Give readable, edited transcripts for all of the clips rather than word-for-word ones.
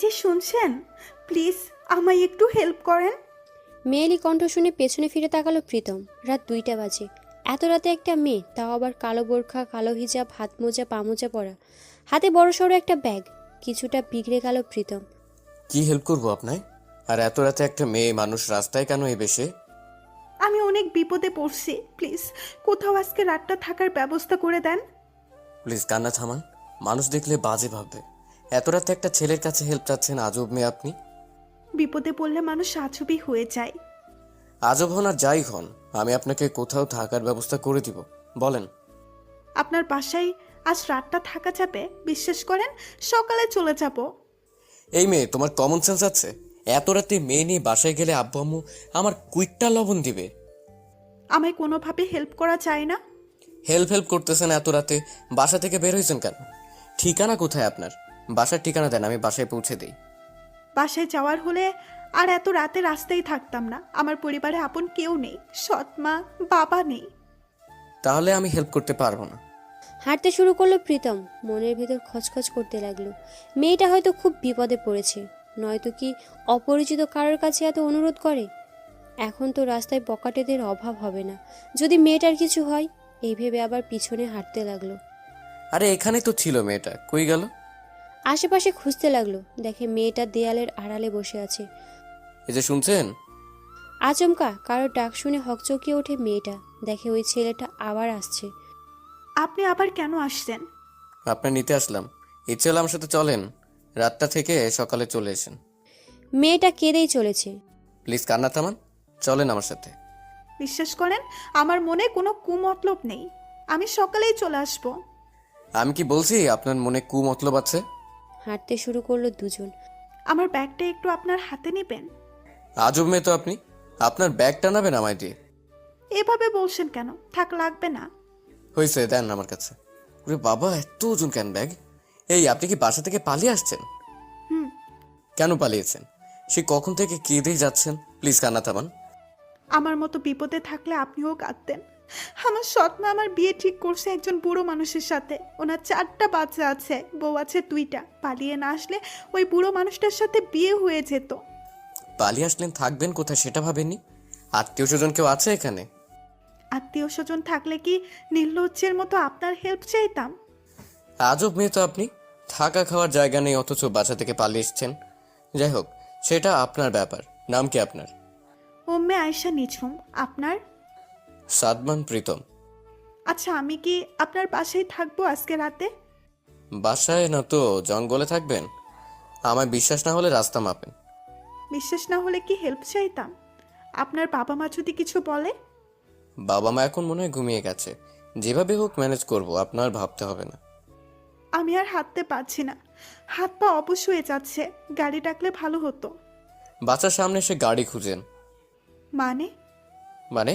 যে শুনছেন, প্লিজ আমায় একটু হেল্প করেন। মেয়েলি কণ্ঠ শুনে পেছনে ফিরে তাকালো প্রীতম। রাত 2টা বাজে। এত রাতে একটা মেয়ে, তাও আবার কালো বোরখা, কালো হিজাব, হাত মোজা, পা মোজা পরা, হাতে বড়সড় একটা ব্যাগ। কিছুটা বিগড়ে গেল প্রীতম। কি হেল্প করবো আপনায়? আর এত রাতে একটা মেয়ে মানুষ রাস্তায় কেন এই বেশে? আমি অনেক বিপদে পড়ছি, প্লিজ কোথাও আজকে রাতটা থাকার ব্যবস্থা করে দেন। প্লিজ কান্না থামান, মানুষ দেখলে বাজে ভাববে। এত রাতে একটা ছেলের কাছে হেল্প চাচ্ছেন, আজব মেয়ে আপনি। বিপদে পড়লে মানুষ আজবই হয়ে যায়। আজব হন আর যাই হন, আমি আপনাকে কোথাও থাকার ব্যবস্থা করে দিব। বলেন। আপনার বাসায় আজ রাতটা থাকা যাবে? বিশ্বাস করেন, সকালে চলে যাব। এই মেয়ে, তোমার কমন সেন্স আছে? এত রাতে মেয়ে নিয়ে বাসায় গেলে আব্বু আম্মু আমার কুইকটা লবণ দিবে। আমায় কোনোভাবে হেল্প করা যায় না? হেল্প করতেছেন এত রাতে? বাসা থেকে বের হয়েছেন কেন? ঠিকানা কোথায় আপনার? বাসার ঠিকানা দেন, আমি বাসায় পৌঁছে দিই। বাসায় যাওয়ার হলে আর এত রাতে রাস্তায় থাকতাম না। আমার পরিবারে আপন কেউ নেই, সৎ মা বাবা নেই। তাহলে আমি হেল্প করতে পারবো না। হাঁটতে শুরু করলো প্রীতম। মনের ভেতর খচখচ করতে লাগলো। মেয়েটা হয়তো খুব বিপদে পড়েছে, নয়তো কি অপরিচিত কারোর কাছে এত অনুরোধ করে। এখন তো রাস্তায় বকাটেদের অভাব হবে না, যদি মেয়েটার কিছু হয়। এই ভেবে আবার পিছনে হাঁটতে লাগলো। আরে এখানেই তো ছিল মেয়েটা, কই গেল? আশেপাশে খুঁজতে লাগলো, দেখে মেয়েটা দেয়ালের আড়ালে বসে আছে। এই যে শুনছেন? আচমকা কারোর ডাক শুনে হকচকিয়ে ওঠে মেয়েটা, দেখে ওই ছেলেটা আবার আসছে। আপনি আবার কেন আসছেন? আপনার নিতে আসলাম। ইচ্ছে হলে আমার সাথে চলেন, রাতটা থেকে সকালে চলে এসেন। মেয়েটা কেঁদেই চলেছে। প্লিজ কান্না থামান, চলেন আমার সাথে। বিশ্বাস করেন, আমার মনে কোনো কুমতলব নেই। আমি সকালেই চলে আসব। আমি কি বলছি আপনার মনে কুমতলব আছে? হাঁটতে শুরু করলো দুজন। আমার ব্যাগটা একটু আপনার হাতে নেবেন? আজব মেয়ে তো আপনি, আপনার ব্যাগ টানাবেন আমায় দিয়ে? এভাবে বলছেন কেন? থাক, লাগবে না। হয়েছে, দেন আমার কাছে। ওরে বাবা, এত ওজন কেন ব্যাগ? এই, আপনি কি বাসা থেকে পালিয়ে আসছেন? হুম। কেন পালিয়েছেন? সে কখন থেকে কেঁদেই যাচ্ছেন। প্লিজ কান্না থামান। আমার মতো বিপদে থাকলে আপনিও কাঁদতেন। আমার সৎ মা আমার বিয়ে ঠিক করছে একজন বুড়ো মানুষের সাথে। ওনার 4টা বাচ্চা আছে, বউ আছে 2টা। পালিয়ে না আসলে ওই বুড়ো মানুষটার সাথে বিয়ে হয়ে যেত। পালিয়ে আসলেন, থাকবেন কোথায় সেটা ভাবেননি? আত্মীয় স্বজন কেউ আছে এখানে? আত্মীয় স্বজন থাকলে কি নির্লজ্জের মতো আপনার হেল্প চাইতাম? আজব মেয়ে তো আপনি, থাকা খাওয়ার জায়গা নেই অথচ বাসা থেকে পালিয়ে এসছেন। যাই হোক, সেটা আপনার ব্যাপার। নাম কি আপনার? ওম্মে আয়েশা নিঝুম। আপনার? সাদমান প্রীতম। আচ্ছা, আমি কি আপনার বাসায় থাকবো আজকে রাতে? বাসায় না তো জঙ্গলে থাকবেন? আমায় বিশ্বাস না হলে রাস্তা মাপেন। বিশ্বাস না হলে কি হেল্প চাইতাম? আপনার বাবা মা যদি কিছু বলে? বাবা মা এখন মনে হয় ঘুমিয়ে গেছে, যেভাবে হোক ম্যানেজ করব, আপনার ভাবতে হবে না। আমি আর হাঁটতে পারছি না, হাত পা অবশ হয়ে যাচ্ছে। গাড়ি ডাকলে ভালো হতো। বাচ্চার সামনে এসে গাড়ি খুঁজেন? মানে? মানে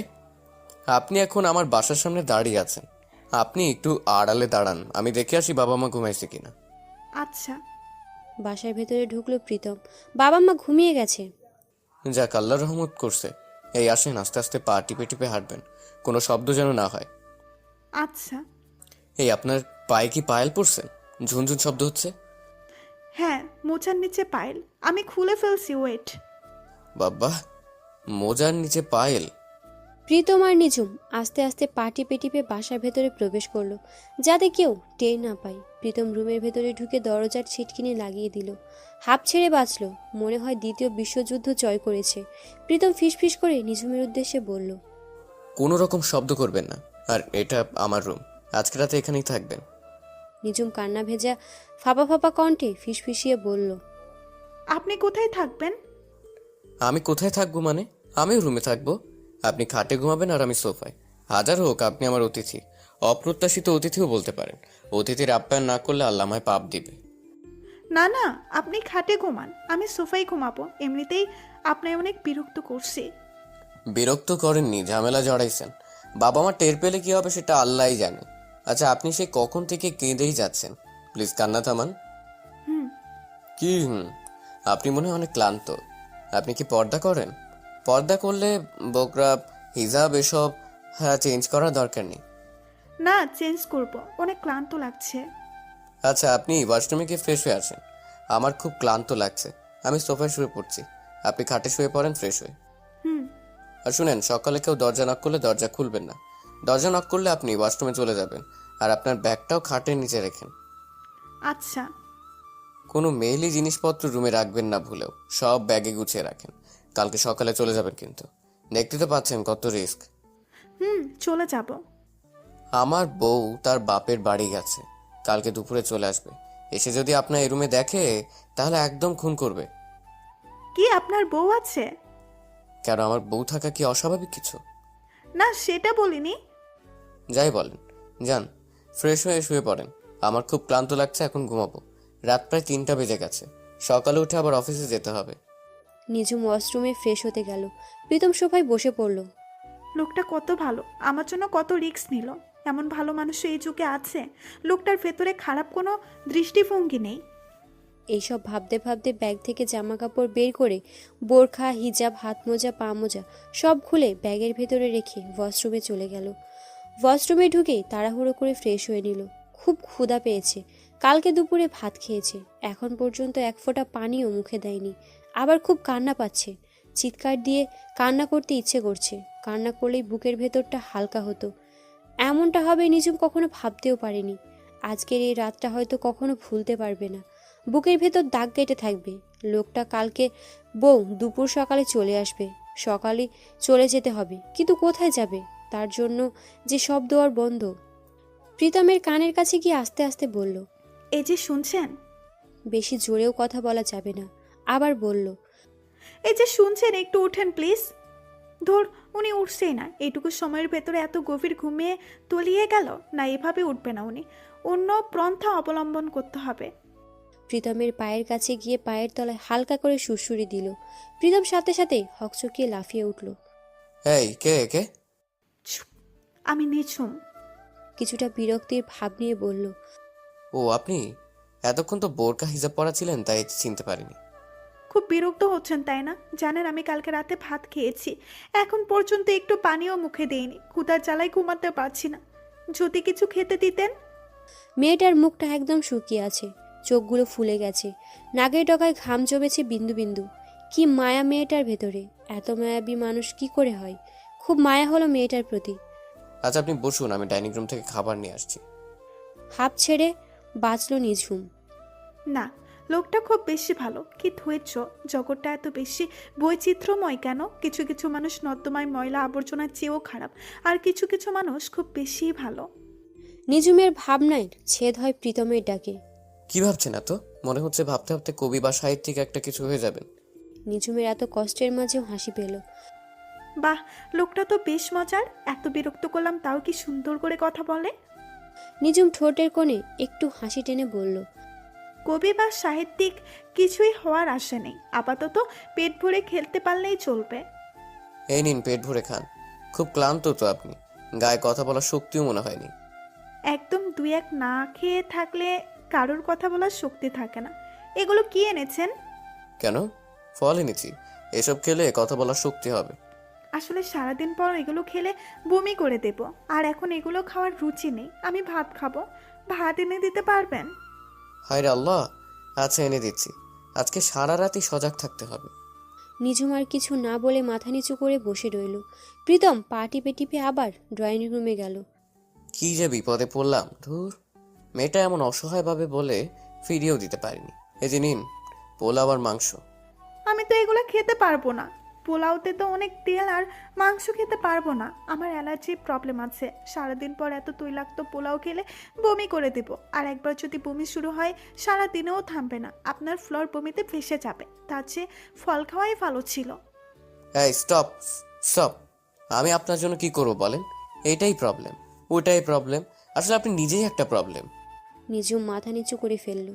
আপনি এখন আমার বাসার সামনে দাঁড়িয়ে আছেন, আপনি একটু আড়ালে দাঁড়ান, আমি দেখে আসি বাবা মা ঘুমাইছে কিনা। আচ্ছা। বাসার ভেতরে ঢুকলো প্রীতম। বাবা মা ঘুমিয়ে গেছে। যাক, আল্লাহ রহমত করছে। এই আসেন, আস্তে আস্তে পা টিপে টিপে হাঁটবেন, কোনো শব্দ যেন না হয়। আচ্ছা। এই, আপনার পায়ে কি পায়েল পড়ছে? ঝুনঝুন শব্দ হচ্ছে। হ্যাঁ, মোচার নিচে পায়েল। আমি খুলে ফেলছি, ওয়েট। বাবা, মোজার নিচে পায়েল? প্রীতম আর নিঝুম আস্তে আস্তে পা টিপে টিপে বাসার ভেতরে প্রবেশ করলো, যাতে কেউ টের না পায়। প্রীতম রুমের ভেতরে ঢুকে দরজার ছিটকিনি লাগিয়ে দিল। হাঁপ ছেড়ে বাঁচলো, মনে হয় দ্বিতীয় বিশ্বযুদ্ধ জয় করেছে। প্রীতম ফিসফিস করে নিঝুমের উদ্দেশ্যে বলল, কোনো রকম শব্দ করবেন না, আর এটা আমার রুম, আজকে রাতে এখানেই থাকবেন। নিঝুম কান্না ভেজা ফাঁপা ফাঁপা কণ্ঠে ফিসফিসিয়ে বলল, আপনি কোথায় থাকবেন? আমি কোথায় থাকবো মানে? আমিও রুমে থাকবো। আপনি খাটে ঘুমাবেন আর আমি সোফায়। হাজার হোক আপনি আমার অতিথি, অপ্রত্যাশিত অতিথিও বলতে পারেন। অতিথির আপ্যায়ন না করলে আল্লাহ আমায় পাপ দিবে। না না, আপনি খাটে ঘুমান, আমি সোফায় ঘুমাবো। এমনিতেই আপনায় অনেক বিরক্ত করছি। বিরক্ত করেননি, ঝামেলা জড়াইছেন। বাবা মা টের পেলে কি হবে সেটা আল্লাহই জানে। আচ্ছা, আপনি সে কখন থেকে কেঁদেই যাচ্ছেন, প্লিজ কান্না থামান। হুম। কি হুম? আপনি মনে হয় অনেক ক্লান্ত। আপনি কি পর্দা করেন? পর্দা করলে বোকরা, হিজাব এসব হ্যাঁ চেঞ্জ করার দরকার নেই। না, চেঞ্জ করব, অনেক ক্লান্ত লাগছে। আচ্ছা, আপনি ওয়াশরুমে গিয়ে ফ্রেশ হয়ে আসেন। আমার খুব ক্লান্ত লাগছে, আমি সোফায় শুয়ে পড়ছি, আপনি খাটে শুয়ে পড়েন ফ্রেশ হয়ে। হুম। আর শুনেন, সকালে কেউ দরজা নক করলে দরজা খুলবেন না। দরজা নক করলে আপনি ওয়াশরুমে চলে যাবেন, আর আপনার ব্যাগটাও খাটের নিচে রেখেন। আচ্ছা। কোনো মেইলি জিনিসপত্র রুমে রাখবেন না ভুলেও, সব ব্যাগে গুছিয়ে রাখেন। কালকে সকালে চলে যাবেন কিন্তু। দেখতে তো পাচ্ছেন কত রিস্ক। চলে যাব। আমার বউ তার বাপের বাড়ি গেছে, কালকে দুপুরে চলে আসবে। এসে যদি আপনার এই রুমে দেখে তাহলে একদম খুন করবে। কি আপনার বউ আছে? কেন, আমার বউ থাকা কি অস্বাভাবিক কিছু? না, সেটা বলিনি। যাই বলেন, যান ফ্রেশ হয়ে শুয়ে পড়েন। আমার খুব ক্লান্ত লাগছে, এখন ঘুমাবো। রাত প্রায় 3টা বেজে গেছে, সকালে উঠে আবার অফিসে যেতে হবে। নিজুম ওয়াশরুমে ফ্রেশ হতে গেল। প্রীতম সোফায় বসে পড়ল। লোকটা কত ভালো, আমার জন্য কত রিস্ক নিল। এমন ভালো মানুষ এই যুগে আছে? লোকটার ভেতরে খারাপ কোনো দৃষ্টিভঙ্গি নেই। এইসব ভাবতে ভাবতে ব্যাগ থেকে জামা কাপড় বের করে বোরখা, হিজাব, হাত মোজা, পা মোজা সব খুলে ব্যাগের ভেতরে রেখে ওয়াশরুমে চলে গেল। ওয়াশরুমে ঢুকেই তাড়াহুড়ো করে ফ্রেশ হয়ে নিল। খুব ক্ষুধা পেয়েছে, কালকে দুপুরে ভাত খেয়েছে, এখন পর্যন্ত এক ফোঁটা পানিও মুখে দেয়নি। আবার খুব কান্না পাচ্ছে, চিৎকার দিয়ে কান্না করতে ইচ্ছে করছে। কান্না করলেই বুকের ভেতরটা হালকা হতো। এমনটা হবে নিজুম কখনো ভাবতেও পারেনি। আজকের এই রাতটা হয়তো কখনো ভুলতে পারবে না। বুকের ভেতর দাগ কেটে থাকবে। লোকটা কালকে বউ দুপুর সকালে চলে আসবে, সকালে চলে যেতে হবে, কিন্তু কোথায় যাবে? তার জন্য যে সব দোয়ার বন্ধ। প্রীতমের কানের কাছে গিয়ে আস্তে আস্তে বলল, এই যে শুনছেন? বেশি জোরেও কথা বলা যাবে না। আবার বলল, এই যে শুনছেন, একটু উঠেন প্লিজ। ধর, উনি উঠছেই না। এইটুকু সময়ের ভেতরে এত গভীর ঘুমিয়ে তলিয়ে গেল। না, এভাবে উঠবে না উনি, অন্য পন্থা অবলম্বন করতে হবে। প্রীতমের পায়ের কাছে গিয়ে পায়ের তলায় হালকা করে সুড়সুড়ি দিল। প্রীতম সাথে সাথে হকচকিয়ে লাফিয়ে উঠল। এই কে কে? চুপ! আমি নিঝুম। কিছুটা বিরক্তির ভাব নিয়ে বলল, ও আপনি? এতক্ষণ তো বোরকা হিজাব পরা ছিলেন, তাই চিনতে পারিনি। খুব বিরক্ত হচ্ছেন তাই না? জানেন আমি কালকে রাতে ভাত খেয়েছি, এখন পর্যন্ত একটু পানিও মুখে দেইনি। ক্ষুধার জ্বালায় ঘুমাতে পারছি না। যদি কিছু খেতে দিতেন। মেয়েটার মুখটা একদম শুকিয়ে আছে, চোখগুলো ফুলে গেছে, নাকের ডগায় ঘাম জমেছে বিন্দু বিন্দু। কি মায়া মেয়েটার ভেতরে! এত মায়াবী মানুষ কি করে হয়? খুব মায়া হলো মেয়েটার প্রতি। আচ্ছা আপনি বসুন, আমি ডাইনিং রুম থেকে খাবার নিয়ে আসছি। হাঁপ ছেড়ে বাঁচল নিঝুম। না, লোকটা খুব বেশি ভালো। কি ধৈর্য! জগৎটা এত বেশি বৈচিত্র্যময় কেন? কিছু কিছু মানুষ নর্দমায় ময়লা আবর্জনার চেয়েও খারাপ, আর কিছু কিছু মানুষ খুব বেশি ভালো। নিঝুমের ভাবনায় ছেদ হয় প্রীতমের ডাকে। কি ভাবছেন এত? মনে হচ্ছে ভাবতে ভাবতে কবি বা সাহিত্যিক একটা কিছু হয়ে যাবেন। নিঝুমের এত কষ্টের মাঝেও হাসি পেল। বাহ, লোকটা তো বেশ মজার। এত বিরক্ত করলাম তাও কি সুন্দর করে কথা বলে। নিঝুম ঠোঁটের কোণে একটু হাসি টেনে বলল, কবি বা সাহিত্যিক কিছুই হওয়ার আশা নেই। আপাতত পেট ভরে খেলতে পারলেই চলবে। এই নিন, পেট ভরে খান। খুব ক্লান্ত তো আপনি, গায়ে কথা বলার শক্তিও মনে হয়নি। একদম দুই এক না খেয়ে থাকলে কারোর কথা বলার শক্তি থাকে না। এগুলো কি এনেছেন? কেন? ফল এনেছি, এসব খেলে কথা বলার শক্তি হবে। আসলে সারাদিন পর এগুলো খেলে বমি করে দেব, আর এখন এগুলো খাওয়ার রুচি নেই। আমি ভাত খাবো। ভাত এনে দিতে পারবেন? হায় রে আল্লাহ! আচ্ছা এনে দিচ্ছি। আজকে সারা রাতই সজাগ থাকতে হবে। নিঝুম আর কিছু না বলে মাথা নিচু করে বসে রইল। প্রীতম পা টিপে টিপে আবার ড্রয়িং রুমে গেল। কি যে বিপদে পড়লাম, ধুর। মেয়েটা এমন অসহায়ভাবে বলে ফিরিয়েও দিতে পারিনি। এই যে নিন, পোলাও আর মাংস। আমি তো এগুলো খেতে পারবো না। পোলাওতে তো অনেক তেল, আর মাংস খেতে পারবো না। আমার অ্যালার্জির প্রবলেম আছে। সারাদিন পর এত তৈলাক্ত পোলাও খেলে বমি করে দেব, আর একবার যদি বমি শুরু হয় সারা দিনেও থামবে না। আপনার ফ্লোর বমিতে ফেসে যাবে। তার চেয়ে ফল খাওয়াই ভালো ছিল। এই স্টপ স্টপ! আমি আপনার জন্য কি করবো বলেন? এইটাই প্রবলেম, ওইটাই প্রবলেম। আসলে আপনি নিজেই একটা প্রবলেম। নিঝুম মাথা নিচু করে ফেলল।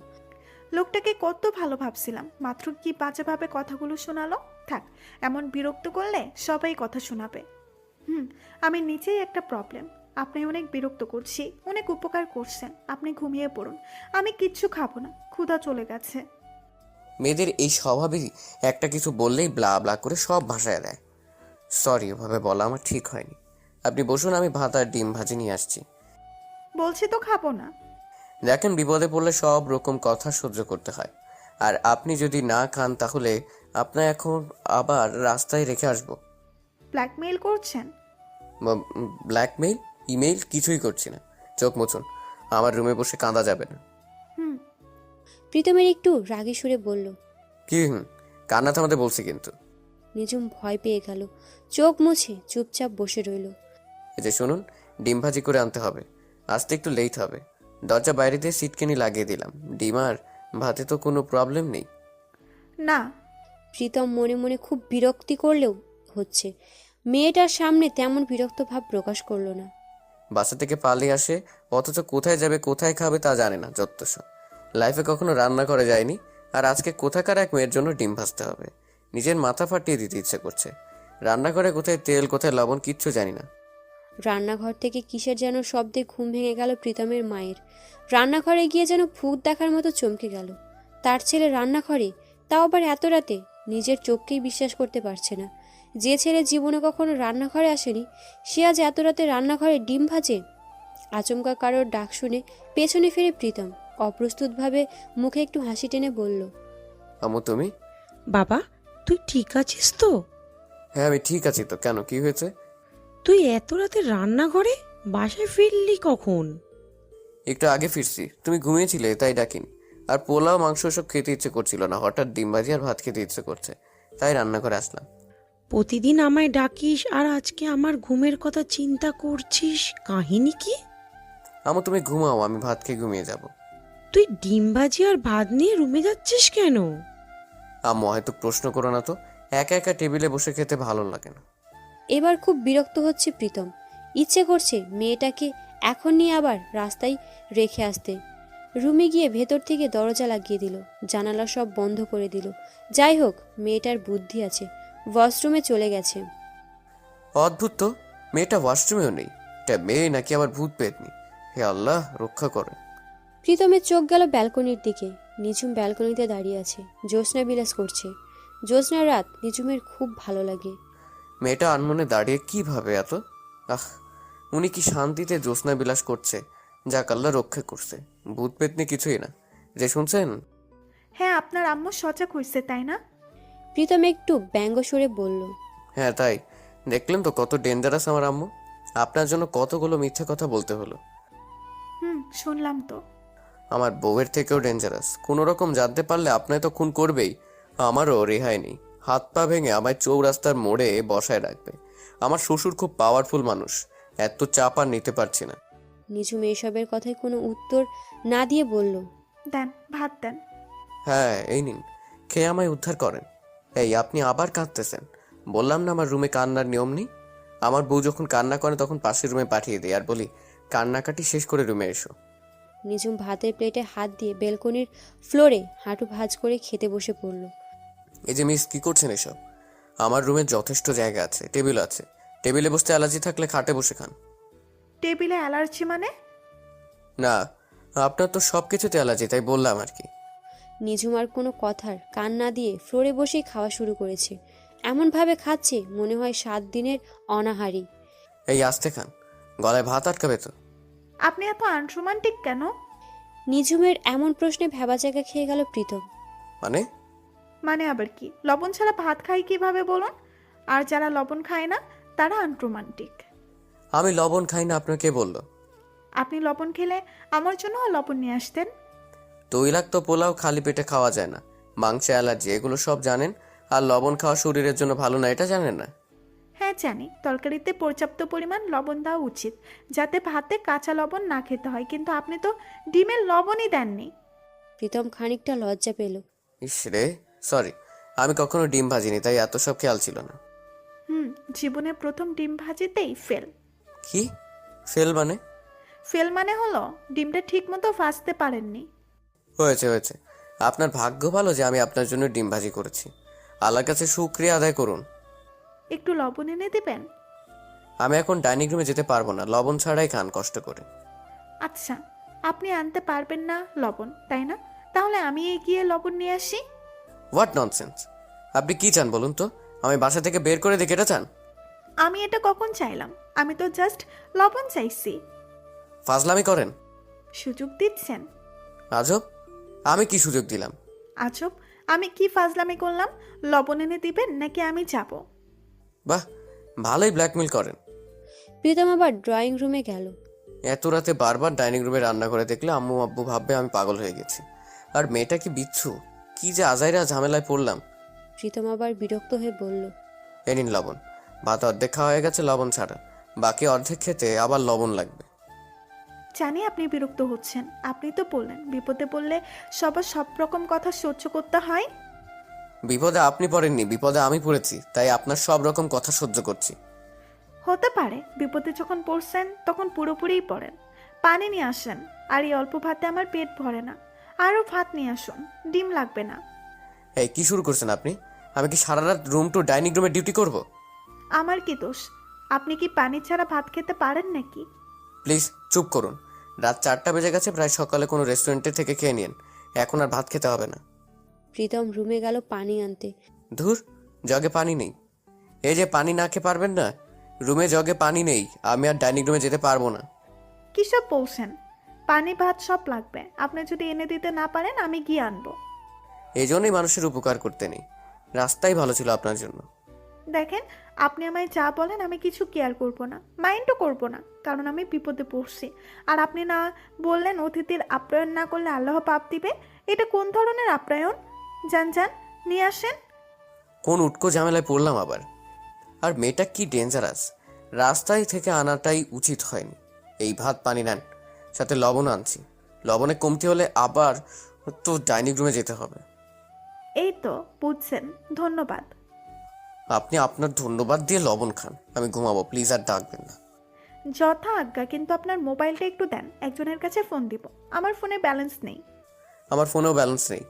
লোকটাকে কত ভালো ভাবছিলাম, মাত্র কি বাজেভাবে কথাগুলো শোনালো। থাক, এমন বিরক্ত করলে সবাই কথা শোনাবে। আমি নিজেই একটা প্রবলেম। আপনি অনেক বিরক্ত করছি, অনেক উপকার করছেন। আপনি ঘুমিয়ে পড়ুন, আমি কিচ্ছু খাবো না। ক্ষুধা চলে গেছে। মেয়েদের এই স্বভাবই, একটা কিছু বললেই ব্লা ব্লা করে সব ভাষায় দেয়। সরি, ওভাবে বলা আমার ঠিক হয়নি। আপনি বসুন, আমি ভাত আর ডিম ভাজি নিয়ে আসছি। বলছি তো খাবো না। দেখেন, বিপদে পড়লে সব রকম কথা সহ্য করতে হয়। আর আপনি যদি না খান তাহলে আপনার এখন আবার রাস্তায় রেখে আসবো। ব্ল্যাকমেইল করছেন? ব্ল্যাকমেইল ইমেইল কিছুই করছি না। চোখ মুছুন, আমার রুমে বসে কাঁদা যাবে না। হুম। প্রীতমের একটু রাগী সুরে বলল। কি কান্না থামাতে বলছি কিন্তু। নিঝুম ভয় পেয়ে গেল, চোখ মুছে চুপচাপ বসে রইল। এই যে শুনুন, ডিম ভাজি করে আনতে হবে, আসতে একটু লেট হবে। দরজা বাইরে দিয়ে সিটকেনি লাগিয়ে দিলাম। ডিম আর ভাতে তো কোনো প্রবলেম নেই। না। প্রীতম মনে মনে খুব বিরক্তি করলেও হচ্ছে, মেয়েটার সামনে তেমন বিরক্ত ভাব প্রকাশ করলো না। বাসা থেকে পালিয়ে আসে, অথচ কোথায় যাবে কোথায় খাবে তা জানে না। যত্তসব লাইফে কখনো রান্না করে যায়নি, আর আজকে কোথাকার এক মেয়ের জন্য ডিম ভাজতে হবে। নিজের মাথা ফাটিয়ে দিতে ইচ্ছে করছে। রান্না করে কোথায় তেল কোথায় লবণ কিচ্ছু জানি না। রান্নাঘর থেকে কিসের যেন শব্দে ঘুম ভেঙে গেল প্রীতমের মায়ের। রান্নাঘরে গিয়ে যেন ভূত দেখার মতো চমকে গেল। তার ছেলে রান্নাঘরে, তাও আবার এত রাতে, নিজের চোখকেই বিশ্বাস করতে পারছে না। যে ছেলে জীবনে কখনো রান্নাঘরে আসেনি, সে আজ এত রাতে রান্নাঘরে ডিম ভাজে। আচমকা কারোর ডাক শুনে পেছনে ফিরে প্রীতম অপ্রস্তুতভাবে মুখে একটু হাসি টেনে বলল। আম্মু তুমি? বাবা, তুই ঠিক আছিস তো? হ্যাঁ আমি ঠিক আছি তো, কেন কি হয়েছে? তুই এত রাতে রান্নাঘরে? বাসায় ফিরলি কখন? একটু আগে ফিরছি, তুমি ঘুমিয়েছিলে তাই ডাকিনি। আর পোলাও মাংস সব খেতে ইচ্ছে করছিল না, হঠাৎ ডিম ভাজি আর ভাত খেতে ইচ্ছে করছে, তাই রান্না করে আসলাম। প্রতিদিন আমায় ডাকিস আর আজকে আমার ঘুমের কথা চিন্তা করছিস, কাহিনী কি? আম্মু তুমি ঘুমাও, আমি ভাত খেয়ে ঘুমিয়ে যাব। তুই ডিম ভাজি আর ভাত নিয়ে রুমে যাচ্ছিস কেন? আম্মু হয়তো প্রশ্ন করো না তো, একা একা টেবিলে বসে খেতে ভালো লাগে না। এবার খুব বিরক্ত হচ্ছে প্রীতম। ইচ্ছে করছে মেয়েটাকে এখন নিয়ে আবার রাস্তায় রেখে আসতে। রুমে গিয়ে ভেতর থেকে দরজা লাগিয়ে দিল, জানালা সব বন্ধ করে দিল। যাই হোক, মেয়েটার বুদ্ধি আছে, ওয়াশরুমে চলে গেছে। অদ্ভুত তো, মেয়েটা ওয়াশরুমেও নেই। এটা মেয়ে নাকি আবার ভূত পেতনি? হে আল্লাহ রক্ষা করে। প্রীতমের চোখ গেল ব্যালকনির দিকে। নিঝুম ব্যালকনিতে দাঁড়িয়ে আছে, জ্যোৎস্না বিলাস করছে। জ্যোৎস্নার রাত নিঝুমের খুব ভালো লাগে। মেয়েটা আনমনে দাঁড়িয়ে কি ভাবে এত? আহ, উনি কি শান্তিতে জ্যোৎস্না বিলাস করছে। যাক আল্লাহ রক্ষা করছে, ভূত পেতনি কিছুই না। যে শুনছেন? হ্যাঁ, আপনার আম্মু সজাগ হয়েছে তাই না? প্রীতম একটু ব্যঙ্গ সুরে বলল। হ্যাঁ তাই, দেখলেন তো কত ডেঞ্জারাস আমার আম্মু। আপনার জন্য কতগুলো মিথ্যে কথা বলতে হলো। শুনলাম তো। আমার বউয়ের থেকেও ডেঞ্জারাস। কোনো রকম জানতে পারলে আপনায় তো খুন করবেই। আমারও রেহাই নেই, হাত পা ভেঙে আমায় চৌরাস্তার মোড়ে বসায় রাখবে। আমার শ্বশুর খুব পাওয়ারফুল মানুষ, এত চাপ আর নিতে পারছি না। নিঝুম এসবের কথায় কোনো উত্তর না দিয়ে বলল। দেন, ভাত দেন। হ্যাঁ এই নিন, খেয়ে আমায় উদ্ধার করেন। এই আপনি আবার কাঁদতেছেন? বললাম না আমার রুমে কান্নার নিয়ম নেই। আমার বউ যখন কান্না করে তখন পাশের রুমে পাঠিয়ে দিই আর বলি কান্নাকাটি শেষ করে রুমে এসো। নিঝুম ভাতের প্লেটে হাত দিয়ে বেলকনির ফ্লোরে হাঁটু ভাঁজ করে খেতে বসে পড়ল। এই যে মিস, কি করছেন এসব? আমার রুমে যথেষ্ট জায়গা আছে, টেবিল আছে। টেবিলে বসতে অ্যালার্জি থাকলে খাটে বসে খান। টেবিলে অ্যালার্জি মানে? না, আপনার তো সব কিছুতে অ্যালার্জি, তাই বললাম আর কি। নিঝুম আর কোনো কথার কান না দিয়ে ফ্লোরে বসেই খাওয়া শুরু করেছে। এমনভাবে খাচ্ছে মনে হয় 7 দিনের অনাহারী। এই আস্তে খান, গলায় ভাত আটকাবে তো। আপনি এত আনরোমান্টিক কেন? নিঝুমের এমন প্রশ্নে ভেবা জায়গা খেয়ে গেল প্রীতম। মানে? মানে আবার কি? লবণ ছাড়া ভাত খাই কিভাবে বলুন? আর যারা লবণ খায় না তারা আনরোমান্টিক। আমি লবণ খাই না আপনাকে বললো? আপনি লবণ খেলে আমার জন্যও লবণ নিয়ে আসতেন। তৈলাক্ত পোলাও খালি পেটে খাওয়া যায় না, মাংসে অ্যালার্জি, এগুলো সব জানেন। আর লবণ খাওয়া শরীরের জন্য ভালো না, এটা জানেন না? হ্যাঁ জানি, তরকারিতে পর্যাপ্ত পরিমাণ লবণ দেওয়া উচিত, যাতে ভাতে কাঁচা লবণ না খেতে হয়, কিন্তু আপনি তো ডিমের লবণই দেননি। প্রীতম খানিকটা লজ্জা পেল। ইস রে, সরি, আমি কখনো ডিম ভাজিনি তাই এত সব খেয়াল ছিল না। জীবনে প্রথম ডিম ভাজিতেই ফেল। কি ফেল মানে? ফেল মানে হলো ডিমটা ঠিক মতো ভাজতে পারেননি। হয়েছে হয়েছে, আপনার ভাগ্য ভালো যে আমি আপনার জন্য ডিম ভাজি করেছি। আল্লাহর কাছে শুকরিয়া আদায় করুন। একটু লবণ এনে দেবেন? আমি এখন ডাইনিং রুমে যেতে পারবো না, লবণ ছাড়াই খান কষ্ট করে। আচ্ছা, আপনি আনতে পারবেন না লবণ, তাই না? তাহলে আমি গিয়ে লবণ নিয়ে আসি। What nonsense! আপনি কি চান বলুন তো? আমি বাসা থেকে বের করে দিই, এটা চান? আমি এটা কখন চাইলাম? আমি তো জাস্ট লবণ চাইছি। ফাজলামি করেন? সুযোগ দিচ্ছেন? আজব, আমি কি সুযোগ দিলাম? আজব, আমি কি ফাজলামি করলাম? লবণ এনে দিবেন নাকি আমি যাব? বাহ, ভালোই ব্ল্যাকমেল করেন। প্রীতম আবার ড্রয়িং রুমে গেল। এত রাতে বারবার ডাইনিং রুমে রান্না করে দেখলে আম্মু আব্বু ভাববে আমি পাগল হয়ে গেছি। আর মেয়েটা কি বিচ্ছু, কি যে আজাইরা ঝামেলায় পড়লাম। প্রীতম আবার বিরক্ত হয়ে বলল, এ নিন লবণ। ভাত অর্ধেক খাওয়া হয়ে গেছে লবণ ছাড়া, বাকি অর্ধেক খেতে আবার লবণ লাগবে। জানি আপনি বিরক্ত হচ্ছেন, আপনি তো বললেন বিপদে পড়লে সবার সব রকম কথা সহ্য করতে হয়। বিপদে আপনি পড়েননি, বিপদে আমি পড়েছি, তাই আপনার সব রকম কথা সহ্য করছি। হতে পারে বিপদে যখন পড়ছেন তখন পুরোপুরিই পড়েন। পানি নিয়ে আসেন, আর এই অল্প ভাতে আমার পেট ভরে না। আরও ভাত নিয়ে আসুন, ডিম লাগবে না। এই কি শুরু করছেন আপনি? আমি কি সারা রাত রুম টু ডাইনিং রুমে ডিউটি করব? আমার কি দোষ? আপনি কি পানি ছাড়া ভাত খেতে পারেন নাকি? প্লিজ চুপ করুন। রাত 4টা বেজে গেছে, প্রায় সকালে কোনো রেস্টুরেন্টে থেকে খেয়ে নিন। এখন আর ভাত খেতে হবে না। প্রীতম রুমে গেল পানি আনতে। ধুর, জগে পানি নেই। এই যে পানি না খেয়ে পারবেন না? রুমে জগে পানি নেই, আমি আর ডাইনিং রুমে যেতে পারবো না। কী সব বলছেন? পানি ভাত সব লাগবে, আপনি যদি এনে দিতে না পারেন আমি গিয়ে আনবো। এই জন্যই মানুষের উপকার করতে নেই। রাস্তাই ভালো ছিল আপনার জন্য। দেখেন, আপনি আমায় যা বলেন আমি কিছু কেয়ার করব না, মাইন্ডও করব না, কারণ আমি বিপদে পড়ছি। আর আপনি না বললেন অতিথির আপ্যায়ন না করলে আল্লাহ পাপ দিবে। এটা কোন ধরনের আপ্যায়ন? যান যান, নিয়ে আসেন। কোন উটকো ঝামেলায় পড়লাম আবার। আর মেয়েটা কি ডেঞ্জারাস, রাস্তায় থেকে আনাটাই উচিত হয়নি। এই ভাত পানি নেন, সাথে লবণ আনছি। লবণে কমতি হলে আবার তো ডাইনিং রুমে যেতে হবে। এই তো বুঝছেন, ধন্যবাদ। আপনি আপনার ধন্যবাদ দিয়ে লবণ খান, আমি ঘুমাবো। প্লিজ আর ডাকবেন না। যথা আজ্ঞা, কিন্তু আপনার মোবাইলটা একটু দেন, একজনের কাছে ফোন দিব। আমার ফোনে ব্যালেন্স নেই। আমার ফোনেও ব্যালেন্স নেই।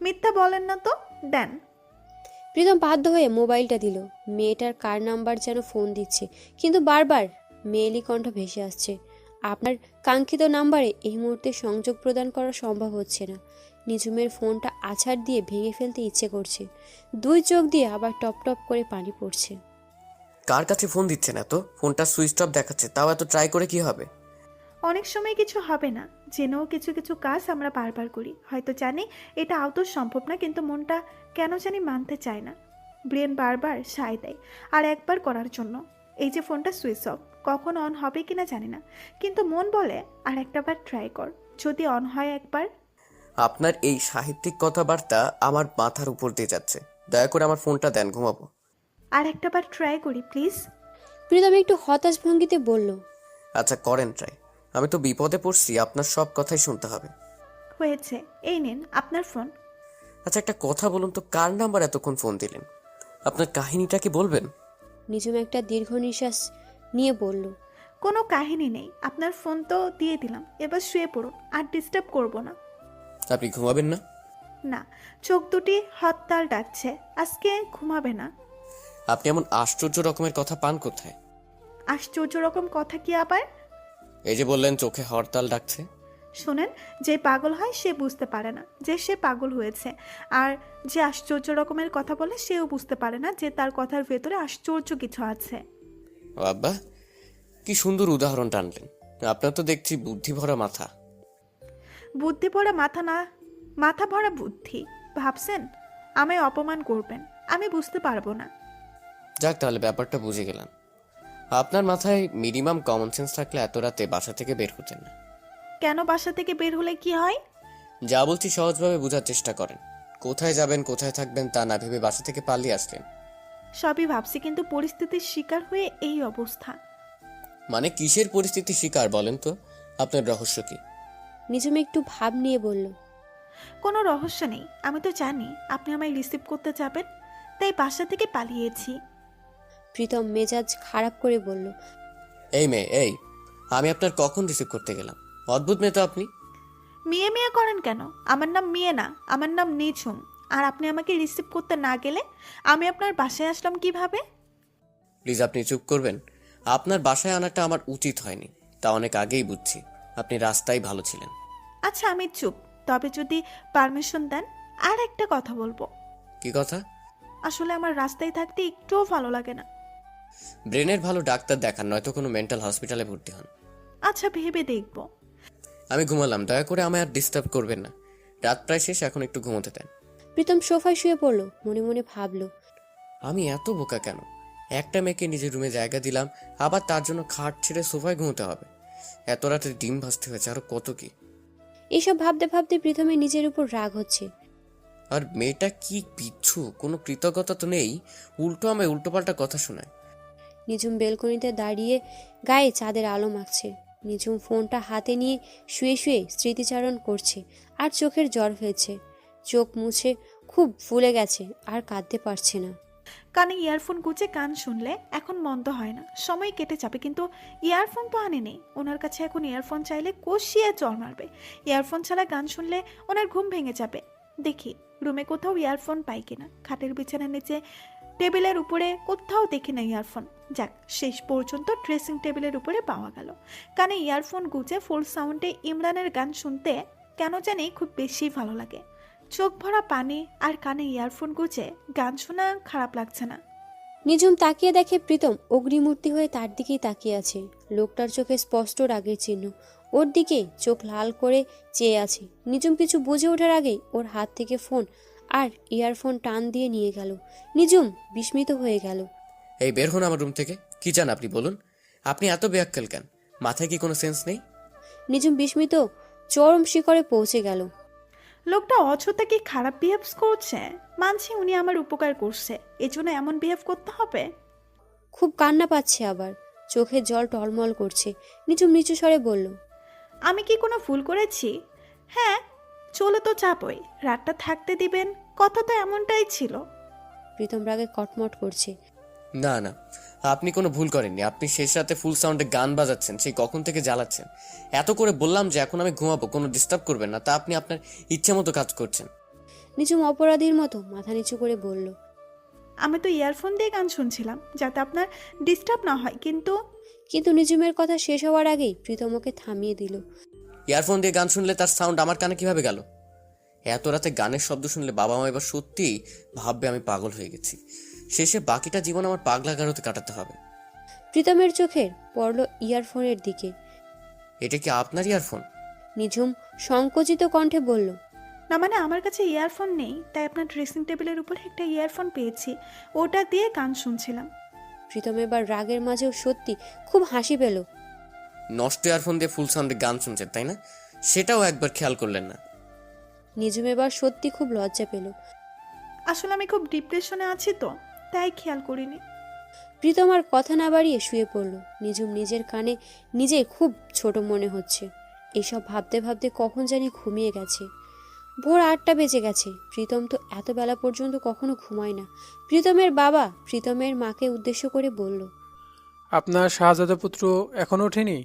মিথ্যা বলেন না তো, দেন। প্রীতম বাধ্য হয়ে মোবাইলটা দিল। মেয়েটার কার নাম্বার যেন ফোন দিচ্ছে, কিন্তু বারবার মেয়েলি কণ্ঠ ভেসে আসছে। আপনার কাঙ্ক্ষিত নাম্বারে এই মুহূর্তে সংযোগ প্রদান করা সম্ভব হচ্ছে না। নিঝুমের ফোনটা আছাড় দিয়ে ভেঙে ফেলতে ইচ্ছে করছে। দুই চোখ দিয়ে আবার টপ টপ করে পানি পড়ছে। কার কাছে ফোন দিচ্ছেন? এত ফোনটা সুইচ অফ দেখাচ্ছে, তাও এত ট্রাই করে কি হবে? অনেক সময় কিছু হবে না জেনেও কিছু কিছু কাজ আমরা বারবার করি। হয়তো জানি এটা আদৌ সম্ভব না, কিন্তু মনটা কেন জানি মানতে চায় না। ব্রেন বারবার সায় দেয় আর একবার করার জন্য। এই যে ফোনটা সুইচ অফ, কখন অন হবে কিনা জানি না, কিন্তু মন বলে আর একটাবার ট্রাই কর, যদি অন হয় একবার। আপনার এই সাহিত্যিক কথাবার্তা আমার মাথার উপর দিয়ে যাচ্ছে। দয়া করে আমার ফোনটা দেন, ঘুমাবো। আর একটাবার ট্রাই করি প্লিজ। প্রীতম একটু হতাশ ভঙ্গিতে বলল, আচ্ছা করেন ট্রাই। আমি তো বিপদে পড়ছি, আপনার সব কথাই শুনতে হবে। হয়েছে, এই নিন আপনার ফোন। আচ্ছা একটা কথা বলুন তো, কার নাম্বার এতক্ষণ ফোন দিলেন? আপনার কাহিনীটা কি বলবেন? নিঝুম একটা দীর্ঘ নিঃশ্বাস নিয়ে বলল, কোনো কাহিনী নেই, আপনার ফোন তো দিয়ে দিলাম, এবার শুয়ে পড়ুন, আর ডিস্টার্ব করব না। আপনি ঘুমাবেন না? না, চোখ দুটি হরতাল ডাকছে, আজকে ঘুমাবে না। আপনি এমন আশ্চর্য রকমের কথা পান কোথায়? আশ্চর্য রকম কথা কি আবার? এই যে বললেন চোখে হরতাল ডাকছে। শোনেন, যে পাগল হয় সে বুঝতে পারে না যে সে পাগল হয়েছে, আর যে আশ্চর্য রকমের কথা বলে সেও বুঝতে পারে না যে তার কথার ভেতরে আশ্চর্য কিছু আছে। ও আব্বা, কি সুন্দর উদাহরণ টানলেন। আপনার তো দেখছি বুদ্ধি ভরা মাথা। বুদ্ধি ভরা মাথা না, মাথা ভরা বুদ্ধি। ভাবছেন আমায় অপমান করবেন? আমি বুঝতে পারবো না। যাক, তাহলে ব্যাপারটা বুঝে গেলাম। আপনার মাথায় মিনিমাম কমন সেন্স থাকলে এত রাতে বাসা থেকে বের হতেন না। কেন বাসা থেকে বের হলে কি হয়? যা বলছি সহজভাবে বোঝার চেষ্টা করেন। কোথায় যাবেন কোথায় থাকবেন তা না ভেবে বাসা থেকে পালিয়ে আসলেন। সবই ভাবছি, কিন্তু পরিস্থিতির শিকার হয়ে এই অবস্থা। মানে কিসের পরিস্থিতি শিকার বলেন তো? আপনার রহস্য কি? নিঝুম একটু ভাব নিয়ে বলল, কোনো রহস্য নেই, আমি তো জানি আপনি আমায় রিসিভ করতে যাবেন, তাই বাসা থেকে পালিয়েছি। প্রীতম মেজাজ খারাপ করে বলল, এই মেয়ে, এই আমি আপনার কখন রিসিভ করতে গেলাম? অদ্ভুত মেয়ে তো আপনি। মিয়ে মিয়ে করেন কেন? আমার নাম মিয়ে না, আমার নাম নিঝুম। আর আপনি আমাকে রিসিভ করতে না গেলে আমি আপনার বাসায় আসলাম কিভাবে? প্লিজ আপনি চুপ করবেন। আপনার বাসায় আনাটা আমার উচিত হয়নি, তা অনেক আগেই বুঝছি। আপনি রাস্তায় ভালো ছিলেন। আচ্ছা আমি চুপ, তবে যদি পারমিশন দেন আর একটা কথা বলবো। কি কথা? আসলে আমার রাস্তায় থাকতে একটুও ভালো লাগে না। ব্রেনের ভালো ডাক্তার দেখান, নয়তো কোনো মেন্টাল হসপিটালে ভর্তি হন। আচ্ছা ভেবে দেখবো। আমি ঘুমালাম, দয়া করে আমায় আর ডিস্টার্ব করবেন না। রাত প্রায় শেষ, এখন একটু ঘুমোতে দেন। প্রীতম সোফায় শুয়ে পড়লো, মনে মনে ভাবলো, আমি এত বোকা কেন? একটা মেয়েকে নিজের রুমে জায়গা দিলাম, আবার তার জন্য খাট ছেড়ে সোফায় ঘুমোতে হবে? এত রাতে ডিম ভাজতে হয়েছে, আরো কত কি। এইসব ভাবতে ভাবতে প্রীতমের নিজের উপর রাগ হচ্ছে। আর মেয়েটা কি পিচ্ছু, কোনো কৃতজ্ঞতা তো নেই, উল্টো আমায় উল্টোপাল্টা কথা শোনায়। নিঝুম বেলকনিতে দাঁড়িয়ে গায়ে চাঁদের আলো মাখছে। নিঝুম ফোনটা হাতে নিয়ে শুয়ে শুয়ে স্মৃতিচারণ করছে, আর চোখের জ্বর হয়েছে। চোখ মুছে খুব ফুলে গেছে, আর কাঁদতে পারছে না। কানে ইয়ারফোন গুঁজে গান শুনলে এখন মন্দ হয় না, সময় কেটে যাবে, কিন্তু ইয়ারফোন তো আনেনি। ওনার কাছে এখন ইয়ারফোন চাইলে কষিয়ে চড় মারবে। ইয়ারফোন ছাড়া গান শুনলে ওনার ঘুম ভেঙে যাবে। দেখি রুমে কোথাও ইয়ারফোন পাই কিনা। খাটের বিছানার নিচে, টেবিলের উপরে কোথাও দেখি না ইয়ারফোন। যাক, শেষ পর্যন্ত ড্রেসিং টেবিলের উপরে পাওয়া গেল। কানে ইয়ারফোন গুঁজে ফুল সাউন্ডে ইমরানের গান শুনতে কেন জানি খুব বেশি ভালো লাগে। চোখ ভরা পানি আর কানে ইয়ারফোন গুঁজে গান শোনা খারাপ লাগছে না। নিঝুম তাকিয়ে দেখে প্রীতম অগ্নিমূর্তি হয়ে তার দিকেই তাকিয়ে আছে। লোকটার চোখে স্পষ্ট রাগের চিহ্ন, ওর দিকে চোখ লাল করে চেয়ে আছে। নিঝুম কিছু বুঝে ওঠার আগেই ওর হাত থেকে ফোন আর ইয়ারফোন টান দিয়ে নিয়ে গেল। নিঝুম বিস্মিত হয়ে গেল। এই বের হন আমার রুম থেকে। কি চান আপনি, বলুন? আপনি এত বেয়াক্কেল কেন? মাথায় কি কোনো সেন্স নেই? নিঝুম বিস্মিত চরম শিখরে পৌঁছে গেল। লোকটা অযথা কি খারাপ বিহেভ করছে? মানছি উনি আমার উপকার করছে, এজন্য এমন বিহেভ করতে হবে? খুব কান্না পাচ্ছে, আবার চোখের জল টলমল করছে। নিঝুম নিচু স্বরে বলল, আমি কি কোনো ভুল করেছি? হ্যাঁ, চলে তো চাপই, রাতটা থাকতে দিবেন, কথা তো এমনটাই ছিল। প্রীতম রাগে কটমট করছে। না না, আপনি কোনো ভুল করেননি। আপনি শেষ রাতে ফুল সাউন্ডে গান বাজাচ্ছেন, সেই কখন থেকে জ্বালাচ্ছেন। এত করে বললাম যে এখন আমি ঘুমাবো, কোনো ডিস্টার্ব করবেন না, তা আপনি আপনার ইচ্ছে মতো কাজ করছেন। নিঝুম অপরাধীর মতো মাথা নিচু করে বলল, আমি তো ইয়ারফোন দিয়ে গান শুনছিলাম যাতে আপনার ডিস্টার্ব না হয়, কিন্তু কিন্তু নিঝুমের কথা শেষ হওয়ার আগেই প্রীতম ওকে থামিয়ে দিল। ইয়ারফোন দিয়ে গান শুনলে তার সাউন্ড আমার কানে কিভাবে গেল? এত রাতে গানের শব্দ শুনলে বাবা মা এবার সত্যিই ভাববে আমি পাগল হয়ে গেছি। শেষে বাকিটা জীবন আমার পাগলা গারোতে কাটাতে হবে। প্রীতমের চোখের পড়ল ইয়ারফোনের দিকে। এটা কি আপনার ইয়ারফোন? নিঝুম সংকুচিত কণ্ঠে বলল, না মানে আমার কাছে ইয়ারফোন নেই, তাই আপনার ড্রেসিং টেবিলের উপরে একটা ইয়ারফোন পেয়েছি, ওটা দিয়ে গান শুনছিলাম। প্রীতম এবার রাগের মাঝেও সত্যি খুব হাসি পেল। নষ্ট ইয়ারফোন দিয়ে ফুল সাউন্ডে গান শুনছেন তাই না? সেটাও একবার খেয়াল করলেন না? নিঝুম এবার সত্যি খুব লজ্জা পেল। আসলে আমি খুব ডিপ্রেশনে আছি তো, তাই খেয়াল করিনি। প্রীতম আর কথা না বাড়িয়ে শুয়ে পড়ল। নিঝুম নিজের কানে নিজে খুব ছোট মনে হচ্ছে। এইসব ভাবতে ভাবতে কখন জানি ঘুমিয়ে গেছে। ভোর 8টা বেজে গেছে। প্রীতম তো এত বেলা পর্যন্ত কখনো ঘুমায় না। প্রীতমের বাবা প্রীতমের মাকে উদ্দেশ্য করে বলল, আপনার শাহজাদা পুত্র এখনো ওঠেনি?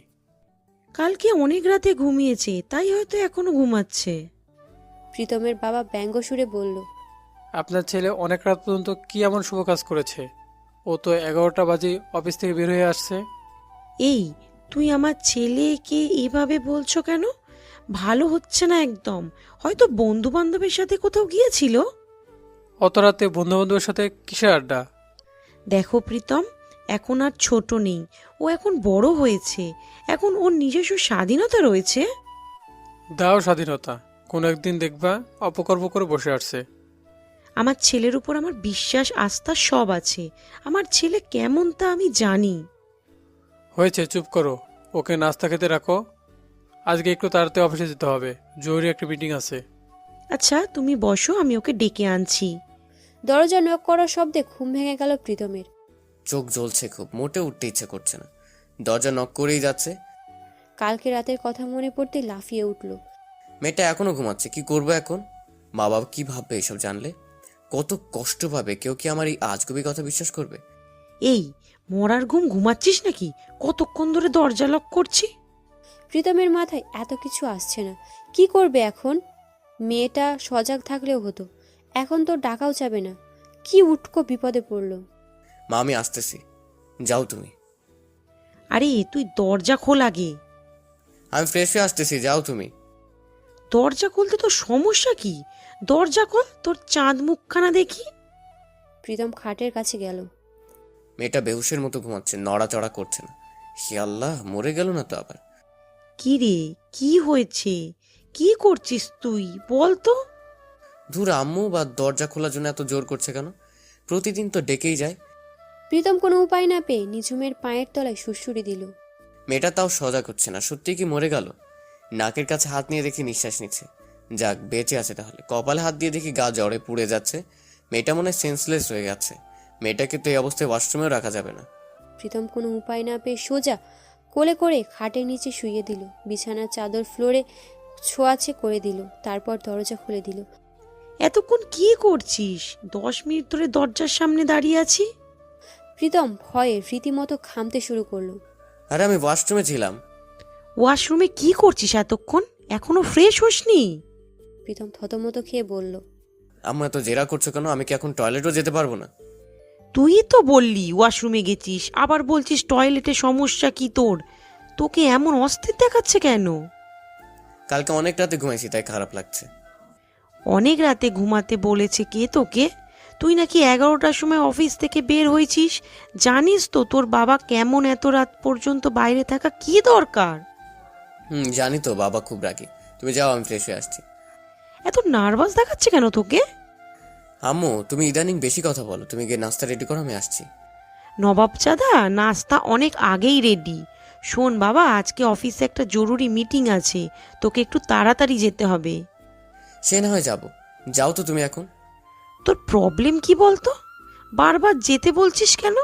কালকে অনেক রাতে ঘুমিয়েছে, তাই হয়তো এখনো ঘুমাচ্ছে। প্রীতমের বাবা ব্যঙ্গ সুরে বলল, আপনার ছেলে অনেক রাত পর্যন্ত কি এমন শুভ কাজ করেছে? ও তো 11টা বাজে অফিস থেকে বের হয়ে আসছে। এই, তুই আমার ছেলেকে এভাবে বলছো কেন? ভালো হচ্ছে না একদম। হয়তো বন্ধু বান্ধবের সাথে কোথাও গিয়েছিল। অত রাতে বন্ধু বান্ধবের সাথে কিসের আড্ডা? দেখো প্রীতম, এখন আর ছোট নেই, ও এখন বড় হয়েছে। এখন ওর নিজস্ব স্বাধীনতা রয়েছে। দাও স্বাধীনতা, কোনো একদিন দেখবা অপকর্ম করে বসে আসছে। আমার ছেলের উপর আমার বিশ্বাস আস্থা সব আছে। আমার ছেলে কেমন তা আমি জানি। হয়েছে, চুপ করো। ওকে নাস্তা খেতে রাখো। আজকে একটু তাড়াতাড়ি অফিসে যেতে হবে, জরুরি একটা মিটিং আছে। আচ্ছা তুমি বসো, আমি ওকে ডেকে আনছি। দরজা নক করার শব্দে ঘুম ভেঙে গেল প্রীতমের। চোখ জ্বলছে খুব, মোটে উঠতে ইচ্ছে করছে না। দরজা নক করেই যাচ্ছে। কালকে রাতের কথা মনে পড়তে লাফিয়ে উঠল। মেয়েটা এখনো ঘুমাচ্ছে, কি করবো এখন? মা বাবা কি ভাববে এসব জানলে? কত কষ্ট পাবে। কেউ কি আমার এই আজগুবি কথা বিশ্বাস করবে? এই, মরার ঘুম ঘুমাচ্ছিস নাকি? কতক্ষণ ধরে দরজা লক করছি। প্রীতমের মাথায় এত কিছু আসছে না। কি করবে এখন? মেয়েটা সজাগ থাকলেও হতো, এখন তো ডাকাও যাবে না। কি উটকো বিপদে পড়ল। মা আমি আসতেছি, যাও তুমি। আরে তুই দরজা খোল আগে। আমি ফ্রেশ হয়ে আসতেছি, যাও তুমি। দরজা খুলতে তোর সমস্যা কি? দরজা খোল, তোর চাঁদ মুখখানা দেখি। প্রীতম খাটের কাছে গেল। মেয়েটা বেহুশের মতো ঘুমাচ্ছে, নড়াচড়া করছে না। হে আল্লাহ, মরে গেল না তো আবার? কি রে, কি হয়েছে? কি করছিস তুই বল তো? ধুর, আম্মু বা দরজা খোলার জন্য এত জোর করছে কেন? প্রতিদিন তো ডেকেই যায়। প্রীতম কোনো উপায় না পেয়ে নিঝুমের পায়ের তলায় সুড়সুড়ি দিল। মেয়েটা তাও সজাগ হচ্ছে না। সত্যি কি মরে গেল? নাকের কাছে হাত নিয়ে দেখি নিঃশ্বাস নিচ্ছে। যাক, বেঁচে আছে তাহলে। কপালে হাত দিয়ে দেখি গা জ্বরে পুড়ে যাচ্ছে। মেয়েটা মনে হয় সেন্সলেস হয়ে গেছে। মেয়েটাকে তো এই অবস্থায় ওয়াশরুমেও রাখা যাবে না। প্রীতম কোনো উপায় না পেয়ে সোজা কোলে করে খাটের নিচে শুইয়ে দিল। বিছানার চাদর ফ্লোরে ছোঁয়াচে করে দিল, তারপর দরজা খুলে দিল। এতক্ষণ কি করছিস? 10 মিনিট ধরে দরজার সামনে দাঁড়িয়ে আছি। প্রীতম ভয়ে রীতিমতো ঘামতে শুরু করলো। আরে আমি ওয়াশরুমে ছিলাম। ওয়াশরুমে কি করছিস এতক্ষণ? এখনো ফ্রেশ হসনি? প্রীতম থতমত খেয়ে বলল। আম্মু এত জেরা করছো কেন? আমি কি এখন টয়লেটও যেতে পারবো না? তুই তো বললি ওয়াশরুমে গেছিস, আবার বলছিস টয়লেটে সমস্যা কি তোর? তোকে এমন অস্থির দেখাচ্ছে কেন? কালকে অনেক রাতে ঘুমাইছি, তাই খারাপ লাগছে। অনেক রাতে ঘুমাতে বলেছে কে তোকে? তুই নাকি 11টার সময় অফিস থেকে বের হয়েছিস। জানিস তো তোর বাবা কেমন, এত রাত পর্যন্ত বাইরে থাকা কি দরকার? জানি তো, বাবা খুব রাগী। তুমি যাও, আমি ফ্রেশ হয়ে আসছি। এত নার্ভাস দেখাচ্ছে কেন তোকে? আম্মু, তুমি ইদানিং বেশি কথা বলো। তুমি গিয়ে নাস্তা রেডি করো, আমি আসছি। নবাবজাদা, নাস্তা অনেক আগেই রেডি। শোন বাবা, আজকে অফিসে একটা জরুরি মিটিং আছে, তোকে একটু তাড়াতাড়ি যেতে হবে। সে না হয় যাবো। যাও তো তুমি এখন। তোর প্রবলেম কি বলতো? বারবার যেতে বলছিস কেন?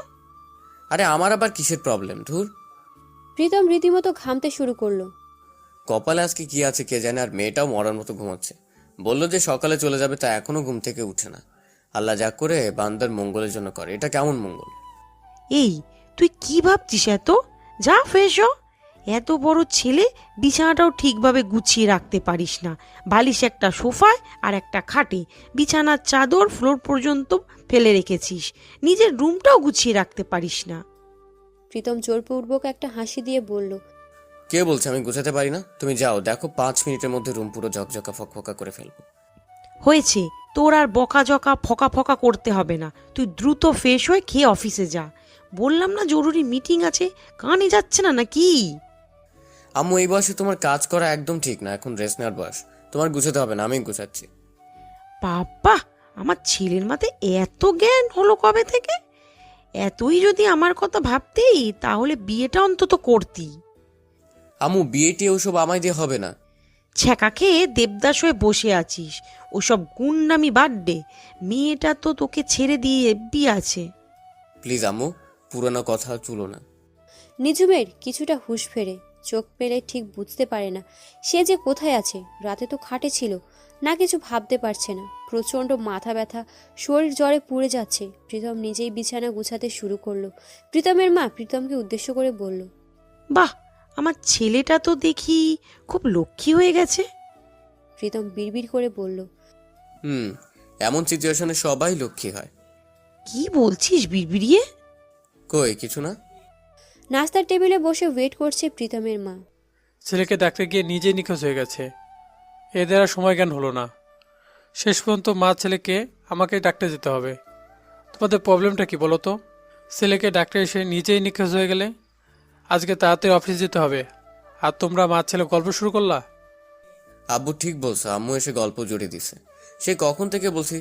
আরে আমার আবার কিসের প্রবলেম? ধুর। প্রীতম রীতিমতো ঘামতে শুরু করলো। কপালে আজকে কি আছে কে জানে, আর মেয়েটাও মরার মতো ঘুমাচ্ছে। বললো যে সকালে চলে যাবে, তা এখনো ঘুম থেকে উঠে না। আল্লাহ যা করে বান্দার মঙ্গলের জন্য করে। এটা কেমন মঙ্গল? এই, তুই কি ভাবছিস এত? যা ফ্রেশ হ। এত বড় ছেলে, বিছানাটাও ঠিকভাবে গুছিয়ে রাখতে পারিস না। বালিশ একটা সোফায় আর একটা খাটে, বিছানার চাদর ফ্লোর পর্যন্ত ফেলে রেখেছিস। নিজের রুমটাও গুছিয়ে রাখতে পারিস না। প্রীতম জোরপূর্বক একটা হাসি দিয়ে বলল। কে বলছে আমি গুছাতে পারি না? তুমি যাও, দেখো 5 মিনিটের মধ্যে রুম পুরো ঝকঝকা ফকফকা করে ফেলবো। হয়েছে, তোর আর বকাঝকা ফকা ফকা করতে হবে না। তুই দ্রুত ফ্রেশ হয়ে খেয়ে অফিসে যা। বললাম না জরুরি মিটিং আছে, কানে যাচ্ছে না নাকি? আম্মু, এই বয়সে তোমার কাজ করা একদম ঠিক না। এখন রেস্ট নেওয়ার বয়স। তোমার গুছাতে হবে না, আমি গুছাচ্ছি। বাবা, আমার ছেলের মাথায় এত জ্ঞান হলো কবে থেকে? এতই যদি আমার কথা ভাবতি তাহলে বিয়েটা অন্তত করতি। আম্মু, বিয়েটি ওসব আমায় দিয়ে হবে না। ছ্যাঁকা খেয়ে দেবদাস হয়ে বসে আছিস। ওসব গুন্ডামি বাদ দে। মেয়েটা তো তোকে ছেড়ে দিয়ে এব্বি আছে। প্লিজ আম্মু, পুরনো কথা তুলো না। নিঝুমের কিছুটা হুঁশ ফেরে, চোখ পেলে ঠিক বুঝতে পারে না সে যে কোথায় আছে। রাতে তো খাটে ছিল না, কিছু ভাবতে পারছে না। প্রচণ্ড মাথা ব্যথা, শরীর জ্বরে পুড়ে যাচ্ছে। প্রীতম নিজেই বিছানা গুছাতে শুরু করলো। প্রীতমের মা প্রীতমকে উদ্দেশ্য করে বলল। বাহ, আমার ছেলেটা তো দেখি খুব লক্ষ্মী হয়ে গেছে। প্রীতম বিড়বিড় করে বলল। এমন সিচুয়েশনে সবাই লক্ষ্মী হয়। কি বলছিস বিড়বিড়িয়ে? কই কিছু না। নাস্তার টেবিলে বসে ওয়েট করছে প্রীতমের মা। ছেলেকে ডাকতে গিয়ে নিজেই নিখোঁজ হয়ে গেছে। এদের আর সময় জ্ঞান হলো না। শেষ পর্যন্ত মা ছেলেকে আমাকে ডাকতে যেতে হবে। তোমাদের প্রবলেমটা কি বলো তো? ছেলেকে ডাকতে এসে নিজেই নিখোঁজ হয়ে গেলে। আজকে তাড়াতাড়ি অফিস যেতে হবে, আর তোমরা মা ছেলে গল্প শুরু করলা। আব্বু ঠিক বলছো। আম্মু এসে গল্প জুড়ে দিছে। সে কখন থেকে বলছি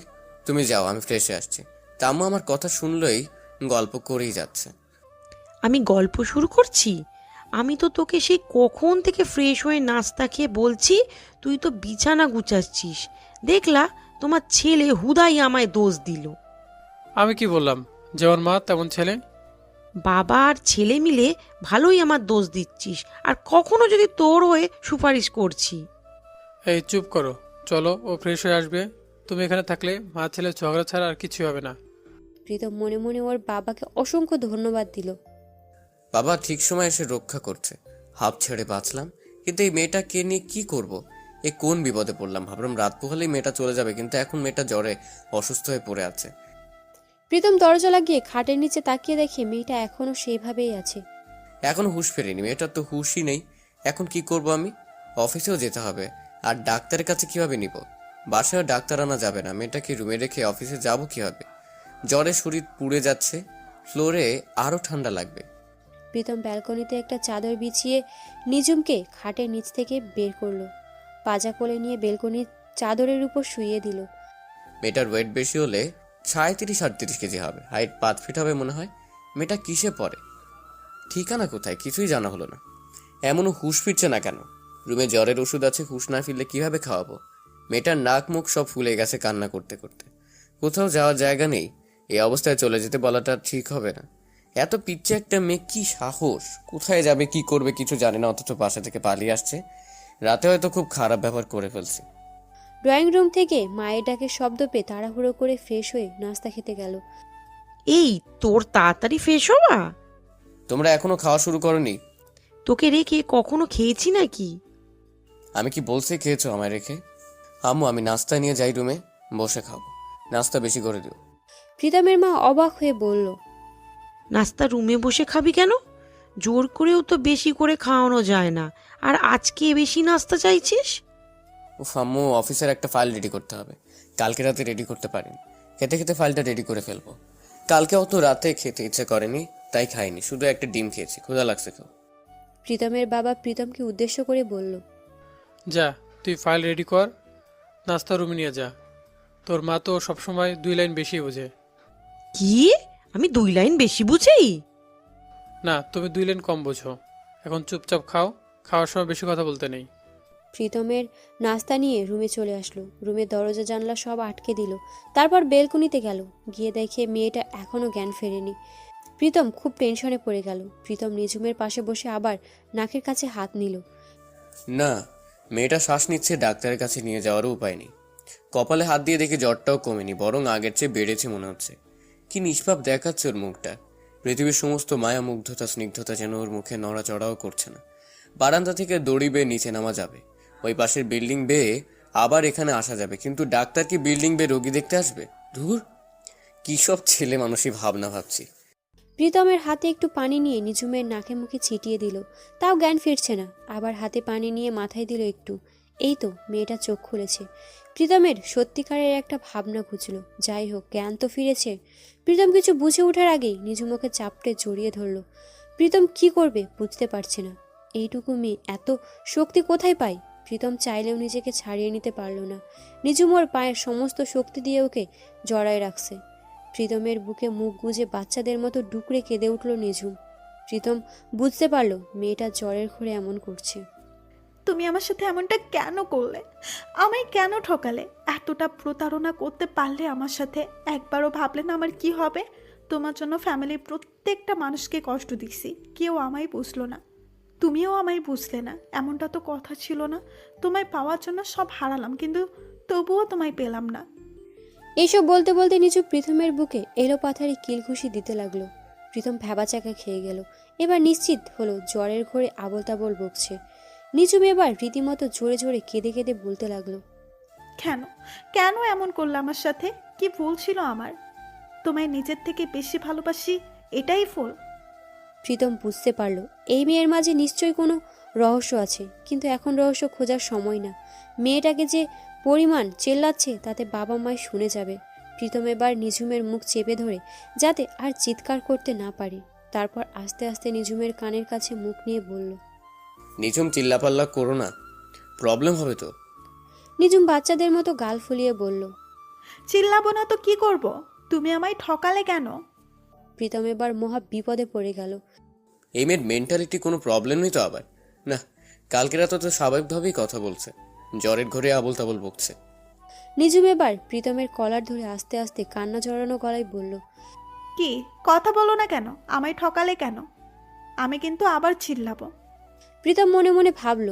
তুমি যাও, আমি ফ্রেশে আসছি। তা আম্মু আমার কথা শুনলেই গল্প করেই যাচ্ছে। আমি গল্প শুরু করছি? আমি তো তোকে সেই কখন থেকে ফ্রেশ হয়ে নাস্তা খেয়ে বলছি, তুই তো বিছানা গুছাচ্ছিস। দেখলা তোমার ছেলে হুদাই আমায় দোষ দিল। আমি কি বললাম? যেমন মা তেমন ছেলে। বাবা আর ছেলে মিলে ভালোই আমার দোষ দিচ্ছিস, আর কখনো যদি তোর হয়ে সুপারিশ করছি। এই চুপ করো, চলো, ও ফ্রেশ হয়ে আসবে। তুমি এখানে থাকলে মা ছেলে ঝগড়া ছাড়া আর কিছু হবে না। প্রীতম মনে মনে ওর বাবাকে অসংখ্য ধন্যবাদ দিল। বাবা ঠিক সময় এসে রক্ষা করছে। হাফ ছেড়ে বাঁচলাম, কিন্তু এই মেয়েটাকে নিয়ে কি করব? এ কোন বিপদে পড়লাম। ভাবলাম রাত পোহালেই মেয়েটা চলে যাবে, কিন্তু এখন মেয়েটা জ্বরে অসুস্থ হয়ে পড়ে আছে। প্রীতম দরজা লাগিয়ে খাটের নিচে তাকিয়ে দেখে মেয়েটা এখনো সেইভাবেই আছে। এখনো হুঁশ ফেরেনি। মেয়েটার তো হুঁশই নেই। এখন কি করব আমি? অফিসেও যেতে হবে, আর ডাক্তারের কাছে কিভাবে নিব? বাসায় ডাক্তার আনা যাবে না। মেয়েটাকে রুমে রেখে অফিসে যাব কিভাবে? জ্বরে শরীর পুড়ে যাচ্ছে, ফ্লোরে আরো ঠান্ডা লাগবে। প্রীতম ব্যালকনিতে একটা চাদর বিছিয়ে নিঝুমকে খাটের নিচ থেকে বের করলো। পাজা কোলে নিয়ে বেলকনির চাদরের উপর শুইয়ে দিল। মেয়েটার ওয়েট বেশি হলে 37-38 কেজি হবে, হাইট 5 ফিট হবে মনে হয়। মেয়েটা কিসে পড়ে, ঠিকানা কোথায়, কিছুই জানা হলো না। এমনও হুঁশ ফিরছে না কেন? রুমে জ্বরের ওষুধ আছে, হুঁশ না ফিরলে কিভাবে খাওয়াবো? মেয়েটার নাক মুখ সব ফুলে গেছে কান্না করতে করতে। কোথাও যাওয়ার জায়গা নেই, এই অবস্থায় চলে যেতে বলাটা ঠিক হবে না। এত পিচ্ছে একটা মেয়ে, কি সাহস! কোথায় যাবে, কি করবে কিছু জানে না, অথচ বাসা থেকে পালিয়ে আসছে। রাতে হয়তো খুব খারাপ ব্যবহার করে ফেলছে। ড্রয়িং রুম থেকে মায়ের ডাকের শব্দ পেয়ে তাড়াহুড়ো করে ফ্রেশ হয়ে নাস্তা খেতে গেল। এই তোর তাড়াতাড়ি ফ্রেশ হওয়া? তোমরা এখনো খাওয়া শুরু করনি? তোকে রেখে কখনো খেয়েছি নাকি? আমি কি বলছি খেয়েছো আমায় রেখে? আম্মু, আমি নাস্তা নিয়ে যাই রুমে, বসে খাবো। নাস্তা বেশি করে দিও। প্রীতমের মা অবাক হয়ে বলল, নাস্তা রুমে বসে খাবি কেন? জোর করেও তো বেশি করে খাওয়ানো যায় না, আর আজকে বেশি নাস্তা চাইছিস? ও আম্মু, অফিসের একটা ফাইল রেডি করতে হবে, কালকে রাতে রেডি করতে পারিনি। খেতে খেতে ফাইলটা রেডি করে ফেলবো। কালকে অত রাতে খেতে ইচ্ছে করেনি, তাই খাইনি, শুধু একটা ডিম খেয়েছি, ক্ষুধা লাগছে তো। প্রীতমের বাবা প্রীতমকে উদ্দেশ্য করে বলল, যা, তুই ফাইল রেডি কর, নাস্তা রুমে নিয়ে যা। তোর মা তো সবসময় 2 লাইন বেশি বোঝে। কি? আমি 2 লাইন বেশি বুঝি? না, তুমি 2 লাইন কম বোঝো। এখন চুপচাপ খাও, খাওয়ার সময় বেশি কথা বলতে নেই। প্রীতমের নাস্তা নিয়ে রুমে চলে আসলো। রুমের দরজা জানলা সব আটকে দিল। তারপর বেলকনিতে গেল, গিয়ে দেখে মেয়েটা এখনো জ্ঞান ফেরেনি। প্রীতম খুব টেনশনে পড়ে গেল। প্রীতম নিঝুমের পাশে বসে আবার নাকের কাছে হাত নিল। না, মেয়েটা শ্বাস নিচ্ছে, ডাক্তারের কাছে নিয়ে যাওয়ারও উপায় নেই। কপালে হাত দিয়ে দেখে জ্বরটাও কমেনি, বরং আগের চেয়ে বেড়েছে মনে হচ্ছে। কি নিষ্পাপ দেখাচ্ছে ওর মুখটা। পৃথিবীর সমস্ত মায়া, মুগ্ধতা, স্নিগ্ধতা যেন ওর মুখে নড়াচড়াও করছে না। বারান্দা থেকে দড়ি বেয়ে নিচে নামা যাবে, ওই পাশের বিল্ডিং বেয়ে আবার এখানে আসা যাবে, কিন্তু ডাক্তার কি বিল্ডিং বেয়ে রোগী দেখতে আসবে? ধুর, কি সব ছেলে মানুষই ভাবনা ভাবছি। প্রীতমের হাতে একটু পানি নিয়ে নিঝুমের নাকে মুখে ছিটিয়ে দিল, তাও জ্ঞান ফিরছে না। আবার হাতে পানি নিয়ে মাথায় দিল একটু। এই তো মেয়েটা চোখ খুলেছে। প্রীতমের সত্যিকারের একটা ভাবনা ঘুচল। যাই হোক, জ্ঞান তো ফিরেছে। প্রীতম কিছু বুঝে ওঠার আগেই নিঝুম ওকে চাপটে জড়িয়ে ধরল। প্রীতম কি করবে বুঝতে পারছে না। এইটুকু মেয়ে এত শক্তি কোথায় পায়? প্রীতম চাইলেও নিজেকে ছাড়িয়ে নিতে পারল না। নিঝুম ওর পায়ের সমস্ত শক্তি দিয়ে ওকে জড়ায় রাখছে। প্রীতমের বুকে মুখ গুজে বাচ্চাদের মতো ডুকরে কেঁদে উঠল নিঝুম। প্রীতম বুঝতে পারল মেয়েটা জ্বরের ঘরে এমন করছে। তুমি আমার সাথে এমনটা কেন করলে? আমায় কেন ঠকালে? এতটা প্রতারণা করতে পারলে আমার সাথে? একবারও ভাবলে না আমার কি হবে? তোমার জন্য ফ্যামিলির প্রত্যেকটা মানুষকে কষ্ট দিছি, কেউ আমায় বুঝলো না, তুমিও আমায় বুঝলে না। এমনটা তো কথা ছিল না। তোমায় পাওয়ার জন্য সব হারালাম, কিন্তু তবুও তোমায় পেলাম না। এইসব বলতে বলতে নিঝুম প্রীতমের বুকে এলো পাথারি কিলঘুষি দিতে লাগলো। প্রীতম ভ্যাবাচাকা খেয়ে গেল। এবার নিশ্চিত হলো জ্বরের ঘরে আবোল তাবোল বকছে। নিঝুম এবার রীতিমতো জোরে জোরে কেঁদে কেঁদে বলতে লাগলো, কেন কেন এমন করলে আমার সাথে? কি ভুল ছিল আমার? তোমায় নিজের থেকে বেশি ভালোবাসি, এটাই ভুল? প্রীতম বুঝতে পারল এই মেয়ের মাঝে নিশ্চয়ই কোনো রহস্য আছে, কিন্তু এখন রহস্য খোঁজার সময় না। মেয়েটাকে যে পরিমাণ চেল্লাচ্ছে তাতে বাবা মায় শুনে যাবে। প্রীতম এবার নিঝুমের মুখ চেপে ধরে যাতে আর চিৎকার করতে না পারে। তারপর আস্তে আস্তে নিঝুমের কানের কাছে মুখ নিয়ে বলল, নিঝুম, চিল্লাপাল্লা করো না, প্রবলেম হবে তো। নিঝুম বাচ্চাদের মতো গাল ফুলিয়ে বলল। চিল্লাবো না তো কি করব? তুমি আমায় ঠকালে কেন? প্রীতম এবার মহা বিপদে পড়ে গেল। এই মেয়ের মেন্টালিটি কোনো প্রবলেম নেই তো আবার? না, কালকে রাতে তো স্বাভাবিকভাবেই কথা বলছে, জ্বরের ঘরে আবোল তাবোল বকছে। নিঝুম এবার প্রীতমের কলার ধরে আস্তে আস্তে কান্না জড়ানো গলায় বলল, কি কথা বলো না কেন? আমায় ঠকালে কেন? আমি কিন্তু আবার চিল্লাবো। প্রীতম মনে মনে ভাবল,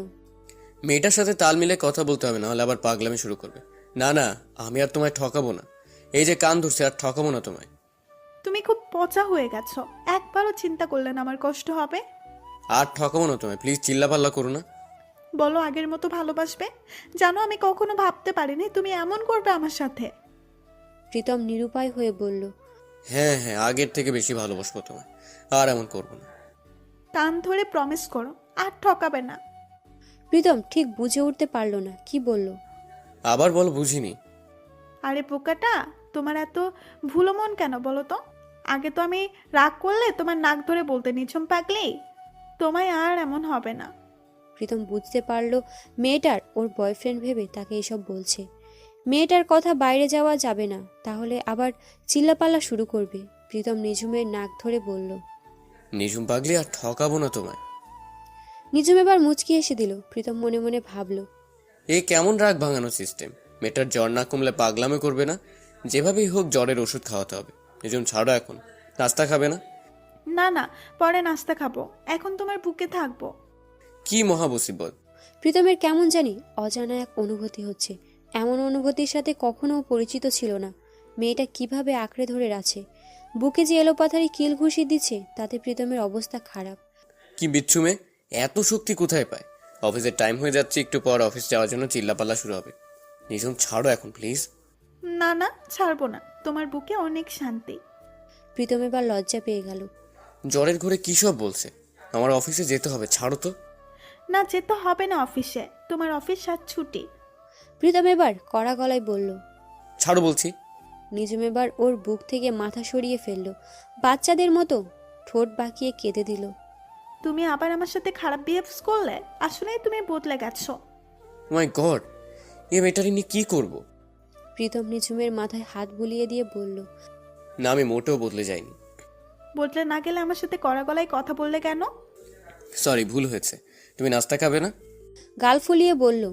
মেয়েটার সাথে তাল মিলে কথা বলতে হবে, নাহলে আবার পাগলামি শুরু করবে। না না, আমি আর তোমায় ঠকাবো না, এই যে কান ধরছে, আর ঠকাবো না তোমায়। তুমি খুব পচা হয়ে গেছো, একবারও চিন্তা করলেন আমার কষ্ট হবে? আর ঠকাবো না তোমায়, প্লিজ চিল্লাপাল্লা করো না। বলো আগের মতো ভালোবাসবে? জানো আমি কখনো ভাবতে পারিনি তুমি এমন করবে আমার সাথে। প্রীতম নিরুপায় হয়ে বলল, হ্যাঁ হ্যাঁ, আগের থেকে বেশি ভালোবাসবো তোমায়, আর এমন করবো না। কান ধরে প্রমিস করো আর ঠকাবে না। প্রীতম ঠিক বুঝে উঠতে পারল না কি বলল। আবার বলো, বুঝিনি। আরে বোকাটা, তোমার এত ভুলো মন কেন বলো তো? আগে তো আমি রাগ করলে তোমার নাক ধরে বলতে নিঝুম পাগলি। তোমায় আর এমন হবে না। প্রীতম বুঝতে পারলো মেয়েটার ওর বয়ফ্রেন্ড ভেবে তাকে এসব বলছে। মেয়েটার কথা বাইরে যাওয়া যাবে না, তাহলে আবার চিল্লাপাল্লা শুরু করবে। প্রীতম নিঝুমের নাক ধরে বলল। নিঝুম পাগলি, আর ঠকাবো না তোমায়। নিঝুম এবার মুচকি এসে দিল। প্রীতম মনে মনে ভাবলো, এ কেমন রাগ ভাঙানো সিস্টেম। মেয়েটার জ্বর না কমলে পাগলামে করবে না? যেভাবেই হোক জ্বরের ওষুধ খাওয়াতে হবে। নিঝুম ছাড়ো, এখন নাস্তা খাবে না? না না, পরে নাস্তা খাবো, এখন তোমার বুকে থাকবো। কি মহাবসিবত! প্রীতমের কেমন জানি অজানা এক অনুভূতি হচ্ছে। এমন অনুভূতির সাথে কখনো পরিচিত ছিল না। মেয়েটা কিভাবে আঁকড়ে ধরে আছে, বুকে যে এলোপাথারি কিল ঘুষি দিচ্ছে, তাতে প্রীতমের অবস্থা খারাপ। কি বিচ্ছু মেয়ে, এত শক্তি কোথায় পায়? অফিসের টাইম হয়ে যাচ্ছে, একটু পর অফিস যাওয়ার জন্য চিল্লাপাল্লা শুরু হবে। নিঝুম ছাড়ো এখন প্লিজ। না না, ছাড়বো না, তোমার বুকে অনেক শান্তি। প্রীতম এবার লজ্জা পেয়ে গেল। জ্বরের ঘরে কী সব বলছে? আমার অফিসে যেতে হবে, ছাড়ো তো। না, যেতে হবে না অফিসে, তোমার অফিস আজ ছুটি। প্রীতম এবার কড়া গলায় বলল। ছাড়ো বলছি। নিঝুম এবার ওর বুক থেকে মাথা সরিয়ে ফেলল, বাচ্চাদের মতো ঠোঁট বাঁকিয়ে কেঁদে দিল। তুমি আবার আমার সাথে খারাপ বিহেভ করলে, আসলেই তুমি বদলে গেছো। মাই গড, এ মেয়েটারি নিয়ে কী করবো? প্রীতম নিঝুমের মাথায় হাত বুলিয়ে দিয়ে বলল। না, আমি মোটেও বদলে যাইনি। বদলে না গেলে আমার সাথে কড়া গলায় কথা বললে কেন? সরি, ভুল হয়েছে। তুমি নাস্তা খাবে না? গাল ফুলিয়ে বলল।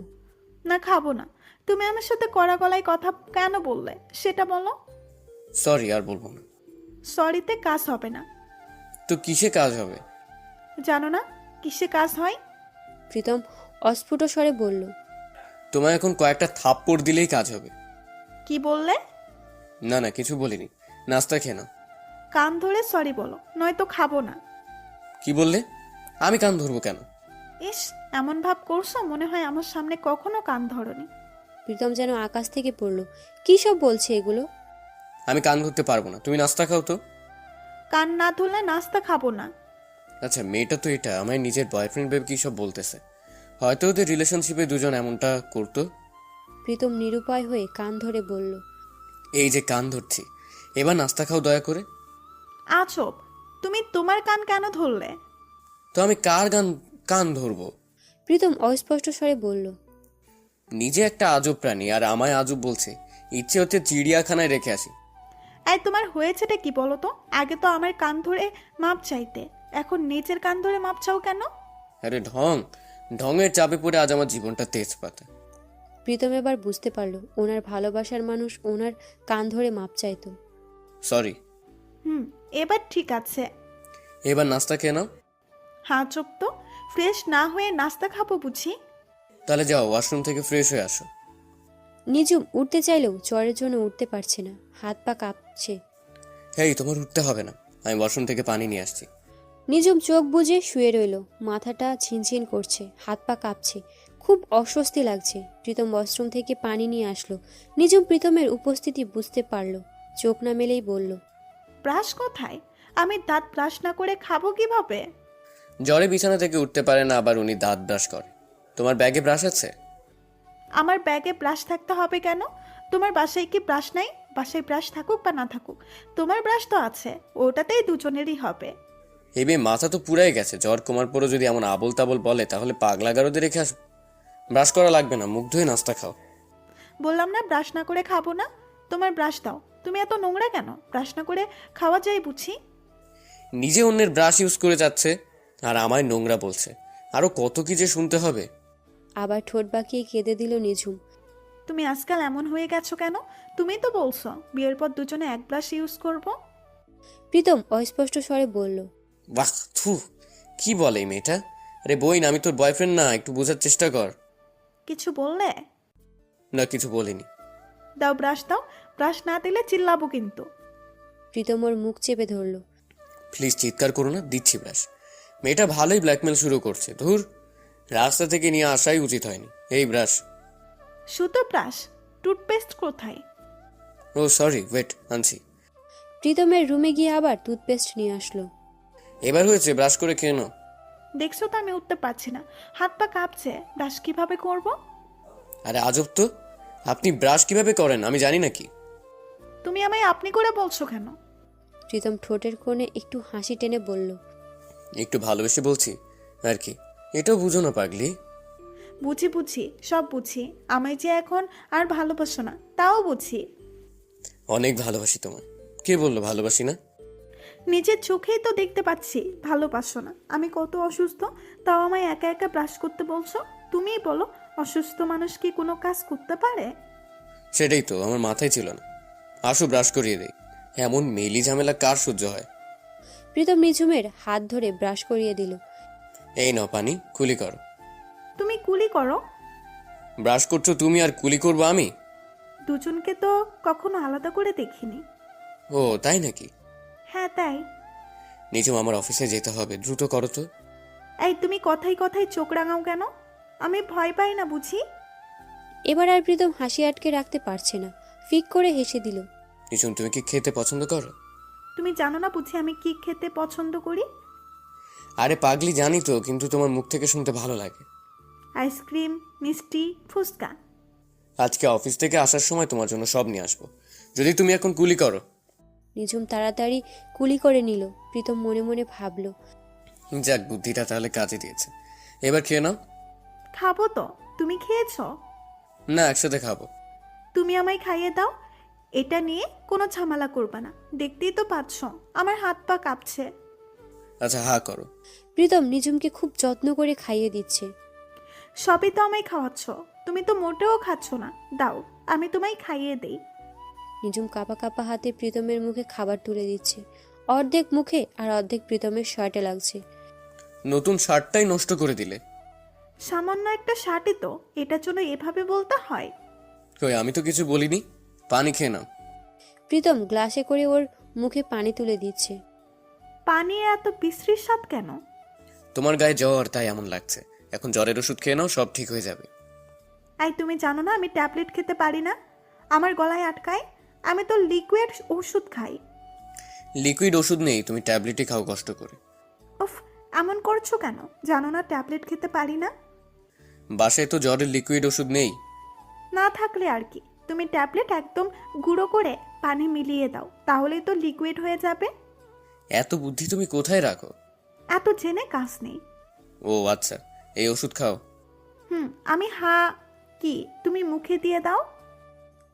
না, খাবো না। তুমি আমার সাথে কড়া গলায় কথা কেন বললে সেটা বলো। সরি, আর বলবো না। সরিতে কাজ হবে না। তো কিসে কাজ হবে? জানো না কিসে কাজ হয়? প্রীতম অস্ফুট স্বরে বলল। তোমায় এখন কয়েকটা থাপ্পড় দিলেই কাজ হবে। কি বললে? না না, কিছু বলিনি। নাস্তা খেয়ে নাও। কান ধরে সরি বলো, নয়তো খাবো না। কি বললে? আমি কান ধরবো কেন? ইস, এমন ভাব করছো মনে হয় আমার সামনে কখনো কান ধরনি। প্রীতম যেন আকাশ থেকে পড়ল। কি সব বলছে এগুলো? আমি কান ধরতে পারবো না, তুমি নাস্তা খাও তো। কান না ধরলে নাস্তা খাবো না। আচ্ছা, মেয়েটা তো এটা আমার নিজের বয়ফ্রেন্ড ভেবে কি সব বলতেছে। হয়তো ওদের রিলেশনশিপে দুজন এমনটা করতো। প্রীতম নিরুপায় হয়ে কান ধরে বলল। এই যে কান ধরছি, এবার নাস্তা খাও দয়া করে। আজব, তুমি তোমার কান কেন ধরলে? তো আমি কার কান ধরবো? প্রীতম অস্পষ্ট স্বরে বলল। নিজে একটা আজব প্রাণী, আর আমায় আজব বলছে। ইচ্ছে হচ্ছে চিড়িয়াখানায় রেখে আসি। এই তোমার হয়েছেটা কি বলো তো? আগে তো আমার কান ধরে মাপ চাইতে, এখন নিজের কান ধরে মাপ চাও কেন? আরে ঢঙের চাপে পড়ে আজ আমার জীবনটা তেজপাতা। প্রীতম এবার বুঝতে পারল ওনার ভালোবাসার মানুষ ওনার কান ধরে মাপ চাইতো। সরি। এবার ঠিক আছে। এবার নাস্তা খেয়ে নাও। হ্যাঁ, চুপ তো। ফ্রেশ না হয়ে নাস্তা খাবো বুঝি? তাহলে যাও, ওয়াশরুম থেকে ফ্রেশ হয়ে আসো। নিঝুম উঠতে চাইলেও জ্বরের জন্য উঠতে পারছে না, হাত পা কাঁপছে। হেই, তোমার উঠতে হবে না, আমি ওয়াশরুম থেকে পানি নিয়ে আসছি। নিঝুম চোখ বুজে শুয়ে রইল। মাথাটা ঝিনঝিন করছে, হাত পা কাঁপছে, খুব অস্বস্তি লাগছে। প্রীতম ওয়াশরুম থেকে পানি নিয়ে আসলো। নিঝুম প্রীতমের উপস্থিতি বুঝতে পারল, চোখ না মেলেই বলল। ব্রাশ কোথায়? আমি দাঁত ব্রাশ না করে খাবো কিভাবে? জ্বরে বিছানা থেকে উঠতে পারে না, আবার উনি দাঁত ব্রাশ করে। তোমার ব্যাগে ব্রাশ আছে? আমার ব্যাগে ব্রাশ থাকতে হবে কেন? তোমার বাসায় কি ব্রাশ নাই? বাসায় ব্রাশ থাকুক বা না থাকুক, তোমার ব্রাশ তো আছে, ওটাতেই দুজনেরই হবে। এই মেয়ে মাথা তো পুরাই গেছে। জ্বর কমার পরও যদি এমন আবল তাবল বলে, তাহলে পাগলা গারদে রেখে আসবো। ব্রাশ করা লাগবে না, মুখ ধুয়ে নাস্তা খাও। বললাম না ব্রাশ না করে খাবো না। তোমার ব্রাশ দাও। তুমি এত নোংরা কেন? ব্রাশ না করে খাওয়া যায় বুঝি? নিজে অন্যের ব্রাশ ইউজ করে যাচ্ছে, আর আমায় নোংরা বলছে। আরো কত কি যে শুনতে হবে। আবার ঠোঁট বাঁকিয়ে কেঁদে দিল নিঝুম। তুমি আজকাল এমন হয়ে গেছো কেন? তুমি তো বলছো বিয়ের পর দুজনে এক ব্রাশ ইউজ করবো। প্রীতম অস্পষ্ট স্বরে বলল। বাহ, থু, কি বলে এই মেয়েটা? আরে বইন, আমি তোর বয়ফ্রেন্ড না, একটু বোঝার চেষ্টা কর। কিছু বললে? না, কিছু বলিনি। দাও ব্রাশ দাও, ব্রাশ না দিলে চিল্লাবো কিন্তু। প্রীতম ওর মুখ চেপে ধরল। প্লিজ চিৎকার করো না, দিচ্ছি ব্রাশ। মেয়েটা ভালোই ব্ল্যাকমেল শুরু করছে। ধুর, রাস্তা থেকে নিয়ে আসাই উচিত হয়নি। এই ব্রাশ। সুতো ব্রাশ? টুথপেস্ট কোথায়? ও সরি, ওয়েট, আনছি। প্রীতমের রুমে গিয়ে আবার টুথপেস্ট নিয়ে আসলো। এবার হয়েছে, ব্রাশ করে খেয়ে নাও। দেখছো তো আমি উঠতে পারছি না, হাত পা কাঁপছে, ব্রাশ কিভাবে করব? আরে আজব তো, আপনি ব্রাশ কিভাবে করেন আমি জানি নাকি? তুমি আমায় আপনি করে বলছো কেন? প্রীতম ঠোঁটের কোণে একটু হাসি টেনে বলল। একটু ভালোবেসে বলছি আর কি। এটাও বুঝো না পাগলি। বুঝি বুঝি, সব বুঝি। আমায় যে এখন আর ভালোবাসো না তাও বুঝি। অনেক ভালোবাসি তোমায়। কে বললো ভালোবাসি না? নিজের চোখেই তো দেখতে পাচ্ছি ভালোবাসো না। আমি কত অসুস্থ, তাও আমায় একা একা ব্রাশ করতে বলছো। তুমিই বলো, অসুস্থ মানুষ কি কোনো কাজ করতে পারে? সেটাই তো আমার মাথায় ছিল না। আসো ব্রাশ করিয়ে দেই। এমন মেলি ঝামেলা কার সহ্য হয়? প্রীতম নিঝুমের হাত ধরে ব্রাশ করিয়ে দিল। এই নাও পানি, কুলি করো। তুমি কুলি করো? ব্রাশ করছো তুমি আর কুলি করবো আমি? দুজনকে তো কখনো আলাদা করে দেখিনি। ও তাই নাকি? হ্যাঁ তাই। নিঝুম, আমার অফিসে যেতে হবে, দ্রুত করো তো। এই তুমি কথায় কথায় চোখ রাঙাও কেন? আমি ভয় পাই না বুঝি? এবার আর প্রীতম হাসি আটকে রাখতে পারছে না, ফিক করে হেসে দিল। নিঝুম, তুমি কি খেতে পছন্দ করো? তুমি জানো না বুঝি আমি কি খেতে পছন্দ করি? আরে পাগলি, জানি তো, কিন্তু তোমার মুখ থেকে শুনতে ভালো লাগে। আইসক্রিম, মিষ্টি, ফুচকা। আজকে অফিস থেকে আসার সময় তোমার জন্য সব নিয়ে আসবো, যদি তুমি এখন কুলি করো। নিঝুম তাড়াতাড়ি কুলি করে নিল। প্রীতম মনে মনে ভাবল, যাক, বুদ্ধিটা তাহলে কাজে দিয়েছে। এবার খেয়ে নাও। খাবো তো। তুমি খেয়েছো? না, একসাথে খাবো। তুমি আমায় খাইয়ে দাও। এটা নিয়ে কোনো ঝামেলা করবা না। দেখতেই তো পাচ্ছ আমার হাত পা কাঁপছে। আচ্ছা, হা করো। প্রীতম নিঝুমকে খুব যত্ন করে খাইয়ে দিচ্ছে। সবই তো আমায় খাওয়াচ্ছ, তুমি তো মোটেও খাচ্ছ না। দাও, আমি তোমায় খাইয়ে দেই। নিঝুম কাঁপা কাঁপা হাতে প্রীতমের মুখে খাবার তুলে দিচ্ছে। অর্ধেক মুখে আর অর্ধেক প্রীতমের শার্টে লাগছে। নতুন শার্টটাই নষ্ট করে দিলে। সামান্য একটা শার্টই তো, এটার জন্য এভাবে বলতে হয়? কই, আমি তো কিছু বলিনি। পানি খেয়ে নাও। প্রীতম গ্লাসে করে ওর মুখে পানি তুলে দিচ্ছে। পানি এত বিশ্রীর স্বাদ কেন? তোমার গায়ে জ্বর, তাই এমন লাগছে। এখন জ্বরের ওষুধ খেয়ে নাও, সব ঠিক হয়ে যাবে। আই তুমি জানো না আমি ট্যাবলেট খেতে পারি না, আমার গলায় আটকায়। আমি তো লিকুইড ওষুধ খাই। লিকুইড ওষুধ নেই, তুমি ট্যাবলেটই খাও কষ্ট করে। উফ, এমন করছো কেন? জানো না ট্যাবলেট খেতে পারি না? বাসায় তো জ্বরের লিকুইড ওষুধ নেই। না থাকলে আর কি, তুমি ট্যাবলেট একদম গুঁড়ো করে পানি মিলিয়ে দাও, তাহলেই তো লিকুইড হয়ে যাবে। এত বুদ্ধি তুমি কোথায় রাখো? এত জেনে কাজ নেই। ও আচ্ছা, এই ওষুধ খাও। আমি কি তুমি মুখে দিয়ে দাও।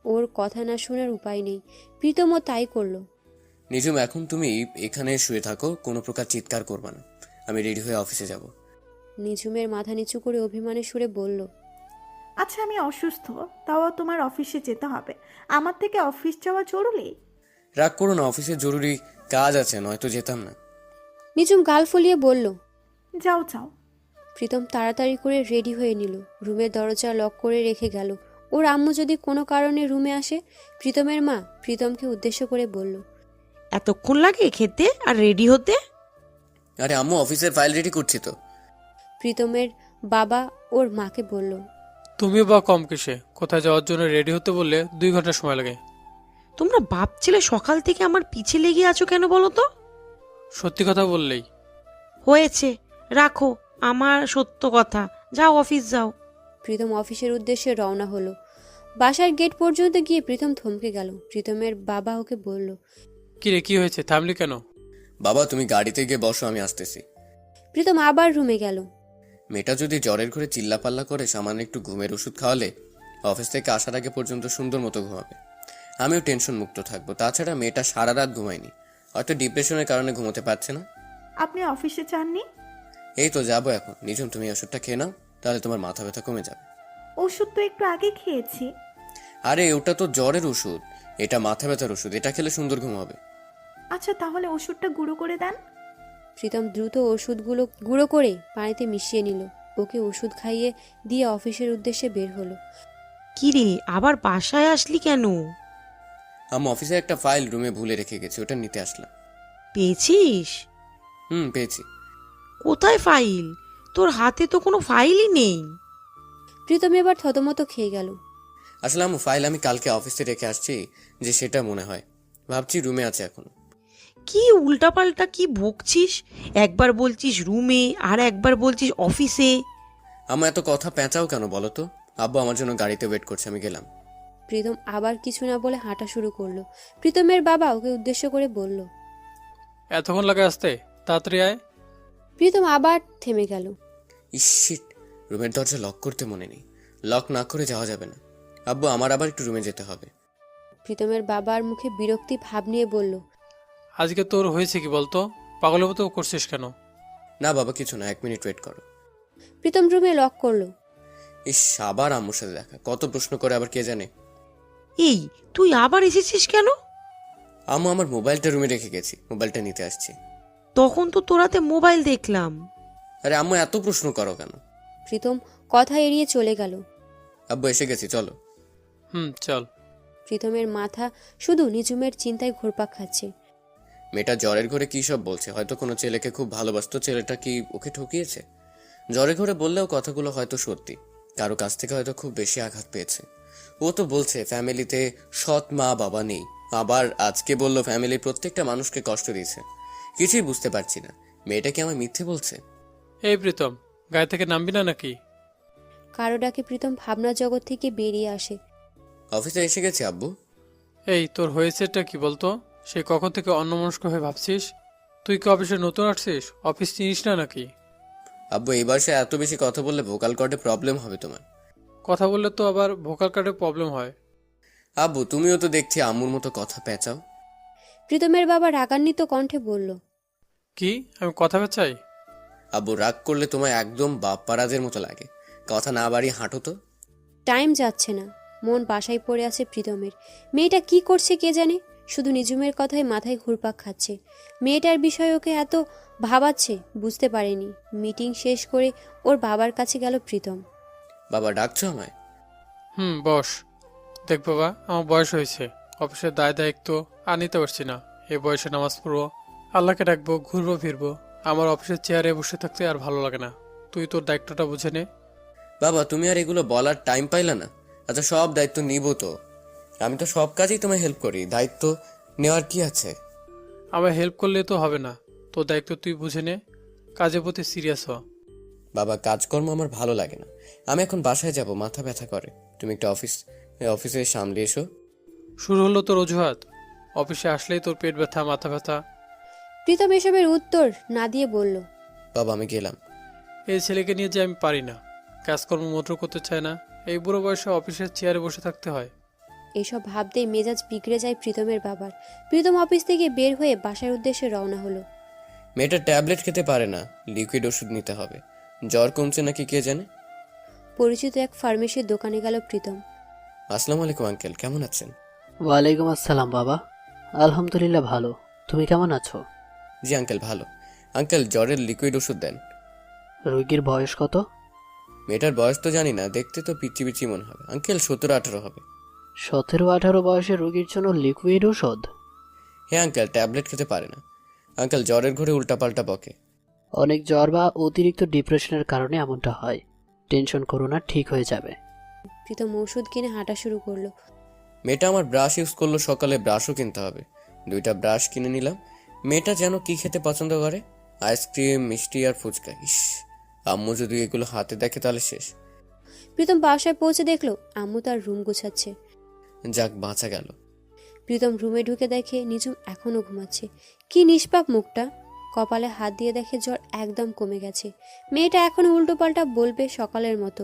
ওর কথা না শোনার উপায় নেই, প্রীতমও তাই করলো। নিজুম, এখন তুমি এখানে শুয়ে থাকো, কোনো প্রকার চিৎকার করবে না। আমি রেডি হয়ে অফিসে যাব। নিঝুমের মাথা নিচু করে অভিমানের সুরে বলল, আচ্ছা আমি অসুস্থ, তাও তোমার অফিসে যেতে হবে। আমার থেকে অফিস যাওয়া জরুরি। রাগ করো না, অফিসে জরুরি কাজ আছে, নয়তো যেতাম না। নিঝুম গাল ফুলিয়ে বলল। যাও যাও। প্রীতম তাড়াতাড়ি করে রেডি হয়ে নিল, রুমের দরজা লক করে রেখে গেল। ওর আম্মু যদি কোনো কারণে রুমে আসে, প্রীতমের মা প্রীতমকে উদ্দেশ্য করে বলল, এতক্ষণ লাগে খেতে আর রেডি হতে? আরে আম্মু, অফিসের ফাইল রেডি করছি তো। প্রীতমের বাবা ওর মাকে বলল, তুমি বা কম কিসে? কোথায় যাওয়ার জন্য রেডি হতে বললে 2 ঘন্টা সময় লাগে। তোমরা বাপ ছেলে সকাল থেকে আমার পিছে লেগে আছো কেন বলো তো? সত্যি কথা বললেই। হয়েছে, রাখো আমার সত্য কথা। যাও অফিস যাও। প্রীতম অফিসের উদ্দেশ্যে রওনা হলো। বাসার গেট পর্যন্ত গিয়ে প্রীতম থমকে গেল। প্রীতমের বাবা ওকে বলল, কিরে, কি হয়েছে, থামলি কেন? বাবা, তুমি গাড়িতে গিয়ে বসো, আমি আসতেছি। প্রীতম আবার রুমে গেল। মেয়েটা যদি জ্বরের ঘরে চিল্লাপাল্লা করে সামান্য একটু ঘুমের ওষুধ খাওয়ালে অফিস থেকে আসার আগে পর্যন্ত সুন্দর মতো ঘুমাবে। আমিও টেনশন মুক্ত থাকবো। তাছাড়া মেয়েটা সারা রাত ঘুমায়নি, হয়তো ডিপ্রেশনের কারণে ঘুমোতে পারছে না। আপনি অফিসে যাননি? এই তো যাবো এখন। নিজুম, তুমি ওষুধটা খেয়ে নাও, তাহলে তোমার মাথা ব্যথা কমে যাবে। ওষুধ তো একটু আগে খেয়েছি। আরে ওটা তো জ্বরের ওষুধ, এটা মাথা ব্যথার ওষুধ। এটা খেলে সুন্দর ঘুম হবে। আচ্ছা তাহলে ওষুধটা গুঁড়ো করে দেন। প্রীতম দ্রুত ওষুধগুলো গুঁড়ো করে পানিতে মিশিয়ে নিল। ওকে ওষুধ খাইয়ে দিয়ে অফিসের উদ্দেশ্যে বের হলো। কি রে, আবার বাসায় আসলি কেন? আমি অফিসে একটা ফাইল রুমে ভুলে রেখে গেছি, ওটা নিতে আসলাম। পেয়েছিস? পেয়েছি। কোথায় ফাইল? তোর হাতে তো কোনো ফাইলই নেই। প্রীতম এবার থতমত খেয়ে গেল। আসলে ফাইল আমি কালকে অফিসে রেখে আসছি, যে সেটা মনে হয়। ভাবছি রুমে আছে এখন। কি উল্টাপাল্টা কি বকছিস? একবার বলছিস রুমে আর একবার বলছিস অফিসে। আমার এত কথা পেঁচাও কেন বলো তো? আব্বু আমার জন্য গাড়িতে ওয়েট করছে, আমি গেলাম। প্রীতম আবার কিছু না বলে হাঁটা শুরু করলো। প্রীতমের বাবা ওকে উদ্দেশ্য করে বলল, এতক্ষণ লাগে আসতে, তাড়াতাড়ি আয়। প্রীতম আবার থেমে গেল। ইসিট, রুমের দরজা লক করতে মনে নেই। লক না করে যাওয়া যাবে না। আব্বু, আমার আবার একটু রুমে যেতে হবে। প্রীতমের বাবার মুখে বিরক্তি ভাব নিয়ে বলল, আজকে তোর হয়েছে কি বলতো? পাগলের মতো করছিস কেন? না বাবা, কিছু না, 1 মিনিট ওয়েট করো। প্রীতম রুমে লক করলো। ইস, আবার আম্মুর সাথে দেখা, কত প্রশ্ন করে আবার কে জানে। এই, তুই আবার এসেছিস কেন? আম্মু, আমার মোবাইলটা রুমে রেখে গেছি, মোবাইলটা নিতে আসছি। তখন তো তোরাতে মোবাইল দেখলাম। আরে আম্মু, এত প্রশ্ন করো কেন? প্রীতম কথা এড়িয়ে চলে গেল। আব্বু, এসে গেছি, চলো। চল। প্রীতমের মাথা শুধু নিঝুমের চিন্তায় ঘুরপাক খাচ্ছে। মেয়েটা জ্বরের ঘরে কি সব বলছে, হয়তো কোনো ছেলেকে খুব ভালোবাসতো, ছেলেটা কি ওকে ঠকিয়েছে? জ্বরের ঘরে বললেও কথাগুলো হয়তো সত্যি, কারো কাছ থেকে হয়তো খুব বেশি আঘাত পেয়েছে। ও তো বলছে ফ্যামিলিতে সৎ মা বাবা নেই, আবার আজকে বলল ফ্যামিলির প্রত্যেকটা মানুষকে কষ্ট দিয়েছে। কিছুই বুঝতে পারছি না, মেয়েটা কি আমায় মিথ্যে বলছে? এই প্রীতম, গায়ে থেকে নামবি না নাকি? কারো ডাকে প্রীতম ভাবনার জগৎ থেকে বেরিয়ে আসে। অফিসে এসে গেছি আব্বু। এই, তোর হয়েছেটা কি বলতো? সে কখন থেকে অন্যমনস্ক হয়ে ভাবছিস? তুই কি অফিসে নতুন আসছিস? অফিস চিনিস না নাকি? আব্বু, এবার সে এত বেশি কথা বললে ভোকাল কর্ডে প্রবলেম হবে তোমার। কথা বললে তো আবার ভোকাল কার্ডে প্রবলেম হয়। আব্বু, তুমিও তো দেখছি আম্মুর মতো কথা পেঁচাও। প্রীতমের বাবা রাগান্বিত কণ্ঠে বলল, কি আমি কথা চাই? আব্বু, রাগ করলে তোমায় একদম বাপ্পারাজের মতো লাগে, কথা না বাড়িয়ে হাঁটো তো। টাইম যাচ্ছে না, মন বাসায় পড়ে আছে প্রীতমের। মেয়েটা কি করছে কে জানে, শুধু নিঝুমের কথায় মাথায় ঘুরপাক খাচ্ছে। মেয়েটার বিষয় ওকে এত ভাবাচ্ছে বুঝতে পারেনি। মিটিং শেষ করে ওর বাবার কাছে গেল প্রীতম। বাবা, ডাকছো আমায়? বস। দেখ বাবা, আমার বয়স হয়েছে, অফিসের দায় দায়িত্ব আর নিতে পারছি না। এই বয়সে নামাজ পড়বো, আল্লাহকে ডাকবো, ঘুরবো ফিরবো। আমার অফিসের চেয়ারে বসে থাকতে আর ভালো লাগে না। তুই তোর দায়িত্বটা বুঝে নে। বাবা, তুমি আর এগুলো বলার টাইম পাইলা না? আচ্ছা, সব দায়িত্ব নিব তো, আমি তো সব কাজেই তোমায় হেল্প করি, দায়িত্ব নেওয়ার কি আছে? আমার হেল্প করলে তো হবে না, তোর দায়িত্ব তুই বুঝে নে, কাজের প্রতি সিরিয়াস হ। বাবা, কাজকর্ম আমার ভালো লাগে না, আমি এখন বাসায় যাব, মাথা ব্যথা করে। তুমি একটু অফিসে সামলে এসো। শুরু হলো তোর অজুহাত। অফিসে আসলেই তোর পেট ব্যথা, মাথা ব্যথা। প্রীতম এসবের উত্তর না দিয়ে বলল, বাবা, আমি গেলাম। এই ছেলেকে নিয়ে যে আমি পারি না, কাজকর্ম মোটর করতে চায় না, এই বুড়ো বয়সে অফিসের চেয়ারে বসে থাকতে হয়। এইসব ভাবতেই মেজাজ বিগড়ে যায় প্রীতমের বাবার। প্রীতম অফিস থেকে বের হয়ে বাসার উদ্দেশ্যে রওনা হলো। মেয়েটা ট্যাবলেট খেতে পারে না, লিকুইড ওষুধ নিতে হবে। জ্বর কমছে নাকি কে জানে। পরিচিত এক ফার্মেসির দোকানে গেল প্রীতম। আসসালামু আলাইকুম আঙ্কেল, কেমন আছেন? ওয়ালাইকুম আসসালাম বাবা, আলহামদুলিল্লাহ ভালো। তুমি কেমন আছো? জি আঙ্কেল, ভালো। আঙ্কেল, জ্বরের লিকুইড ওষুধ দেন। রোগীর বয়স কত? মেয়েটার বয়স তো জানি না, দেখতে তো পিচ্ছি পিচ্ছি মনে হবে। আঙ্কেল, 17-18 হবে। 17-18 বয়সের রোগীর জন্য লিকুইড ওষুধ? হ্যাঁ আঙ্কেল, ট্যাবলেট খেতে পারে না। আঙ্কেল, জ্বরের ঘরে উল্টাপাল্টা বকে। অনেক জ্বর বা অতিরিক্ত ডিপ্রেশনের কারণে এমনটা হয়। টেনশন করো না, ঠিক হয়ে যাবে। প্রীতম ওষুধ কিনে হাঁটা শুরু করলো। মেয়েটা আমার ব্রাশ ইউজ করলো, সকালে ব্রাশও কিনতে হবে। 2টা ব্রাশ কিনে নিলাম। মেয়েটা যেন কি খেতে পছন্দ করে, আইসক্রিম, মিষ্টি আর ফুচকা। ইস, আম্মু যদি এগুলো হাতে দেখে তাহলে শেষ। প্রীতম বাসায় পৌঁছে দেখলো আম্মু তার রুম গোছাচ্ছে। যাক, বাঁচা গেল। প্রীতম রুমে ঢুকে দেখে নিঝুম এখনো ঘুমাচ্ছে। কি নিষ্পাপ মুখটা। কপালে হাত দিয়ে দেখে জ্বর একদম কমে গেছে। মেয়েটা এখনো উল্টোপাল্টা বলবে সকালের মতো,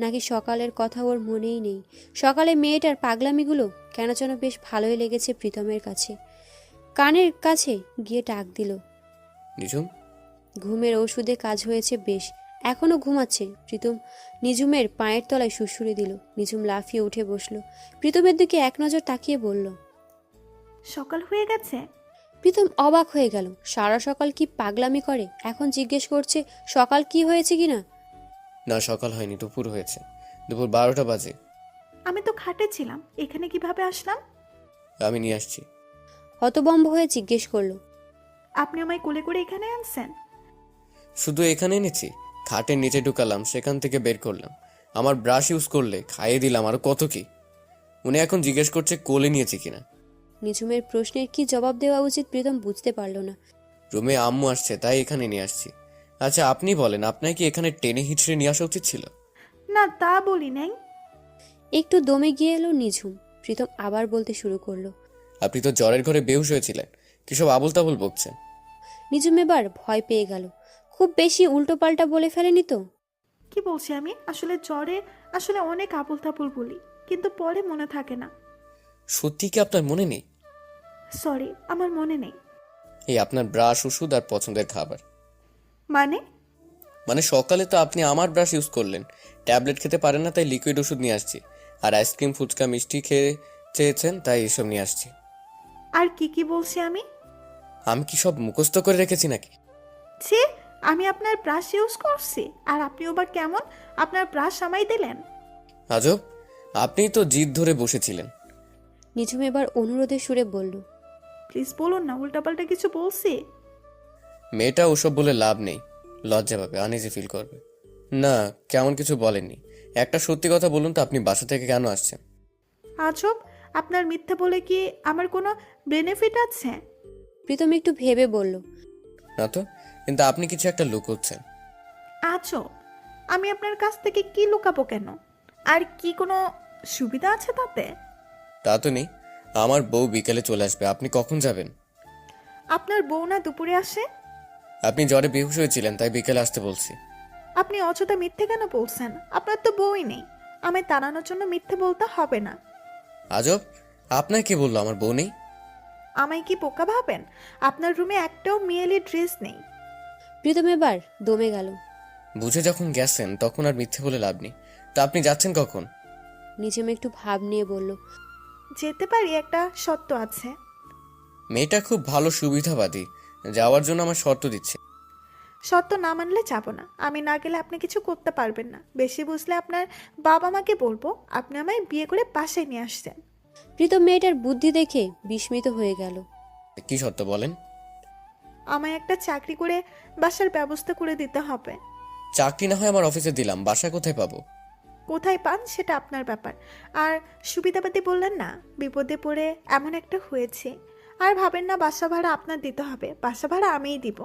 নাকি সকালের কথা ওর মনেই নেই। সকালে মেয়েটার পাগলামিগুলো কেন যেন বেশ ভালোই লেগেছে প্রীতমের কাছে। কানের কাছে গিয়ে ডাক দিল। নিঝুম। ঘুমের ওষুধে কাজ হয়েছে বেশ, এখনো ঘুমাচ্ছে। প্রীতম নিঝুমের পায়ের তলায় সুড়সুড়ে দিল। নিঝুম লাফিয়ে উঠে বসলো। প্রীতমের দিকে এক নজর তাকিয়ে বলল, সকাল হয়ে গেছে? প্রীতম অবাক হয়ে গেল। সারা সকাল কি পাগলামি করে, এখন জিজ্ঞেস করছে সকাল কি হয়েছে কিনা। না, সকাল হয়নি, দুপুর হয়েছে। দুপুর 12টা বাজে। আমি তো খাটে ছিলাম, এখানে কিভাবে আসলাম? আমি নিয়ে আসছি। হতবম্ব হয়ে জিজ্ঞেস করলো, আপনি আমায় কোলে করে এখানে আনছেন? শুধু এখানে এনেছি, খাটের নিচে ঢুকালাম, সেখান থেকে বের করলাম, আমার ব্রাশ ইউজ করলে খাইয়ে দিলাম, আরো কত কি। উনি এখন জিজ্ঞেস করছে কোলে নিয়েছি কিনা। নিঝুমের প্রশ্নের কি জবাব দেওয়া উচিত প্রীতম বুঝতে পারল না। রুমে আম্মু আসছে, তাই এখানে নিয়ে আসছি। আচ্ছা, আপনি বলেন, আপনাকে কি এখানে টেনে হিচড়ে নিয়ে আসা উচিত ছিল? না, তা বলি নাই। একটু দমে গিয়ে এলো নিঝুম। প্রীতম আবার বলতে শুরু করলো, আপনি তো জ্বরের ঘরে বেহুশ হয়েছিলেন, কিসব আবল তাবল বকছেন। নিঝুম এবার ভয় পেয়ে গেল। খুব বেশি উল্টোপাল্টা বলে ফেলেনি তো? কি বলছি আমি? আসলে জ্বরে আসলে অনেক আবল তাবল বলি, কিন্তু পরে মনে থাকে না। সত্যি কি আপনার মনে নেই? সরি, আমার মনে নেই। এই আপনার ব্রাশ, ওষুধ আর পছন্দের খাবার। মানে? মানে সকালে তো আপনি আমার ব্রাশ ইউজ করলেন, ট্যাবলেট খেতে পারেন না তাই লিকুইড ওষুধ নিয়ে আসছি, আর আইসক্রিম, ফুচকা, মিষ্টি খেয়ে চেয়েছেন তাই এসব নিয়ে আসছি। আর কি কি বলছি আমি? আমি কি সব মুখস্থ করে রেখেছি নাকি? ছি, আমি আপনার ব্রাশ ইউজ করছি আর আপনিও বা কেমন আপনার ব্রাশ আমায় দিলেন? আজব, আপনিই তো জিদ ধরে বসেছিলেন। নিঝুম এবার অনুরোধের সুরে বলল, প্লিজ বলুন না, উল্টাপাল্টা কিছু বলছি? মেয়েটা ওসব বলে লাভ নেই, লজ্জা পাবে, আনইজি ফিল করবে। না, কেমন কিছু বলেননি। একটা সত্যি কথা বলুন তো, আপনি বাসা থেকে কেন আসছেন? আজব, আপনার মিথ্যে বলে কি আমার কোনো বেনিফিট আছে? প্রীতম একটু ভেবে বলল, না তো, কিন্তু আপনি কিছু একটা লুকোচ্ছেন। আজব, আমি আপনার কাছ থেকে কি লুকাবো কেন? আর কি কোনো সুবিধা আছে তাতে? তা তো নেই। আমার বউ বিকেলে চলে আসবে, আপনি কখন যাবেন? আপনার বউ না দুপুরে আসে? আপনি জ্বরে বেহুশ হয়েছিলেন তাই বিকেলে আসতে বলছি। আপনি অযথা মিথ্যে কেন বলছেন? আপনার তো বউই নেই, আমায় তাড়ানোর জন্য মিথ্যে বলতে হবে না। আজব, আপনার কে বললো আমার বউ নেই? আমায় কি বোকা ভাবেন? আপনার রুমে একটাও মেয়েলি ড্রেস নেই। প্রীতম এবার দমে গেল। বুঝে যখন গেছেন তখন আর মিথ্যে বলে লাভ নেই। তা আপনি যাচ্ছেন কখন? নিঝুম একটু ভাব নিয়ে বলল, যেতে পারি, একটা শর্ত আছে। মেয়েটা খুব ভালো সুবিধাবাদী, যাওয়ার জন্য আমার শর্ত দিচ্ছে। শর্ত না মানলে যাব না। আমি না গেলে আপনি কিছু করতে পারবেন না। বেশি বুঝলে আপনার বাবা মাকে বলবো আপনি আমায় বিয়ে করে বাসায় নিয়ে আসছেন। প্রীতম মেয়েটার বুদ্ধি দেখে বিস্মিত হয়ে গেল। কি শর্ত বলেন? আমায় একটা চাকরি করে বাসার ব্যবস্থা করে দিতে হবে। চাকরি না হয় আমার অফিসে দিলাম, বাসা কোথায় পাবো? কোথায় পান সেটা আপনার ব্যাপার। আর সুবিধাবাদী বললেন না, বিপদে পড়ে এমন একটা হয়েছে। আর ভাবেন না বাসা ভাড়া আপনার দিতে হবে, বাসা ভাড়া আমিই দিব।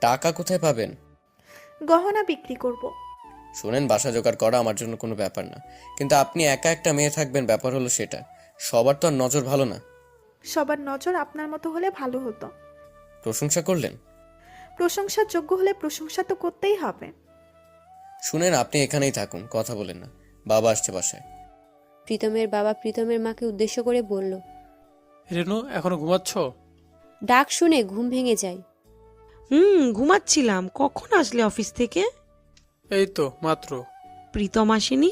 টাকা কোথায় পাবেন? গহনা বিক্রি করব। শোনেন, বাসা জোগাড় করা আমার জন্য কোনো ব্যাপার না, কিন্তু আপনি একা একটা মেয়ে থাকবেন, ব্যাপার হলো সেটা। সবার তো আর নজর ভালো না। সবার নজর আপনার মতো হলে ভালো হতো। প্রশংসা করলেন? প্রশংসার যোগ্য হলে প্রশংসা তো করতেই হবে। শুনেন, আপনি এখানেই থাকুন, কথা বলেন না, বাবা আসছে বাসায়। প্রীতমের বাবা প্রীতমের মাকে উদ্দেশ্য করে বলল। রেনু, এখনো ঘুমাচ্ছ? ডাক শুনে ঘুম ভেঙে যায়। ঘুমাচ্ছিলাম। কখন আসলে অফিস থেকে? এই তো মাত্র। প্রীতম আসেনি?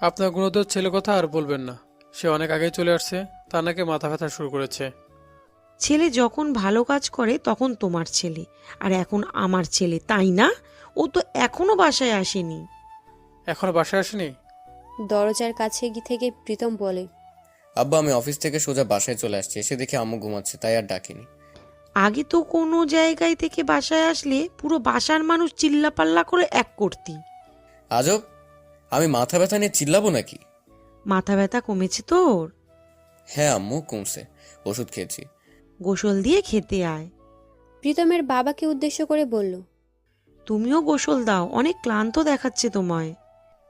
আপনার গুণধর ছেলে কথা আর বলবেন না, সে অনেক আগেই চলে আসছে, তা নাকি মাথা ব্যথা শুরু করেছে। ছেলে যখন ভালো কাজ করে তখন তোমার ছেলে, আর এখন আমার ছেলে, তাই না? ও তো এখনো বাসায় আসেনি। এখনো বাসায় আসেনি? দরজার কাছে থেকে প্রীতম বলে, আব্বা, আমি অফিস থেকে সোজা বাসায় চলে আসছি, এসে দেখি আম্মু ঘুমাচ্ছে, তাই আর ডাকিনি। আগে তো কোনো জায়গায় থেকে বাসায় আসলে পুরো বাসার মানুষ চিল্লাপাল্লা করে এক করতি। আজব, আমি মাথা ব্যথা নিয়ে চিল্লাবো নাকি? মাথা ব্যথা কমেছে তোর? হ্যাঁ আম্মু, কমছে, ওষুধ খেয়েছি। গোসল দিয়ে খেতে আয়। প্রীতমের বাবাকে উদ্দেশ্য করে বলল, তুমিও গোসল দাও, অনেক ক্লান্ত দেখাচ্ছে তোমায়।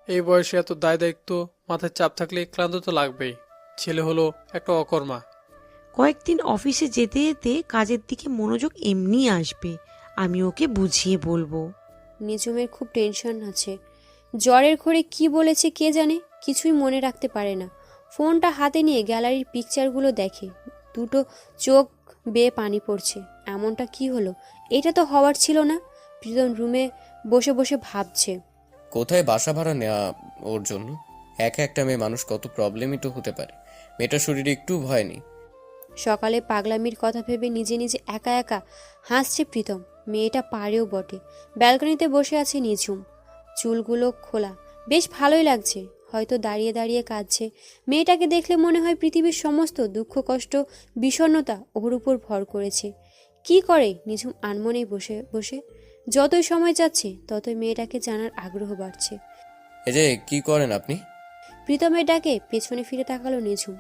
এই বয়সে এত দায় দায়িত্ব মাথায় চাপ থাকলে ক্লান্ত তো লাগবেই। ছেলে হলো একটা অকর্মা। কয়েকদিন অফিসে যেতে যেতে কাজের দিকে মনোযোগ এমনি আসবে, আমি ওকে বুঝিয়ে বলবো। নিঝুমের খুব টেনশন আছে। জ্বরের ঘরে কি বলেছে কে জানে, কিছুই মনে রাখতে পারে না। ফোনটা হাতে নিয়ে গ্যালারির পিকচারগুলো দেখে, দুটো চোখ বেয়ে পানি পড়ছে। এমনটা কি হলো? এটা তো হওয়ার ছিল না। প্রীতম রুমে বসে বসে ভাবছে, কোথায় বাসা ভাড়া নেওয়া ওর জন্য? একা একটা মেয়ে মানুষ, কত প্রবলেমই তো হতে পারে। মেয়েটার শরীরে একটু ভয় নেই। সকালে পাগলামির কথা ভেবে নিজে নিজে একা একা হাসছে প্রীতম। মেয়েটা পারেও বটে। ব্যালকনিতে বসে আছে নিঝুম, চুলগুলো খোলা, বেশ ভালোই লাগছে। হয়তো দাঁড়িয়ে দাঁড়িয়ে কাঁদছে। মেয়েটাকে দেখলে মনে হয় পৃথিবীর সমস্ত দুঃখ কষ্ট বিষণ্ণতা ওর উপর ভর করেছে। কি করে নিঝুম আনমনেই বসে বসে। যতই সময় যাচ্ছে ততই মেয়েটাকে জানার আগ্রহ বাড়ছে। এই যে, কি করেন আপনি? প্রীতমের ডাকে পেছনে ফিরে তাকালো নিঝুম।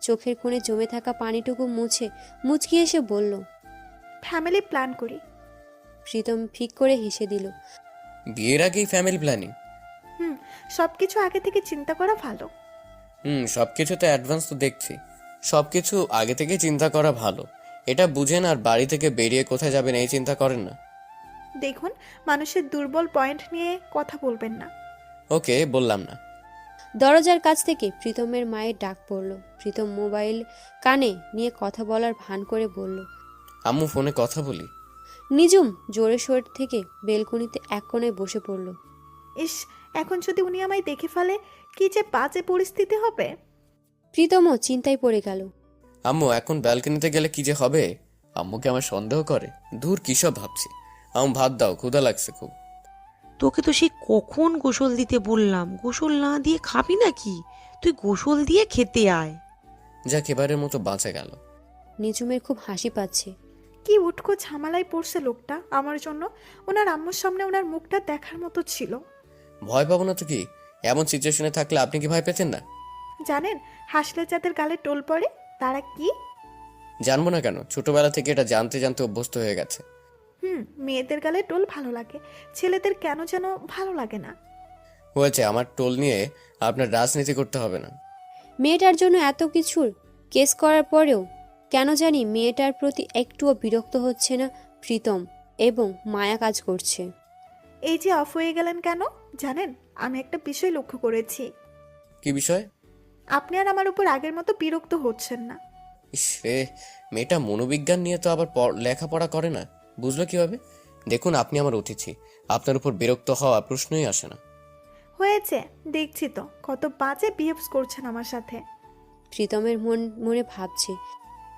চোখের কোণে জমে থাকা পানিটুকু মুছে মুচকি এসে বলল, ফ্যামিলি প্ল্যান করি। প্রীতম ফিক করে হেসে দিল। বিয়ের আগেই ফ্যামিলি প্ল্যানিং? সবকিছু আগে থেকে চিন্তা করা ভালো। সবকিছু তো অ্যাডভান্স তো দেখছি। সবকিছু আগে থেকে চিন্তা করা ভালো, এটা বুঝেন। আর বাড়ি থেকে বেরিয়ে কোথায় যাবেন এই চিন্তা করেন না। দেখুন, মানুষের দুর্বল পয়েন্ট নিয়ে কথা বলবেন না। ওকে, বললাম না। দরজার কাছ থেকে প্রীতমের মায়ের ডাক পড়ল। প্রীতম মোবাইল কানে নিয়ে কথা বলার ভান করে বলল। আম্মু, ফোনে কথা বলি। নিজুম জোরে সোর থেকে বেলকনিতে এক কোণায় বসে পড়ল। ইস, এখন যদি উনি আমায় দেখে ফেলে, কি যে বাজে পরিস্থিতি হবে। প্রীতমও চিন্তায় পড়ে গেল। আম্মু, এখন ব্যালকনিতে গেলে কি যে হবে? আম্মুকে আমার সন্দেহ করে। দূর, কিসব ভাবছি। আম্মু, ভাত দাও, ক্ষুধা লাগছে খুব। তোকে তো সেই কখন গোসল দিতে বললাম, গোসল না দিয়ে খাবি নাকি? তুই গোসল দিয়ে খেতে আয়। যাক, এবারের মতো বাঁচা গেল। নিজুমের খুব হাসি পাচ্ছে। কি উটকো ঝামেলায় পড়ছে লোকটা আমার জন্য। ওনার আম্মুর সামনে ওনার মুখটা দেখার মতো ছিল। ভয় পাবো না তো কি? এমন সিচুয়েশনে থাকলে আপনি কি ভয় পেতেন না? জানেন, হাসলে যাদের গালে টোল পড়ে তারা কি? জানবো না কেন, ছোটবেলা থেকে এটা জানতে জানতে অভ্যস্ত হয়ে গেছে। মেয়েদের গালে টোল ভালো লাগে, ছেলেদের কেন যেন ভালো লাগে না। হয়েছে, আমার টোল নিয়ে আপনার রাজনীতি করতে হবে না। মেয়েটার জন্য এত কিছুর কেস করার পরেও কেন জানি মেয়েটার প্রতি একটুও বিরক্ত হচ্ছে না প্রীতম, এবং মায়া কাজ করছে। এই যে অফ হয়ে গেলেন কেন জানেন? আমি একটা বিষয় লক্ষ্য করেছি। কি বিষয়? আপনি আর আমার উপর আগের মতো বিরক্ত হচ্ছেন না। ইস রে, মেয়েটা মনোবিজ্ঞান নিয়ে তো আবার লেখাপড়া করে না, বুঝলো কিভাবে? দেখুন, আপনি আমার অতিথি, আপনার উপর বিরক্ত হওয়া প্রশ্নই আসে না। হয়েছে, দেখছি তো কত বাজে বিহেভস করছেন আমার সাথে। প্রীতমের মনে ভাবছে।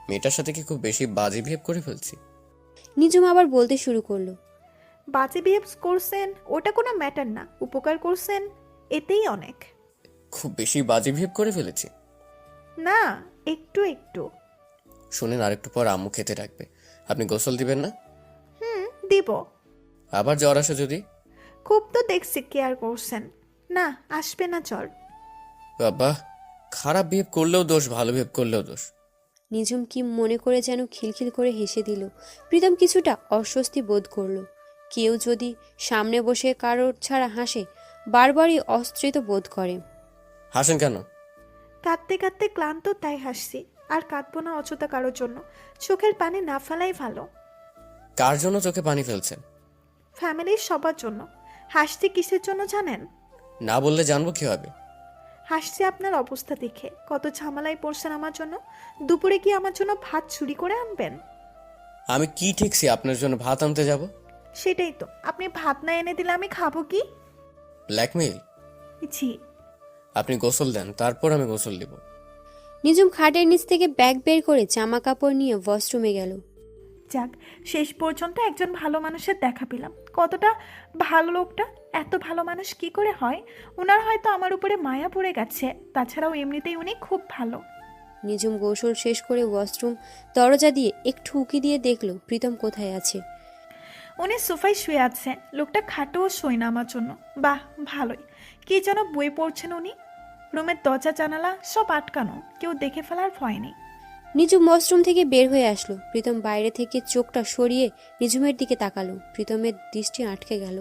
মেয়েটার সাথে কি খুব বেশি বাজে বিহেভ করে ফেলছি? নিজুম আবার বলতে শুরু করলো। বাজে বিহেভস করছেন ওটা কোনো ম্যাটার না, উপকার করছেন এতেই অনেক। খুব বেশি বাজে বিহেভ করে ফেলেছি? না, একটু একটু। শুনেন, আরেকটু পর আম্মু খেতে রাখবে, আপনি গোসল দিবেন না? দিব। আবার জ্বর আসে যদি? খুব তো দেখছি কেয়ার করছেন। না, আসবে না জ্বর। বাবা, খারাপ বিহেভ করলেও দোষ, ভালো বিহেভ করলেও দোষ। নিজুম কি মনে করে যেন খিলখিল করে হেসে দিল। প্রীতম কিছুটা অস্বস্তি বোধ করলো। কেউ যদি সামনে বসে কারোর ছাড়া হাসে, বারবারই অস্ত্রিত বোধ করে। হাসেন কেন? কাঁদতে কাঁদতে ক্লান্ত, তাই হাসছি। আর কাঁদবো না অযথা কারোর জন্য। চোখের পানি না ফেলাই ভালো। কার জন্য চোখে পানি ফেলছেন? ফ্যামিলির সবার জন্য। হাসছি কিসের জন্য জানেন? না বললে জানবো কিভাবে? হাসছি আপনার অবস্থা দেখে। কত ঝামেলায় পড়ছেন আমার জন্য। দুপুরে কি আমার জন্য ভাত চুরি করে আনবেন? আমি কি ঠিকছি আপনার জন্য ভাত আনতে যাব? সেটাই তো, আপনি ভাত না এনে দিলে আমি খাবো কি? ব্ল্যাকমেইল? জি। আপনি গোসল দেন, তারপর আমি গোসল দিব। নিজুম খাটের নিচ থেকে ব্যাগ বের করে জামা কাপড় নিয়ে ওয়াশরুমে গেল। যাক, শেষ পর্যন্ত একজন ভালো মানুষের দেখা পেলাম। কতটা ভালো লোকটা। এত ভালো মানুষ কি করে হয়? ওনার হয়তো আমার উপরে মায়া পড়ে গেছে। তাছাড়াও এমনিতেই উনি খুব ভালো। নিজুম গোসল শেষ করে ওয়াশরুম দরজা দিয়ে একটু উকি দিয়ে দেখলো প্রীতম কোথায় আছে। উনি সোফায় শুয়ে আছে। লোকটা খাটেও শোয় না আমার জন্য। বাহ, ভালোই। কি যেন বই পড়ছেন উনি। রুমের দরজা জানালা সব আটকানো, কেউ দেখে ফেলার ভয় নেই। নিজুম ওয়াশরুম থেকে বের হয়ে আসলো। প্রীতম বাইরে থেকে চোখটা সরিয়ে নিজুমের দিকে তাকালো। প্রীতমের দৃষ্টি আটকে গেল।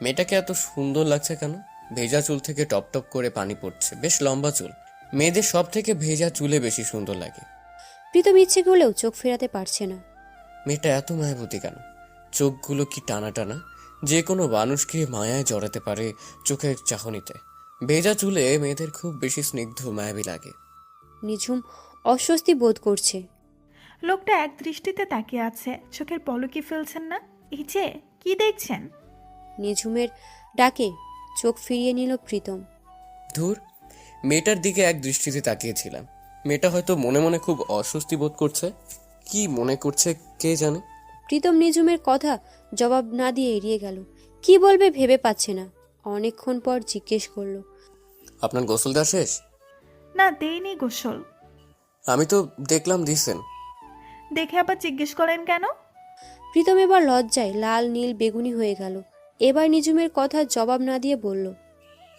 মেয়েটাকে এত সুন্দর লাগছে কেন? ভেজা চুল থেকে টপ টপ করে পানি পড়ছে, বেশ লম্বা চুল। মেয়েদের সব থেকে ভেজা চুলে বেশি সুন্দর লাগে। প্রীতম ইচ্ছে করলেও চোখ ফেরাতে পারছে না। মেয়েটা এত মায়াবতী কেন? চোখগুলো কি টানা টানা, যে কোনো মানুষকে মায়ায় জড়াতে পারে চোখের চাহনিতে। ভেজা চুলে মেয়েদের খুব বেশি স্নিগ্ধ মায়াবী লাগে। নিজুম অস্বস্তি বোধ করছে। লোকটা এক দৃষ্টিতে তাকিয়ে আছে। চোখের পলকি ফেলছেন না। এই যে, কি দেখছেন? নিজুমের ডাকে চোখ ফিরিয়ে নিল প্রীতম। ধুর, মেয়েটার দিকে এক দৃষ্টিতে তাকিয়েছিলাম। মেয়েটা হয়তো মনে মনে খুব অস্বস্তি বোধ করছে। কি মনে করছে কে জানে। প্রীতম নিজুমের কথা জবাব না দিয়ে এড়িয়ে গেল। কি বলবে ভেবে পাচ্ছে না। অনেকক্ষণ পর জিজ্ঞেস করলো। আপনার গোসল দেওয়া শেষ? না, দেইনি গোসল। আমি তো দেখলাম দিছেন। দেখে আবার জিজ্ঞেস করেন কেন? প্রীতম এবার লজ্জায় লাল নীল বেগুনি হয়ে গেল। এবার নিজুমের কথা জবাব না দিয়ে বলল।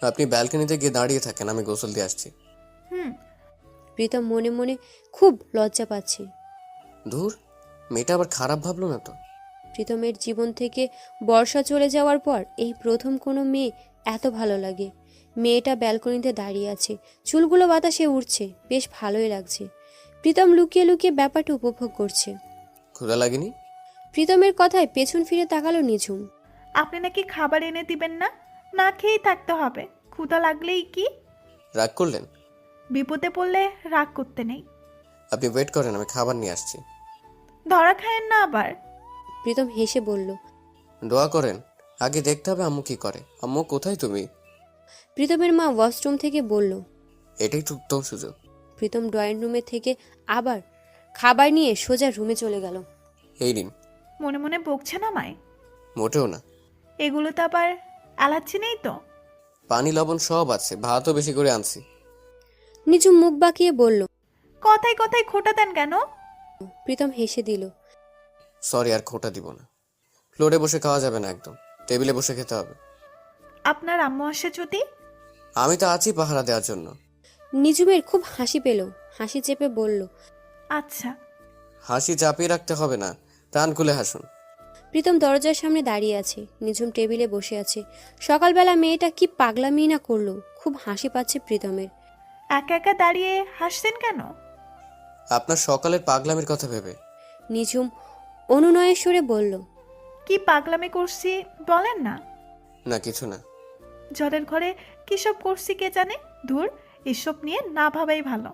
আপনি ব্যালকনিতে গিয়ে দাঁড়িয়ে থাকেন, আমি গোসল দিয়ে আসছি। প্রীতম মনে মনে খুব লজ্জা পাচ্ছে। ধুর, মেয়েটা আবার খারাপ ভাবলো না তো? প্রীতমের জীবন থেকে বর্ষা চলে যাওয়ার পর এই প্রথম কোনো মেয়ে এত ভালো লাগে। মেয়েটা ব্যালকনিতে দাঁড়িয়ে আছে, চুলগুলো বাতাসে উড়ছে, বেশ ভালোই লাগছে। প্রীতম লুকিয়ে লুকিয়ে ব্যাপারটা উপভোগ করছে। ক্ষুধা লাগেনি? প্রীতমের কথায় পেছন ফিরে তাকালো নিঝুম। আপনি নাকি খাবার এনে দিবেন না? না খেয়েই থাকতে হবে। ক্ষুধা লাগলেই কি? রাগ করলেন? বিপদে পড়লে রাগ করতে নেই। আপনি ওয়েট করেন, আমি খাবার নিয়ে আসছি। ধরা খায়েন না আবার। প্রীতম হেসে বলল। দোয়া করেন, আগে দেখতে হবে আম্মু কি করে। আম্মু কোথায় তুমি? প্রীতমের মা ওয়াশরুম থেকে বলল। এটাই তো উত্তম সুযোগ। প্রীতম ড্রয়িং রুমে থেকে আবার খাবার নিয়ে সোজা রুমে চলে গেল। এই নিন। মনে মনে বকছেন আমায়? মোটেও না। এগুলো তো আবার অ্যালার্জি নেই তো? পানি লবণ সব আছে, ভাতও বেশি করে আনছি। নিঝুম মুখ বাঁকিয়ে বলল। কথায় কথায় খোটা দেন কেন? প্রীতম হেসে দিল। সরি, আর খোটা দিব না। ফ্লোরে বসে খাওয়া যাবে না, একদম টেবিলে বসে খেতে হবে। আপনার আম্মু আসে যদি? আমি তো আছি পাহারা দেওয়ার জন্য। নিঝুমের খুব হাসি পেল, হাসি চেপে বলল। আচ্ছা। হাসি চাপিয়ে রাখতে হবে না, প্রাণ খুলে হাসুন। প্রীতম দরজার সামনে দাঁড়িয়ে আছে, নিঝুম টেবিলে বসে আছে। সকালবেলা মেয়েটা কি পাগলামি না করলো, খুব হাসি পাচ্ছে প্রীতমের। একা একা দাঁড়িয়ে হাসছেন কেন? আপনার সকালের পাগলামির কথা ভেবে। নিঝুম অনুনয়ের সুরে বলল। কি পাগলামি করছি বলেন না। না কিছু না। জ্বরের ঘরে কি সব করছি কে জানে। ধুর, এসব নিয়ে না ভাবাই ভালো।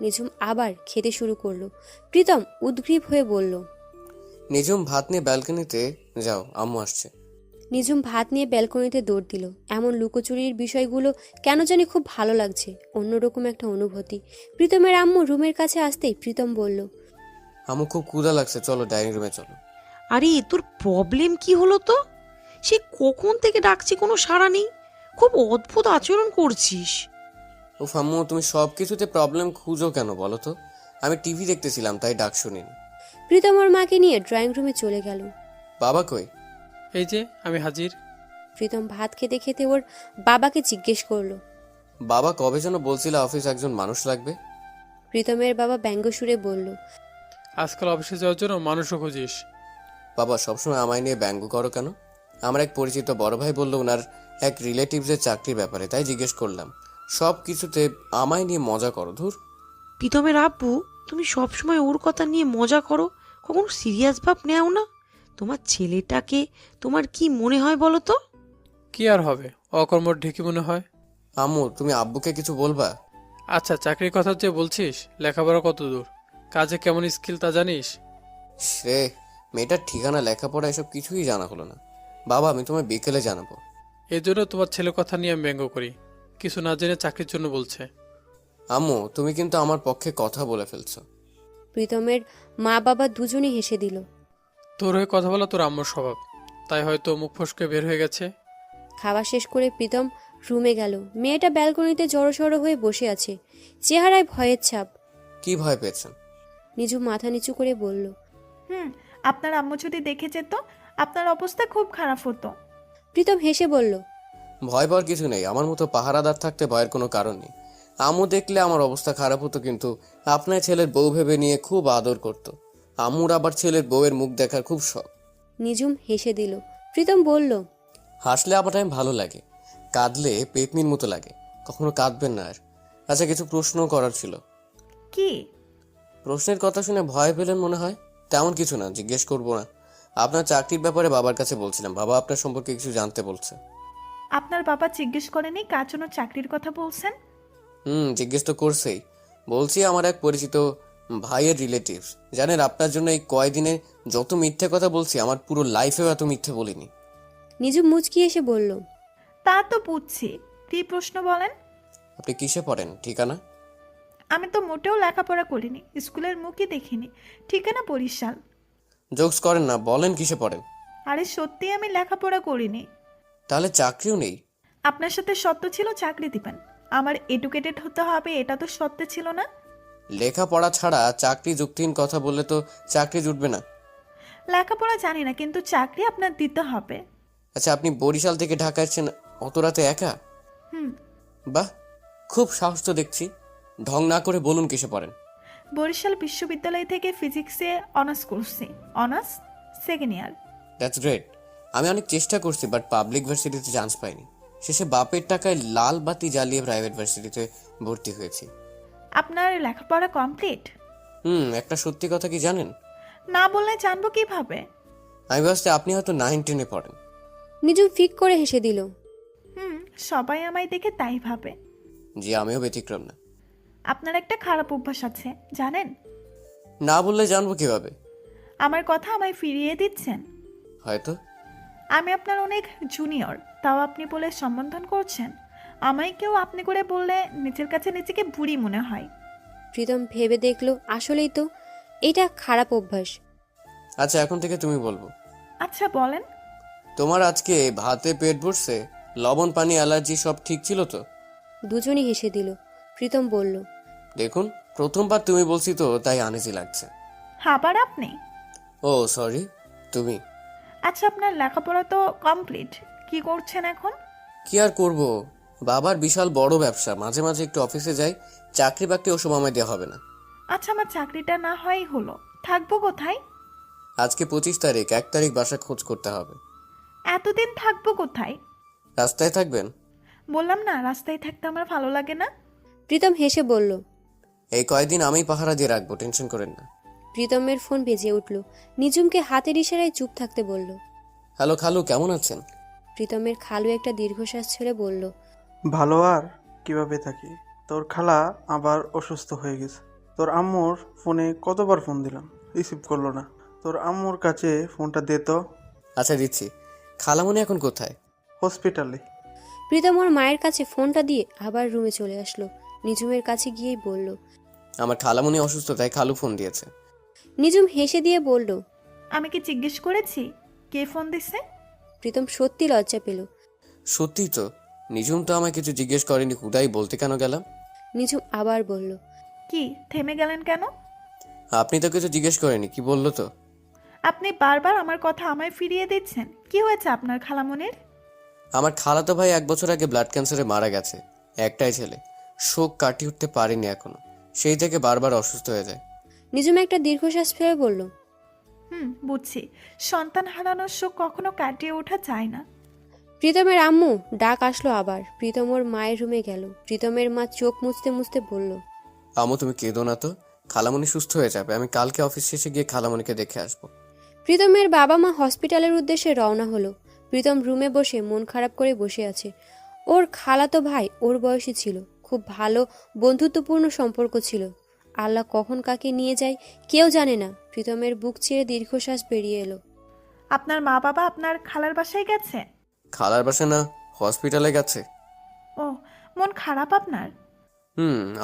নিঝুম আবার খেতে শুরু করলো। প্রীতম উদ্গ্রীব হয়ে বলল। নিজুম ভাত নিয়ে ব্যালকনিতে যাও, আম্মু আসছে। নিঝুম ভাত নিয়ে ব্যালকনিতে দৌড় দিল। এমন লুকোচুরির বিষয়গুলো কেন জানি খুব ভালো লাগছে, অন্যরকম একটা অনুভূতি। প্রীতমের আম্মু রুমের কাছে আসতেই প্রীতম বলল। আম্মু খুব ক্ষুধা লাগছে, চলো ডাইনিং রুমে চলো। আরে তোর প্রবলেম কি হলো তো? সে কখন থেকে ডাকছি কোনো সাড়া নেই। খুব অদ্ভুত আচরণ করছিস। উফ আম্মু, তুমি সব কিছুতে প্রবলেম খুঁজো কেন বলো তো? আমি টিভি দেখতেছিলাম তাই ডাক শুনিনি। প্রীতম ওর মাকে নিয়ে ড্রয়িং রুমে চলে গেল। বাবা কই? এই যে আমি হাজির। প্রীতম ভাত খেতে খেতে ওর বাবাকে জিজ্ঞেস করলো। বাবা কবে যেন বলছিল অফিস একজন মানুষ লাগবে। প্রীতমের বাবা ব্যঙ্গ সুরে বলল। আজকাল অফিসে যাওয়ার জন্য মানুষও খুঁজিস। বাবা সবসময় আমায় নিয়ে ব্যঙ্গ করো কেন? আমার এক পরিচিত বড় ভাই বললো ওনার এক রিলেটিভসের চাকরির ব্যাপারে, তাই জিজ্ঞেস করলাম। সব কিছুতে আমায় নিয়ে মজা করো, ধুর। প্রীতমের আব্বু, তুমি সবসময় ওর কথা নিয়ে মজা করো, কখনো সিরিয়াস ভাব নেও না। তোমার ছেলেটাকে তোমার কি মনে হয় বলো তো? কি আর হবে, অকর্মর ঢেকি মনে হয়। আম্মু তুমি আব্বুকে কিছু বলবা? আচ্ছা, চাকরির কথা যে বলছিস, লেখাপড়া কত দূর, কাজে কেমন স্কিল তা জানিস? সে মেয়েটার ঠিকানা, লেখাপড়া এসব কিছুই জানা হলো না। বাবা আমি তোমায় বিকেলে জানাবো। এই জন্য তোমার ছেলের কথা নিয়ে আমি ব্যঙ্গ করি, কিছু না জেনে চাকরির জন্য বলছে। আম্মু তুমি কিন্তু আমার পক্ষে কথা বলে ফেলছো। প্রীতমের মা বাবা দুজনেই হেসে দিল। তোর হয়ে কথা বলা তোর আম্মুর স্বভাব, তাই হয়তো মুখ ফসকে বের হয়ে গেছে। খাওয়া শেষ করে প্রীতম রুমে গেল। মেয়েটা ব্যালকনিতে জড়সড় হয়ে বসে আছে, চেহারায় ভয়ের ছাপ। কি ভয় পেয়েছেন? নিঝুম মাথা নিচু করে বলল। আপনার আম্মু যদি দেখে যেত আপনার অবস্থা খুব খারাপ হতো। প্রীতম হেসে বলল। ভয় পাওয়ার কিছু নেই, আমার মতো পাহারাদার থাকতে ভয়ের কোনো কারণ নেই। আম্মু দেখলে আমার অবস্থা খারাপ হতো, কিন্তু আপনার ছেলের বউ ভেবে নিয়ে খুব আদর করত। আম্মুর আবার ছেলের বউয়ের মুখ দেখার খুব শখ। নিঝুম হেসে দিল। প্রীতম বলল। হাসলে আবার টাইম ভালো লাগে, কাঁদলে পেতনির মতো লাগে। কখনো কাঁদবেন না আর। আচ্ছা কিছু প্রশ্ন করার ছিল। কি? প্রশ্নের কথা শুনে ভয় পেলেন মনে হয়। তেমন কিছু না, জিজ্ঞেস করবো না। আপনার চাকরির ব্যাপারে বাবার কাছে বলছিলাম, বাবা আপনার সম্পর্কে কিছু জানতে বলছে। আপনার বাবা জিজ্ঞেস করেনি কার জন্য চাকরির কথা বলছেন? জিজ্ঞেস তো করছেই। বলছি আমার এক পরিচিত ভাইয়ের রিলেটিভস। জানেন আপনার জন্য এই কয়দিনে যত মিথ্যে কথা বলছি, আমার পুরো লাইফেও এত মিথ্যে বলিনি। নিঝুম মুচকি এসে বলল। তা তো বুঝছি, কি প্রশ্ন বলেন? আপনি কিসে পড়েন? ঠিকানা? আমি তো মোটেও লেখাপড়া করিনি, স্কুলের মুখই দেখিনি। ঠিকানা বরিশাল। জোকস করেন না, বলেন কিসে পড়েন। আরে সত্যি আমি লেখাপড়া করিনি। তাহলে চাকরিও নেই? আপনার সাথে সত্য ছিল চাকরি দিবেন, আমার এডুকেটেড হতে হবে এটা তো সত্য ছিল না। লেখাপড়া ছাড়া চাকরি যুক্তিহীন কথা বললে তো চাকরি জুটবে না। লেখাপড়া জানি না, কিন্তু চাকরি আপনার দিতে হবে। আচ্ছা আপনি বরিশাল থেকে ঢাকা এসেছেন অত রাতে একা? হুম। বাহ, খুব সাহস তো দেখছি। ঢং না করে বলুন কিসে পড়েন। বরিশাল বিশ্ববিদ্যালয় থেকে ফিজিক্সে অনার্স করছি, honours second year. That's great. আমি অনেক চেষ্টা করছি বাট পাবলিক ভার্সিটিতে চান্স পাইনি। শেষে বাপের টাকায় লাল বাতি জ্বালিয়ে প্রাইভেট ভার্সিটিতে ভর্তি হয়েছি। আপনার লেখাপড়া কমপ্লিট? একটা সত্যি কথা কি জানেন? না বললে জানবো কিভাবে? আমি ভাবছি আপনি হয়তো 9-10-এ পড়েন। নিজুম ফিক করে হেসে দিল। হুম, সবাই আমায় দেখে তাই ভাবে। জি, আমিও ব্যতিক্রম না। আপনার একটা খারাপ অভ্যাস আছে জানেন? না বললে জানবো কিভাবে? আমার কথা আমায় ফিরিয়ে দিচ্ছেন। হয়তো। আমি আপনার অনেক জুনিয়র, তাও আপনি বলে সম্বোধন করছেন। আমায় কেউ আপনি করে বললে নিজের কাছে নিজেকে বুড়ি মনে হয়। প্রীতম ভেবে দেখলো আসলেই তো এটা খারাপ অভ্যাস। আচ্ছা, এখন থেকে তুমি বলবো। আচ্ছা বলেন। তোমার আজকে ভাতে পেট ভরছে, লবণ পানি অ্যালার্জি সব ঠিক ছিল তো? দুজনই হেসে দিল। প্রীতম বলল, দেখুন, প্রথমবার তুমি বলছি তো তাই আনইজি লাগছে। আবার আপনি? ও সরি, তুমি। আচ্ছা, আপনার লেখাপড়া তো কমপ্লিট, কি করছেন এখন? কি আর করব, বাবার বিশাল বড় ব্যবসা, মাঝে মাঝে একটু অফিসে যাই। চাকরি বাকরি ওসব আমায় দেওয়া হবে না। আচ্ছা, আমার চাকরিটা না হয়ই হলো, থাকবো কোথায়? আজকে 25 তারিখ, 1 তারিখ বাসা খোঁজ করতে হবে। এতদিন থাকবো কোথায়? রাস্তায় থাকবেন? বললাম না, রাস্তায় থাকতে আমার ভালো লাগে না। প্রীতম হেসে বলল। এই কয়দিন আমি পাহারা দিয়ে রাখবো, টেনশন করেন না। প্রীতমের ফোন বেজে উঠল। নিজুমকে হাতের ইশারায় চুপ থাকতে বলল। হ্যালো খালু, কেমন আছেন? প্রীতমের খালু একটা দীর্ঘশ্বাস ছেড়ে বলল, ভালো আর কিভাবে থাকি, তোর খালা আবার অসুস্থ হয়ে গেছে। তোর আম্মুর ফোনে কতবার ফোন দিলাম, রিসিভ করলো না। তোর আম্মুর কাছে ফোনটা দে তো। আচ্ছা দিচ্ছি। খালামণি এখন কোথায়? হসপিটালে। প্রীতম ওর মায়ের কাছে ফোনটা দিয়ে আবার রুমে চলে আসলো। নিজুমের কাছে গিয়েই বলল। আমার খালামণি অসুস্থ, তাই খালু ফোন দিয়েছে। নিজুম হেসে দিয়ে বলল। আমি কি জিজ্ঞেস করেছি কে ফোন দিছে? প্রীতম সত্যি লজ্জা পেল। সত্যি তো, নিজুম তো আমায় কিছু জিজ্ঞেস করেনি, হুদাই বলতে কেন গেলাম? নিজুম আবার বলল। কি থেমে গেলেন কেন? আপনি তো কিছু জিজ্ঞেস করেনি, কি বললো তো? আপনি বারবার আমার কথা আমায় ফিরিয়ে দিচ্ছেন। কি হয়েছে আপনার খালামণির? আমার খালাতো ভাই 1 বছর আগে ব্লাড ক্যান্সারে মারা গেছে। একটাই ছেলে, শোক কাটিয়ে উঠতে পারেনি এখনো, সেই থেকে বারবার অসুস্থ হয়ে যায়। নিজুম একটা দীর্ঘশ্বাস ফেলে বলল। বুঝছি। সন্তান হারানোর শোক কখনো কাটিয়ে ওঠা যায় না। প্রীতমের আম্মু ডাক আসলো আবার। প্রীতম ওর মায়ের রুমে গেল। প্রীতমের মা চোখ মুছতে মুছতে বলল। আমু তুমি কেঁদো না তো, খালামণি সুস্থ হয়ে যাবে। আমি কালকে অফিস শেষে গিয়ে খালামণিকে দেখে আসবো। প্রীতমের বাবা মা হসপিটালের উদ্দেশ্যে রওনা হলো। প্রীতম রুমে বসে মন খারাপ করে বসে আছে। ওর খালাতো ভাই ওর বয়সী ছিল, খুব ভালো বন্ধুত্বপূর্ণ সম্পর্ক ছিল। আল্লাহ কখন কাকে নিয়ে যায় কেউ জানে না। প্রীতমের বুক চিরে দীর্ঘশ্বাস বেরিয়ে এলো। আপনার মা বাবা আপনার খালার বাসায় গেছে? খালার বাসা না, হসপিটালে গেছে। ও, মন খারাপ আপনার?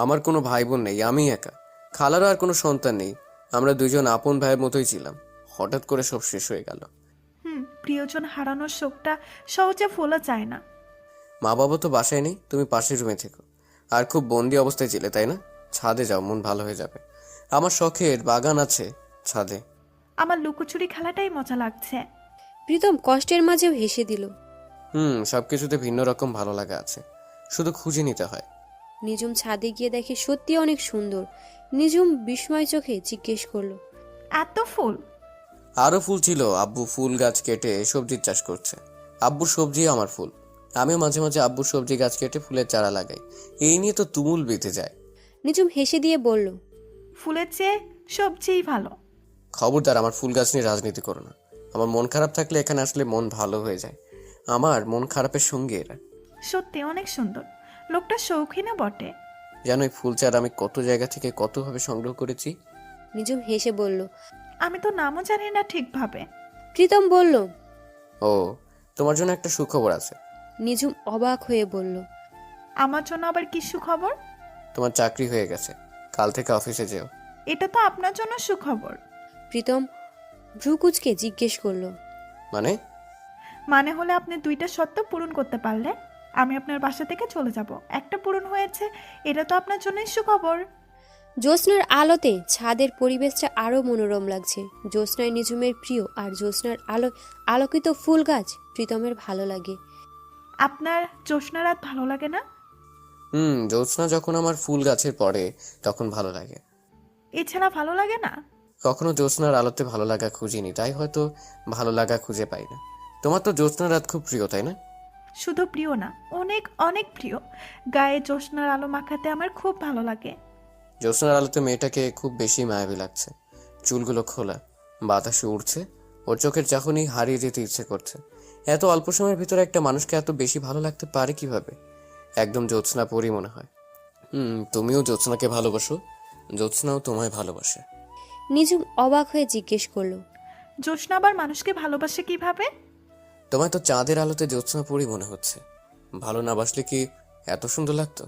আমার কোনো ভাই বোন নেই, আমি একা। খালারও আর কোনো সন্তান নেই। আমরা দুজন আপন ভাইয়ের মতোই ছিলাম, হঠাৎ করে সব শেষ হয়ে গেল। প্রিয়জন হারানোর শোকটা সহজে ভোলা যায় না। মা বাবা তো বাসায় নেই, তুমি পাশের রুমে থেকো। আর খুব বন্দি অবস্থায় ছিলে তাই না? ছাদে যাও, মন ভালো হয়ে যাবে। আমার শখের বাগান আছে ছাদে। আমার লুকোচুরি খেলাটাই মজা লাগছে। প্রীতম কষ্টের মাঝেও হেসে দিল। সবকিছুতে ভিন্ন রকম ভালো লাগা আছে, শুধু খুঁজে নিতে হয়। নিজুম ছাদে গিয়ে দেখে সত্যি অনেক সুন্দর। নিজুম বিস্ময় চোখে জিজ্ঞেস করলো। এত ফুল? আরো ফুল ছিল, আব্বু ফুল গাছ কেটে সবজির চাষ করছে। আব্বুর সবজি আমার ফুল। আমিও মাঝে মাঝে আব্বুর সবজি গাছ কেটে ফুলের চারা লাগাই। এই নিয়ে তো তুমুল বেঁধে যায়। নিজুম হেসে দিয়ে বলল। ফুলের চেয়ে সবচেয়েই ভালো। খবরদার আমার ফুল গাছ নিয়ে রাজনীতি করো না। আমার মন খারাপ থাকলে এখানে আসলে মন ভালো হয়ে যায়। আমার মন খারাপের সঙ্গে এরা। সত্যি অনেক সুন্দর, লোকটা শৌখিনও বটে। জানো এই ফুল চারা আমি কত জায়গা থেকে কতভাবে সংগ্রহ করেছি? নিজুম হেসে বলল। আমি তো নামও জানি না ঠিকভাবে। প্রীতম বলল। ও, তোমার জন্য একটা সুখবর আছে। নিজুম অবাক হয়ে বলল। আমার জন্য আবার কি সুখবর? তোমার চাকরি হয়ে গেছে, কাল থেকে অফিসে যেও। এটা তো আপনার জন্য সুখবর। প্রীতম ভ্রুকুচকে জিজ্ঞেস করলো। মানে হলে আপনি 2টা শর্ত পূরণ করতে পারলে আমি আপনার বাসা থেকে চলে যাব। একটা পূরণ হয়েছে, এটা তো আপনার জন্যই সুখবর। জ্যোৎস্নার আলোতে ছাদের পরিবেশটা আরো মনোরম লাগছে। জ্যোৎস্নায় নিজুমের প্রিয়, আর জ্যোৎস্নার আলোকিত ফুল গাছ প্রীতমের ভালো লাগে। আপনার জ্যোৎস্না রাত ভালো লাগে না? জ্যোৎস্না যখন আমার ফুল গাছের পড়ে তখন ভালো লাগে। এছাড়া ভালো লাগে না? কখনো জ্যোৎস্নার আলোতে ভালো লাগা খুঁজিনি, তাই হয়তো ভালো লাগা খুঁজে পাই না। তোমার তো জ্যোৎস্নার রাত খুব প্রিয় তাই না? শুধু প্রিয় না, অনেক অনেক প্রিয়। গায়ে জ্যোৎস্নার আলো মাখাতে আমার খুব ভালো লাগে। জ্যোৎস্নার আলোতে মেয়েটাকে খুব বেশি মায়াবী লাগছে। চুলগুলো খোলা, বাতাসে উড়ছে, ওর চোখের চাহনি হারিয়ে যেতে ইচ্ছে করছে। এত অল্প সময়ের ভিতরে একটা মানুষকে এত বেশি ভালো লাগতে পারে কিভাবে? একদম জ্যোৎস্না পরি মনে হয়। তুমিও জ্যোৎস্নাকে ভালোবাসো, জ্যোৎস্নাও তোমায় ভালোবাসে। নিঝুম অবাক হয়ে জিজ্ঞেস করলো। জোসনা আবার মানুষকে ভালোবাসে কিভাবে? তোমায় তো চাঁদের আলোতে জ্যোৎস্না পরি মনে হচ্ছে। ভালো না বাসলে কি এত সুন্দর লাগতো?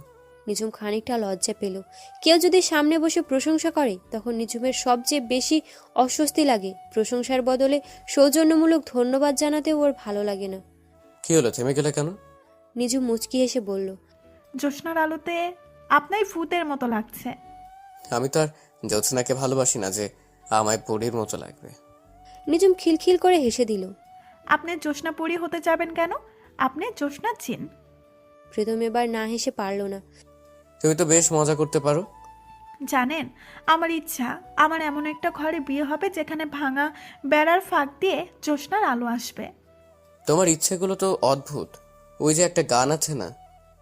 নিঝুম খানিকটা লজ্জা পেল। কেউ যদি সামনে বসে প্রশংসা করে তখন নিঝুমের সবচেয়ে বেশি অস্বস্তি লাগে। প্রশংসার বদলে সৌজন্যমূলক ধন্যবাদ জানাতে ওর ভালো লাগে না। কি হলো, থেমে গেলে কেন? নিঝুম মুচকি হেসে বলল। জোসনার আলোতে আপনাই ভূতের মতো লাগছে। আমি তো আর জ্যোৎস্নাকে ভালোবাসি না যে আমায় পরীর মতো লাগবে। নিঝুম খিলখিল করে হেসে দিল। আপনি জোসনা পরি হতে যাবেন কেন? আপনি জোসনা চিন। প্রীতম এবার না হেসে পারল না। তুমি তো বেশ মজা করতে পারো। জানেন, আমার ইচ্ছা আমার এমন একটা ঘরে বিয়ে হবে যেখানে ভাঙা বেড়ার ফাঁক দিয়ে জোসনার আলো আসবে। তোমার ইচ্ছেগুলো তো অদ্ভুত। ওই যে একটা গান আছে না,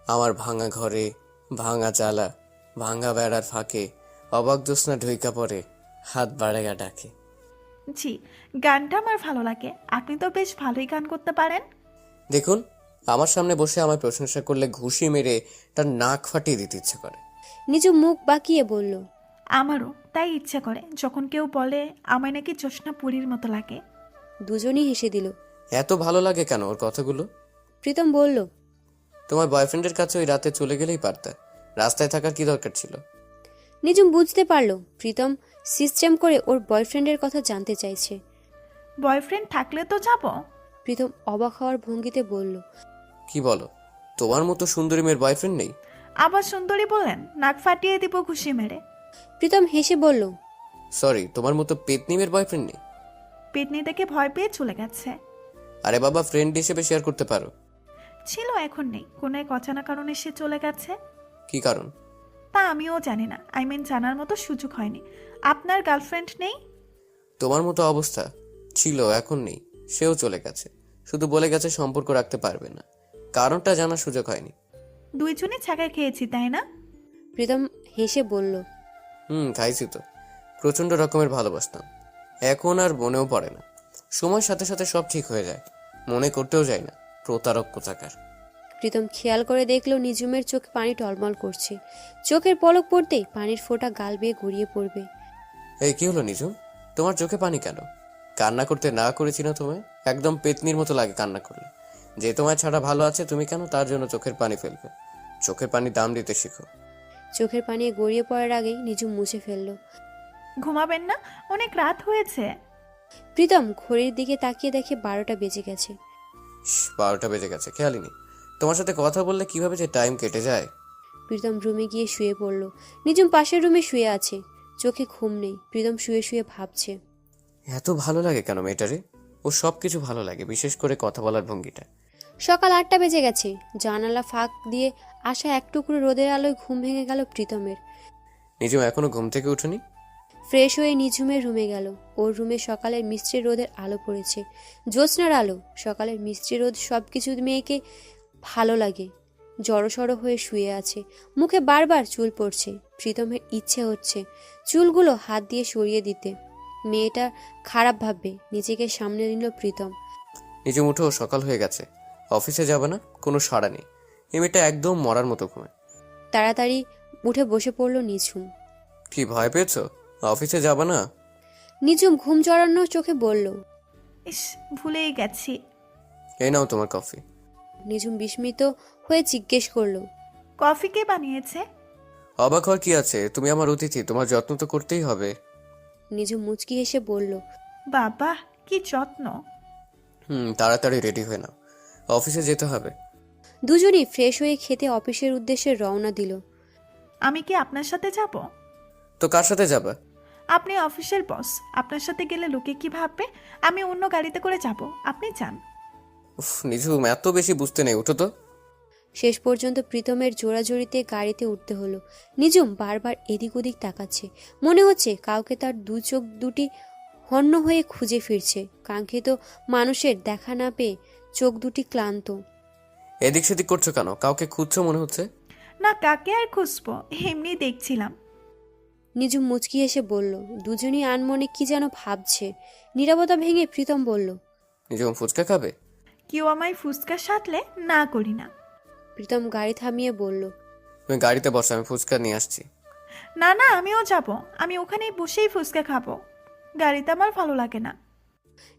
আমার ভাঙা ঘরে ভাঙা চালা, ভাঙা বেড়ার ফাঁকে অবাক জ্যোৎস্না ঢুইকা পড়ে, হাত বাড়াইয়া ডাকে। জি, গানটা আমার ভালো লাগে। আপনি তো বেশ ভালোই গান করতে পারেন। দেখুন, আমার সামনে বসে আমায় প্রশংসা করলে ঘুষি মেরে তার নাক ফাটিয়ে দিতে ইচ্ছে করে। নিঝুম মুখ বাঁকিয়ে বলল। আমারও তাই ইচ্ছে করে যখন কেউ বলে আমায় নাকি জোসনা পরীর মতো লাগে। দুজনই হেসে দিল। এত ভালো লাগে কেন ওর কথাগুলো? প্রীতম বলল। তোমার বয়ফ্রেন্ডের কাছে ওই রাতে চলে গেলেই পারতে, রাস্তায় থাকার কি দরকার ছিল? নিঝুম বুঝতে পারল প্রীতম সিস্টেম করে ওর বয়ফ্রেন্ডের কথা জানতে চাইছে। বয়ফ্রেন্ড থাকলে তো যাব। প্রীতম অবাক হওয়ার ভঙ্গিতে বলল। কি বলো, তোমার মতো সুন্দরী মেয়ের বয়ফ্রেন্ড নেই? আবার সুন্দরী বলেন, নাক ফাটিয়ে দিব ঘুষি মেরে। প্রীতম হেসে বলল। সরি, তোমার মতো পেতনি মেয়ের বয়ফ্রেন্ড নেই? পেতনি দেখে ভয় পেয়ে চলে গেছে। আরে বাবা, ফ্রেন্ড হিসেবে শেয়ার করতে পারো। ছিল, এখন নেই। কোনো এক অজানা কারণে সে চলে গেছে। কি কারণ? তা আমিও জানি না। জানার মতো সুযোগ হয়নি। আপনার গার্লফ্রেন্ড নেই? তোমার মতো অবস্থা ছিল, এখন নেই। সেও চলে গেছে, শুধু বলে গেছে সম্পর্ক রাখতে পারবে না। কারণটা জানার সুযোগ হয়নি। দুইজনই ছাকা খেয়েছি, তাই না? প্রীতম হেসে বলল। খাইছি তো। প্রচন্ড রকমের ভালোবাসতাম, এখন আর মনেও পড়ে না। সময়ের সাথে সাথে সব ঠিক হয়ে যায়, মনে করতেও যায় না। প্রতারক কোথাকার। প্রীতম খেয়াল করে দেখলো নিঝুমের চোখে পানি টলমল করছে। চোখের পলক পড়তেই পানির ফোঁটা গাল বেয়ে গড়িয়ে পড়বে। এই কি হলো নিজুম, তোমার চোখে পানি কেন? কান্না করতে না করেছি না তোমায়? একদম পেতনির মতো লাগে কান্না করলে। যে তোমায় ছাড়া ভালো আছে, তুমি কেন তার জন্য চোখের পানি ফেলবে? চোখের পানি দাম দিতে শিখো। চোখের পানি গড়িয়ে পড়ার আগেই নিঝুম মুছে ফেলল। ঘুমাবেন না? অনেক রাত হয়েছে। প্রীতম ঘড়ির দিকে তাকিয়ে দেখে 12টা বেজে গেছে। 12টা বেজে গেছে, খেয়ালই নেই। তোমার সাথে কথা বললে কিভাবে যে টাইম কেটে যায়। প্রীতম রুমে গিয়ে শুয়ে পড়ল। নিঝুম পাশের রুমে শুয়ে আছে, চোখে ঘুম নেই। প্রীতম শুয়ে শুয়ে ভাবছে। এত ভালো লাগে কেন মেয়েটারে? ও সব কিছু ভালো লাগে, বিশেষ করে কথা বলার ভঙ্গিটা। সকাল 8টা বেজে গেছে। জানালা ফাঁক দিয়ে আসা এক টুকরো রোদের আলোয় ঘুম ভেঙে গেল প্রীতমের। নিজেও এখনো ঘুম থেকে উঠুনি? ফ্রেশ হয়ে নিঝুমের রুমে গেল। ওর রুমে সকালের মিষ্টি রোদের আলো পড়েছে, জ্যোৎস্নার আলো। সকালের মিষ্টি রোদ সবকিছু মেয়েকে ভালো লাগে। জড়সড় হয়ে শুয়ে আছে, মুখে বারবার চুল পড়ছে। প্রীতমের ইচ্ছে হচ্ছে চুলগুলো হাত দিয়ে সরিয়ে দিতে। মেয়েটা খারাপ ভাববে, নিজেকে সামনে নিল প্রীতম। নিজে উঠো, সকাল হয়ে গেছে। অফিসে যাবে না? কোনো সাড়া নেই। এই মেয়েটা একদম মরার মতো ঘুমায়। তাড়াতাড়ি উঠে বসে পড়ল নিঝুম। কি ভয় পেয়েছো? অফিসে যাবে না? নিঝুম ঘুম জড়ানো চোখে বলল। ইস, ভুলেই গেছি। এই নাও তোমার কফি। নিঝুম বিস্মিত হয়ে জিজ্ঞেস করলো। কফি কে বানিয়েছে? অবাক হওয়ার কি আছে, তুমি আমার অতিথি, তোমার যত্ন তো করতেই হবে। নিঝুম মুচকি হেসে বলল। বাবা, কি যত্ন। তাড়াতাড়ি রেডি হয়ে নাও, অফিসে যেতে হবে। দুজনই ফ্রেশ হয়ে খেতে অফিসের উদ্দেশ্যে রওনা দিল। আমি কি আপনার সাথে যাব? তো কার সাথে যাবে? আপনি অফিসের বস, আপনার সাথে গেলে লোকে কি ভাববে? আমি অন্য গাড়িতে করে যাব, আপনি যান। নিজুম, এত বেশি বুঝতে নেই, উঠো তো। শেষ পর্যন্ত প্রীতমের জোড়াজড়িতে গাড়িতে উঠতে হলো। নিঝুম বারবার এদিক ওদিক তাকাচ্ছে, মনে হচ্ছে কাউকে তার দু চোখ দুটি হন্য হয়ে খুঁজে ফিরছে। কাঙ্ক্ষিত মানুষের দেখা না পেয়ে চোখ দুটি ক্লান্ত। এদিক সেদিক করছো কেন? কাউকে খুঁজছো মনে হচ্ছে। না, কাকে আর খুঁজবো, এমনি দেখছিলাম। নিজুম মুচকি হেসে বলল। দুজনই আনমনে কি যেন ভাবছে। নীরবতা ভেঙে প্রীতম বলল। নিজম ফুচকা খাবে? কেউ আমায় ফুচকা সাটলে না করি না। প্রীতম গাড়ি থামিয়ে বলল। তুমি গাড়িতে বসো, আমি ফুচকা নিয়ে আসছি। না না, আমিও যাব। আমি ওখানেই বসেই ফুচকা খাবো। গাড়িতে আমার ভালো লাগে না।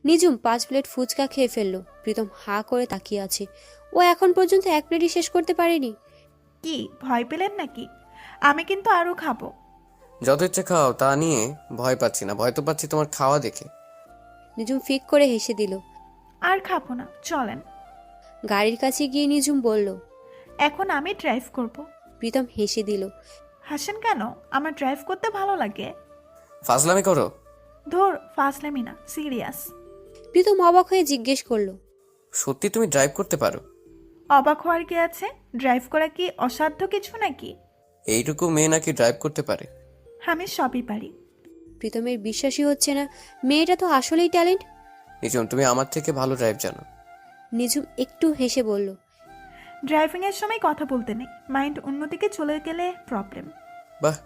নিজুম 5 প্লেট ফুচকা খেয়ে ফেললো। প্রীতম হাঁ করে তাকিয়ে আছে। ও এখন পর্যন্ত 1 প্লেটই শেষ করতে পারেনি। কি ভয় পেলেন নাকি? আমি কিন্তু আরো খাবো। যত ইচ্ছে খাও, তা নিয়ে ভয় পাচ্ছি না, ভয় তো পাচ্ছি তোমার খাওয়া দেখে। নিজুম ফিক করে হেসে দিল। আর খাবো না, চলেন। গাড়ির কাছে গিয়ে নিজুম বলল। এখন আমি ড্রাইভ করব। প্রীতম হেসে দিল। হাসেন কেন? আমার ড্রাইভ করতে ভালো লাগে। ফাজলামি করো? ধর, ফাসলামি না, সিরিয়াস। প্রীতম অবাক হয়ে জিজ্ঞেস করলো। সত্যি তুমি ড্রাইভ করতে পারো? অবাক হওয়ার কি আছে? ড্রাইভ করা কি অসাধ্য কিছু নাকি? এইটুকু মেয়ে নাকি ড্রাইভ করতে পারে? আমি সবই পারি। প্রীতমের বিশ্বাসই হচ্ছে না, মেয়েটা তো আসলেই ট্যালেন্ট। নিজম, তুমি আমার থেকে ভালো ড্রাইভ জানো। নিজুম একটু হেসে বলল। ড্রাইভিং এর সময় কথা বলতে নেই, মাইন্ড অন্যদিকে চলে গেলে প্রবলেম। বাহ,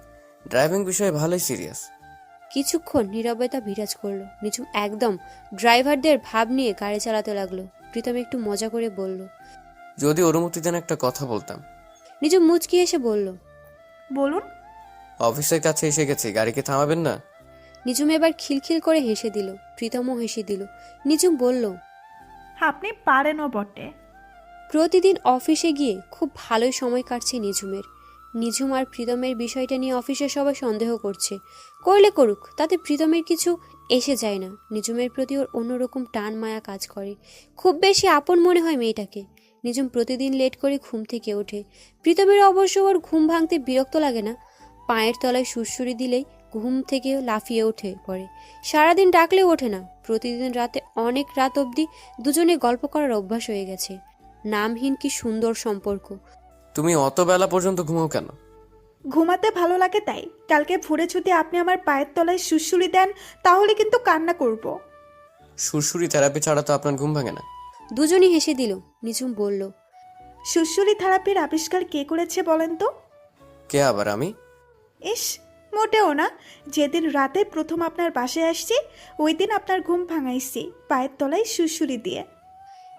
ড্রাইভিং বিষয়ে ভালোই সিরিয়াস। কিছুক্ষণ নীরবতা বিরাজ করলো। নিজুম একদম ড্রাইভারদের ভাব নিয়ে গাড়ি চালাতে লাগলো। প্রীতম একটু মজা করে বলল। যদি অনুমতি দেন একটা কথা বলতাম। নিজুম মুচকি এসে বলল। বলুন। অফিসের কাছে এসে গেছি, গাড়িকে থামাবেন না? নিজুম এবার খিলখিল করে হেসে দিল। প্রীতমও হেসে দিল। নিজুম বলল। আপনি পারেনও বটে। প্রতিদিন অফিসে গিয়ে খুব ভালোই সময় কাটছে নিজুমের। নিজুম আর প্রীতমের বিষয়টা নিয়ে অফিসে সবাই সন্দেহ করছে। করলে করুক, তাতে প্রীতমের কিছু এসে যায় না। নিজুমের প্রতি ওর অন্যরকম টান মায়া কাজ করে। খুব বেশি আপন মনে হয় মেয়েটাকে। নিজুম প্রতিদিন লেট করে ঘুম থেকে ওঠে। প্রীতমের অবশ্য ওর ঘুম ভাঙতে বিরক্ত লাগে না। পায়ের তলায় সুড়সুড়ি দিলেই ঘুম থেকে লাফিয়ে ওঠে পড়ে। সারাদিন ডাকলেও ওঠে না। প্রতিদিন রাতে অনেক রাত অবধি দুজনে গল্প করার অভ্যাস হয়ে গেছে। নামহীন কি সুন্দর সম্পর্ক। তুমি অত বেলা পর্যন্ত ঘুমাও কেন? ঘুমাতে ভালো লাগে তাই। কালকে ভোরে যদি আপনি আমার পায়ের তলায় সুড়সুড়ি দেন, তাহলে কিন্তু কান্না করব। সুরসুরি থেরাপি ছাড়া তো আপনার ঘুম ভাঙে না। দুজনই হেসে দিল। নিজুম বলল। সুড়সুড়ি থেরাপির আবিষ্কার কে করেছে বলেন তো? কে আবার? আমি? ইস, মোটেও না। যেদিন রাতে প্রথম আপনার বাসায় আসছি, ওই দিন আপনার ঘুম ভাঙাইছি পায়ের তলায় সুড়সুড়ি দিয়ে।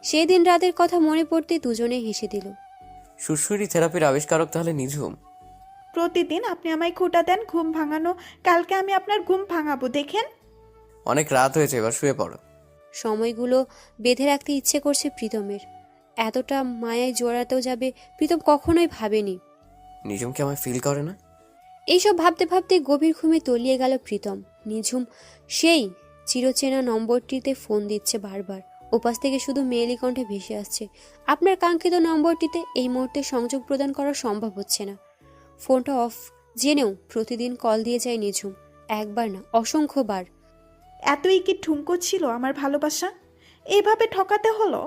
সেই দিন রাতের কথা মনে পড়তে দুজনে হেসে দিল। সুরসুরি থেরাপির আবিষ্কারক তাহলে নিঝুম? প্রতিদিন আপনি আমায় খোঁটা দেন ঘুম ভাঙানো। কালকে আমি আপনার ঘুম ভাঙাবো, দেখেন। অনেক রাত হয়েছে, এবার শুয়ে পড়ো। সময়গুলো বেঁধে রাখতে ইচ্ছে করছে প্রীতমের। এতটা মায়ায় জড়াতেও যাবে প্রীতম কখনোই ভাবেনি। নিঝুম কি আমায় ফিল করে না? এইসব ভাবতে ভাবতে গভীর ঘুমে তলিয়ে গেল প্রীতম। নিঝুম সেই চিরচেনা নম্বরটিতে ফোন দিচ্ছে বারবার। ওপাশ থেকে শুধু মেয়েলি কণ্ঠে ভেসে আসছে। আপনার কাঙ্ক্ষিত নম্বরটিতে এই মুহূর্তে সংযোগ প্রদান করা সম্ভব হচ্ছে না। ফোনটা অফ জেনেও প্রতিদিন কল দিয়ে যায় নিঝুম। একবার না, অসংখ্যবার। এতই কি ঠুমকো ছিল আমার ভালোবাসা? এইভাবে ঠকাতে হলো?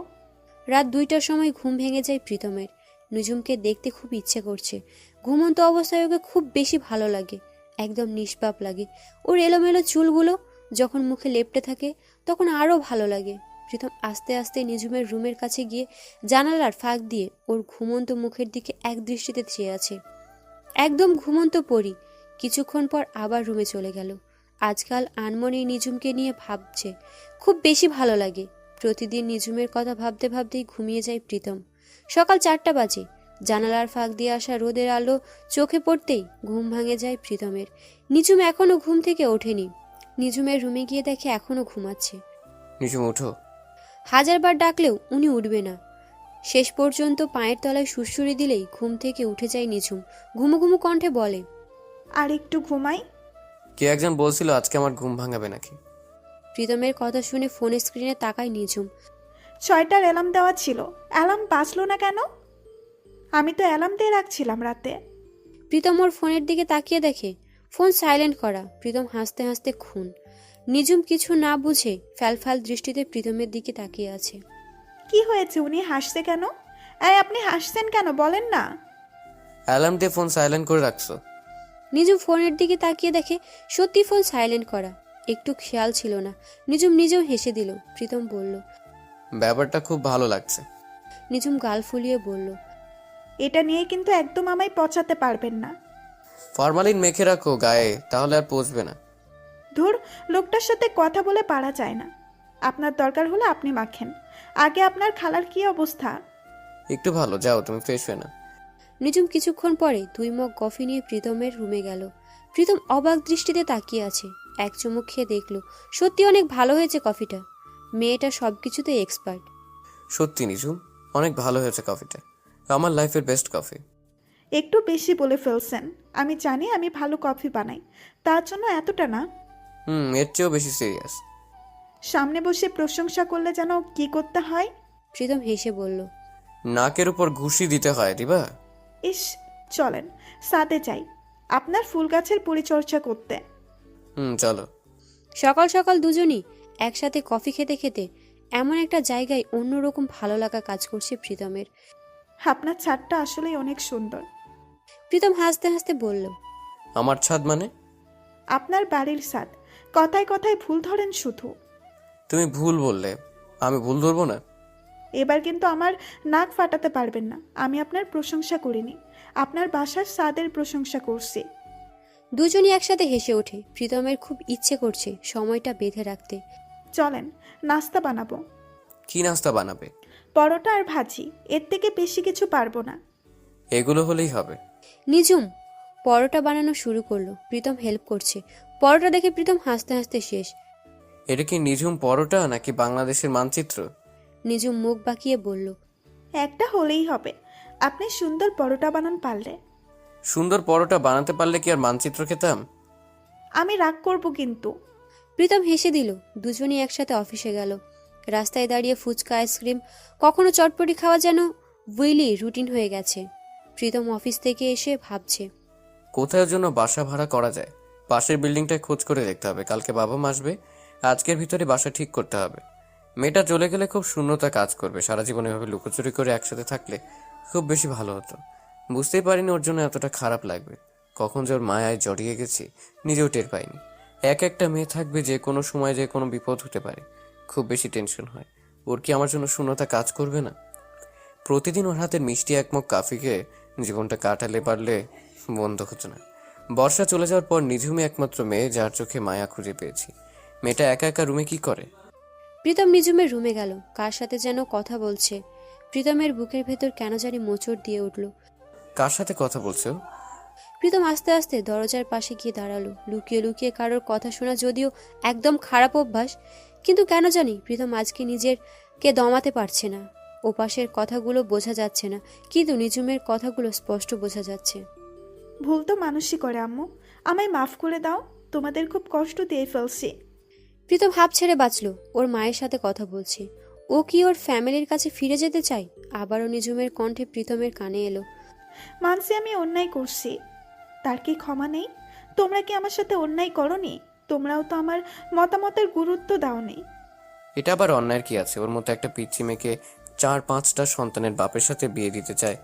রাত 2টার সময় ঘুম ভেঙে যায় প্রীতমের। নিঝুমকে দেখতে খুব ইচ্ছে করছে। ঘুমন্ত অবস্থায় ওকে খুব বেশি ভালো লাগে। একদম নিষ্পাপ লাগে। ওর এলোমেলো চুলগুলো যখন মুখে লেপ্টে থাকে তখন আরও ভালো লাগে। প্রীতম আস্তে আস্তে নিঝুমের রুমের কাছে গিয়ে জানালার ফাঁক দিয়ে ওর ঘুমন্ত মুখের দিকে এক দৃষ্টিতে চেয়ে আছে। একদম ঘুমন্ত পরি। কিছুক্ষণ পর আবার রুমে চলে গেল। আজকাল আনমনে নিঝুমকে নিয়ে ভাবছে। খুব বেশি ভালো লাগে। প্রতিদিন নিঝুমের কথা ভাবতে ভাবতেই ঘুমিয়ে যায় প্রীতম। সকাল 4টা বাজে। জানালার ফাঁক দিয়ে আসা রোদের আলো চোখে পড়তেই ঘুম ভাঙে যায় প্রীতমের। নিঝুম এখনো ঘুম থেকে ওঠেনি। নিঝুমের রুমে গিয়ে দেখে এখনো ঘুমাচ্ছে। নিঝুম ওঠো। হাজারবার ডাকলেও উনি উঠবে না। শেষ পর্যন্ত পায়ের তলায় সুড়সুড়ি দিলেই ঘুম থেকে উঠে যায় নিঝুম। ঘুমু ঘুমু কণ্ঠে বলে। আর একটু ঘুমাই। কে একজন বলছিল আজকে আমার ঘুম ভাঙাবে নাকি। প্রীতমের কথা শুনে ফোনের স্ক্রিনে তাকায় নিঝুম। 6টার অ্যালার্ম দেওয়া ছিল, অ্যালার্ম বাজলো না কেন? আমি তো অ্যালার্ম দিয়ে রাখছিলাম রাতে। প্রীতম ওর ফোনের দিকে তাকিয়ে দেখে ফোন সাইলেন্ট করা। প্রীতম হাসতে হাসতে খুন। নিঝুম কিছু না বুঝে ফ্যালফ্যাল দৃষ্টিতে প্রীতমের দিকে তাকিয়ে আছে। কি হয়েছে? উনি হাসছে কেন? আপনি হাসছেন কেন বলেন না। অ্যালার্ম দিয়ে ফোন সাইলেন্ট করে রাখছো? নিঝুম ফোনের দিকে তাকিয়ে দেখে সত্যি ফোন সাইলেন্ট করা। একটু খেয়াল ছিল না। নিঝুম নিজেও হেসে দিল। প্রীতম বলল। ব্যাপারটা খুব ভালো লাগছে। নিঝুম গাল ফুলিয়ে বলল। এটা নিয়ে কিন্তু একদম আমায় পচাতে পারবেন না। ফরমালিন মেখে রাখো গায়ে, তাহলে আর পচবে না। ধুর, লোকটার সাথে কথা বলে পারা যায় না। আপনার দরকার হলে আপনি মাখেন। আগে আপনার খালার কি অবস্থা? একটু ভালো, যাও তুমি ফ্রেশ হয়ে না। নিজুম কিছুক্ষণ পরে 2 মগ কফি নিয়ে প্রীতমের রুমে গেল। প্রীতম অবাক দৃষ্টিতে তাকিয়ে আছে। এক চুমুক খেয়ে দেখলো সত্যি অনেক ভালো হয়েছে কফিটা। মেয়েটা সবকিছুতে এক্সপার্ট। সত্যি নিঝুম, অনেক ভালো হয়েছে কফিটা, আমার লাইফের বেস্ট কফি। একটু বেশি বলে ফেলছেন। আমি জানি আমি ভালো কফি বানাই, তার জন্য এতটা না। এর চেয়েও বেশি সিরিয়াস। সামনে বসে প্রশংসা করলে যেন কি করতে হয়। প্রীতম হেসে বলল, নাকের উপর ঘুষি দিতে হয় দিবা। ইস, চলেন সাথে যাই আপনার ফুল গাছের পরিচর্যা করতে। চলো। সকাল সকাল দুজনই একসাথে কফি খেতে খেতে এমন একটা জায়গায় অন্যরকম ভালো লাগা কাজ করছে প্রীতমের। আপনার ছাদটা আসলেই অনেক সুন্দর। প্রীতম হাসতে হাসতে বলল, আমার ছাদ মানে? আপনার বাড়ির ছাদ। কথায় কথায় ভুল ধরেন শুধু। তুমি ভুল বললে, আমি ভুল ধরবো না। এবার কিন্তু আমার নাক ফাটাতে পারবেন না। আমি আপনার প্রশংসা করিনি, আপনার বাসার ছাদের প্রশংসা করছি। দুজনই একসাথে হেসে ওঠে। প্রীতমের খুব ইচ্ছে করছে সময়টা বেঁধে রাখতে। চলেন নাস্তা বানাবো। কি নাস্তা বানাবে? পরোটা আর ভাজি, এর থেকে বেশি কিছু পারবো না। এগুলো হলেই হবে। নিজুম পরোটা বানানো শুরু করলো। প্রীতম হেল্প করছে। পরোটা দেখে প্রীতম হাসতে হাসতে শেষ। এটা কি নিঝুম পরোটা নাকি বাংলাদেশের মানচিত্র? নিজুম মুখ বাঁকিয়ে বলল, একটা হলেই হবে। আপনি সুন্দর পরোটা বানান পারলে। সুন্দর পরোটা বানাতে পারলে কি আর মানচিত্র খেতাম? আমি রাগ করব কিন্তু। প্রীতম হেসে দিল। দুজনই একসাথে অফিসে গেল। রাস্তায় দাঁড়িয়ে ফুচকা, আইসক্রিম, কখনো চটপটি খাওয়া যেন উইলি রুটিন হয়ে গেছে। প্রীতম অফিস থেকে এসে ভাবছে, কোথায় জন্য বাসা ভাড়া করা যায়? পাশের বিল্ডিংটায় খোঁজ করে দেখতে হবে। কালকে বাবা মা আসবে, আজকের ভিতরে বাসা ঠিক করতে হবে। মেয়েটা চলে গেলে খুব শূন্যতা কাজ করবে। সারা জীবন এভাবে লুকোচুরি করে একসাথে থাকলে খুব বেশি ভালো হতো। বুঝতেই পারিনি ওর জন্য এতটা খারাপ লাগবে। কখন যে ওর মায়ায় জড়িয়ে গেছি নিজেও টের পাইনি। একটা মেয়ে থাকবে, যে কোনো সময় যে কোনো বিপদ হতে পারে। খুব বেশি টেনশন হয়। ওর কি আমার জন্য শূন্যতা কাজ করবে না? প্রতিদিন ওর হাতের মিষ্টি এক মগ কাফিকে জীবনটা কাটালে পারলে বন্ধ হতো না। বর্ষা চলে যাওয়ার পর নিঝুমই একমাত্র মেয়ে যার চোখে মায়া খুঁজে পেয়েছি। মেয়েটা একা একা রুমে কি করে? প্রীতম নিজুমের রুমে গেল। কার সাথে যেন কথা বলছে। প্রীতমের বুকের ভেতর কেন জানি মোচড় দিয়ে উঠল। কার সাথে কথা বলছো? প্রীতম আস্তে আস্তে দরজার পাশে গিয়ে দাঁড়ালো। লুকিয়ে লুকিয়ে কারোর কথা শোনা যদিও একদম খারাপ অভ্যাস, কিন্তু কেন জানি প্রীতম আজকে নিজেরকে দমাতে পারছে না। ওপাশের কথাগুলো বোঝা যাচ্ছে না, কিন্তু নিজুমের কথাগুলো স্পষ্ট বোঝা যাচ্ছে। ভুল তো মানুষই করে আম্মু, আমায় মাফ করে দাও। তোমাদের খুব কষ্ট দিয়ে ফেলছি। প্রীতম হাঁপ ছেড়ে বাঁচল। ওর মায়ের সাথে কথা বলছে। ও কি ওর ফ্যামিলির কাছে ফিরে যেতে চায়? আবারও নিজুমের কণ্ঠে প্রীতমের কানে এলো, মানছি আমি অন্যায় করছি, তার কি ক্ষমা নেই? তোমরা কি আমার সাথে অন্যায় করনি? তোমরাও তো আমার মতামতের গুরুত্ব দাওনি। এটা আবার অন্যায়ের কি আছে? ওর মতো একটা পিচ্চি মেয়েকে 4-5টা সন্তানের বাপের সাথে বিয়ে দিতে চায়।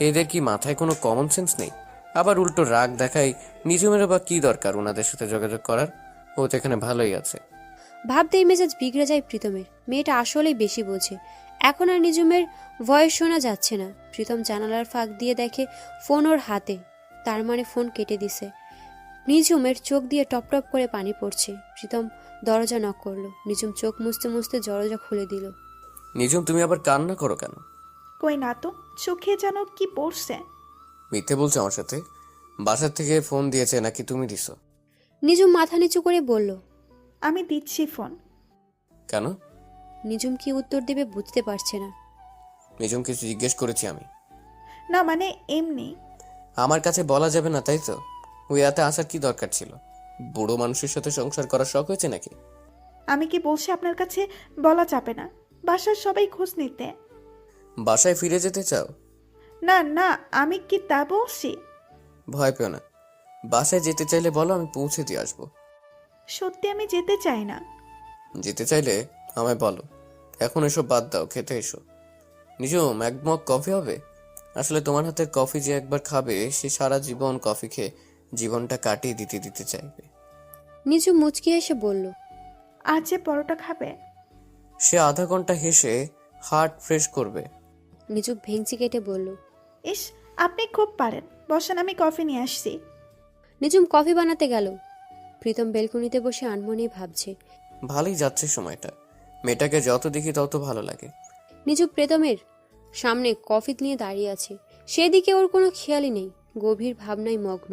এদের কি মাথায় কোনো কমন সেন্স নেই? আবার উল্টো রাগ দেখাই। নিজুমেরও বা কি দরকার ওনাদের সাথে যোগাযোগ করার? ও তো এখানে ভালোই আছে। ভাবতেই মেজাজ বিগড়ে যায় প্রীতমের। মেয়েটা আসলেই বেশি বোঝে। এখন আর নিজুমের ভয়েস শোনা যাচ্ছে না। প্রীতম জানালার ফাঁক দিয়ে দেখে ফোন ওর হাতে। তার মানে ফোন কেটে দিছে। নিজুমের চোখ দিয়ে টপ টপ করে পানি পড়ছে। প্রীতম দরজা নক করলো। নিজুম চোখ মুছতে মুছতে দরজা খুলে দিল। নিজুম, তুমি আবার কান্না করো কেন? কই না তো, চোখে যেন কি পড়ছে। মিথ্যে বলছো আমার সাথে? বাসার থেকে ফোন দিয়েছে নাকি তুমি দিছো? নিজুম মাথা নিচু করে বলল, আমি দিচ্ছি ফোন। কেন? নিজুম কি উত্তর দেবে বুঝতে পারছে না। নিজুম কিছু জিজ্ঞেস করেছি আমি। না মানে এমনি। আমার কাছে বলা যাবে না তাই তো? ওই রাতে আসার কি দরকার ছিল? বুড়ো মানুষের সাথে সংসার করার শখ হয়েছে নাকি? আমি কি বলছি আপনার কাছে বলা যাবে না? বাসার সবাই খোঁজ নিতে। বাসায় ফিরে যেতে চাও? না না, আমি কি তা বলছি? ভয় পেও না। বাসায় যেতে চাইলে বলো, আমি পৌঁছে দিয়ে আসবো। সত্যি আমি যেতে চাই না। যেতে চাইলে আমায় বলো। এখন এসব বাদ দাও, খেতে এসো। নিজুম, এক মগ কফি হবে? আসলে তোমার হাতের কফি যে একবার খাবে সে সারা জীবন কফি খেয়ে জীবনটা কাটিয়ে দিতে দিতে চাইবে। নিজুম মুচকি এসে বলল, আজ যে পরোটা খাবে। সে আধা ঘন্টা হেসে হার্ট ফ্রেশ করবে। নিজুম ভেঙচি কেটে বলল, ইস, আপনি খুব পারেন। বসেন, আমি কফি নিয়ে আসছি। নিজুম কফি বানাতে গেল। প্রীতম বেলকনিতে বসে আনমনে ভাবছে। ভালোই যাচ্ছে সময়টা, মেয়েটাকে যত দেখি তত ভালো লাগে। নিজুম প্রীতমের সামনে কফি নিয়ে দাঁড়িয়ে আছে, সেদিকে ওর কোনো খেয়ালই নেই, গভীর ভাবনায় মগ্ন।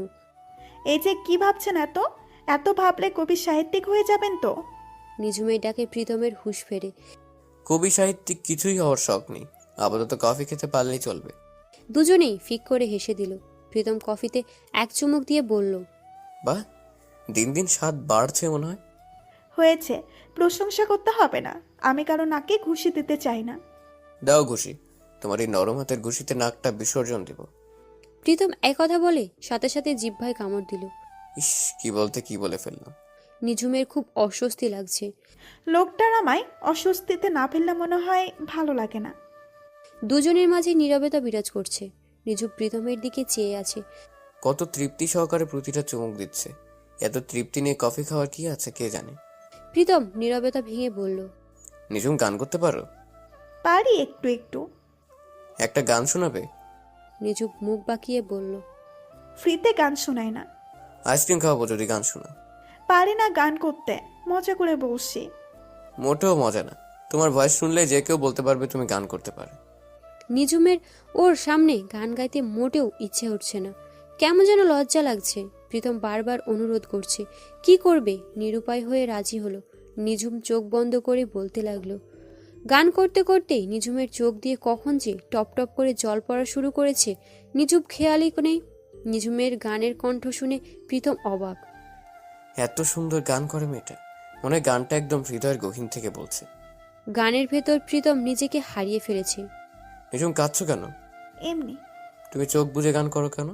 এই যে কি ভাবছেন এত? এত ভাবলে কবি সাহিত্যিক হয়ে যাবেন তো। নিজুমের ডাকে প্রীতমের হুঁশ ফেরে। কবি সাহিত্যিক কিছুই হওয়ার শখ নেই, আপাতত কফি খেতে পারলেই চলবে। দুজনেই ফিক করে হেসে দিল। প্রীতম কফিতে এক চুমুক দিয়ে বলল, বাহ, দিন দিন স্বাদ বাড়ছে মনে হয়। হয়েছে, প্রশংসা করতে হবে না। আমি কারো নাকে ঘুষি দিতে চাই না। দাও ঘুষি, তোমার এই নরম হাতের ঘুষিতে নাকটা বিসর্জন দিব। প্রীতম একথা বলে সাথে সাথে জিহ্বায় কামড় দিল। ইস, কি বলতে কি বলে ফেললাম। নিজুমের খুব অস্বস্তি লাগছে। লোকটার আমায় অস্বস্তিতে না ফেললে মনে হয় ভালো লাগে না। দুজনের মাঝে নীরবতা বিরাজ করছে। নিজু প্রীতমের দিকে চেয়ে আছে। কত তৃপ্তি সহকারে প্রতিটা চুমুক দিচ্ছে। এত তৃপ্তি নিয়ে কফি খাওয়ার কি আছে কে জানে। প্রীতম নীরবতা ভেঙে বলল, নিজুম গান করতে পারো? পারি একটু একটু। একটা গান শোনাবে? নিজু মুখ বাঁকিয়ে বলল, ফ্রিতে গান শোনায় না। আইসক্রিম খাওয়াবো যদি গান শোনা। পারি না গান করতে, মজা করে বলছি। মোটেও মজা না, তোমার ভয়েস শুনলে যে কেউ বলতে পারবে তুমি গান করতে পারো। নিজুমের ওর সামনে গান গাইতে মোটেও ইচ্ছে হচ্ছে না, কেমন যেন লজ্জা লাগছে। প্রীতম বারবার অনুরোধ করছে, কি করবে? নিরুপায় হয়ে রাজি হলো। নিজুম চোখ বন্ধ করে বলতে লাগলো। গান করতে করতেই নিজুমের চোখ দিয়ে কখন যে টপ টপ করে জল পড়া শুরু করেছে নিজুম খেয়ালই নেই। নিজুমের গানের কণ্ঠ শুনে প্রীতম অবাক। এত সুন্দর গান করে মেয়েটা, মনে হয় গানটা একদম হৃদয়ের গহীন থেকে বলছে। গানের ভেতর প্রীতম নিজেকে হারিয়ে ফেলেছে। নিজুম কাঁদছো কেন? এমনি। তুমি চোখ বুজে গান করো কেন?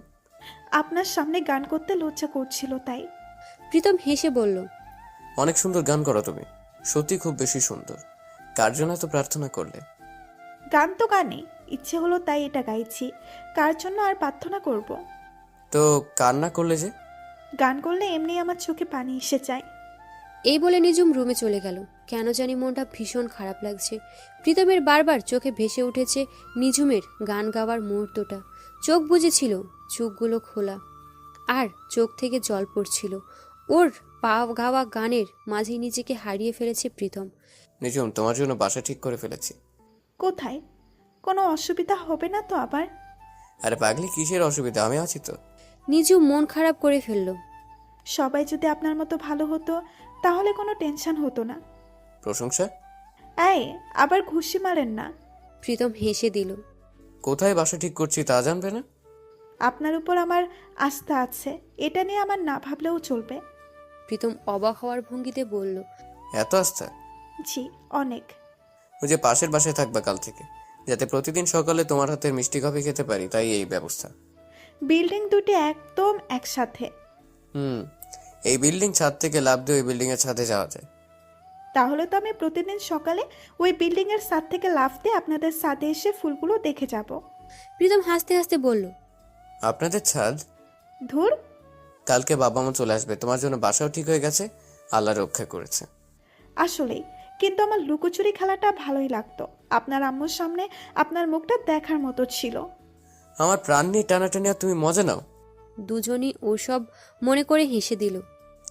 আপনার সামনে গান করতে লজ্জা করছিল তাই। প্রীতম হেসে বলল, অনেক সুন্দর গান করো তুমি, সত্যি খুব বেশি সুন্দর। কার জন্য তো প্রার্থনা করলে? গান তো গানে ইচ্ছে হলো তাই এটা গাইছি। কার জন্য আর প্রার্থনা করব? তো কান্না করলে যে? গান করলে এমনি আমার চোখে পানি এসে যায়। এই বলে নিজুম রুমে চলে গেল। কেন জানি মনটা ভীষণ খারাপ লাগছে। প্রীতমের বারবার চোখে ভেসে উঠেছে নিজুমের গান গাওয়ার মুহূর্তটা। চোখ বুজেছিল, চোখগুলো খোলা, আর চোখ থেকে জল পড়ছিল। ওর পা গাওয়া গানের মাঝে নিজেকে হারিয়ে ফেলেছে প্রীতম। নিজুম, তোমার জন্য বাসা ঠিক করে ফেলেছি। কোথায়? কোনো অসুবিধা হবে না তো আবার? আরে পাগলি, কিসের অসুবিধা, আমি আছি তো। নিজুম মন খারাপ করে ফেলল। সবাই যদি আপনার মতো ভালো হতো তাহলে কোনো টেনশন হতো না। প্রশংসা? এই, আবার ঘুষি মারেন না। প্রীতম হেসে দিল। কোথায় বাসা ঠিক করছি তা জানবে না? আপনার উপর আমার আস্থা আছে, এটা নিয়ে আমার না ভাবলেও চলবে। প্রীতম অবাক হওয়ার ভঙ্গিতে বলল, এত আস্থা? জি, অনেক। ওই যে পাশের বাসায় থাকবা কাল থেকে, যাতে প্রতিদিন সকালে তোমার হাতের মিষ্টি কফি খেতে পারি, তাই এই ব্যবস্থা। বিল্ডিং দুটি একদম একসাথে। এই বিল্ডিং ছাদ থেকে লাফ দিয়ে ওই বিল্ডিং এর ছাদে যাওয়া যায়। তাহলে তো আমি প্রতিদিন সকালে ওই বিল্ডিং এর ছাদ থেকে লাফ দিয়ে আপনাদের ছাদে এসে ফুলগুলো দেখে যাব। প্রীতম হাসতে হাসতে বলল, আপনাদের ছাদ? ধুর। কালকে বাবা মা চলে আসবে, তোমার জন্য বাসাও ঠিক হয়ে গেছে, আল্লাহ রক্ষা করেছে। আসলেই, কিন্তু আমার লুকোচুরি খেলাটা ভালোই লাগতো। আপনার আম্মুর সামনে আপনার মুখটা দেখার মতো ছিল। আমার প্রাণ নিয়ে টানাটানি আর তুমি মজা নাও। দুজনই ওসব মনে করে হেসে দিল।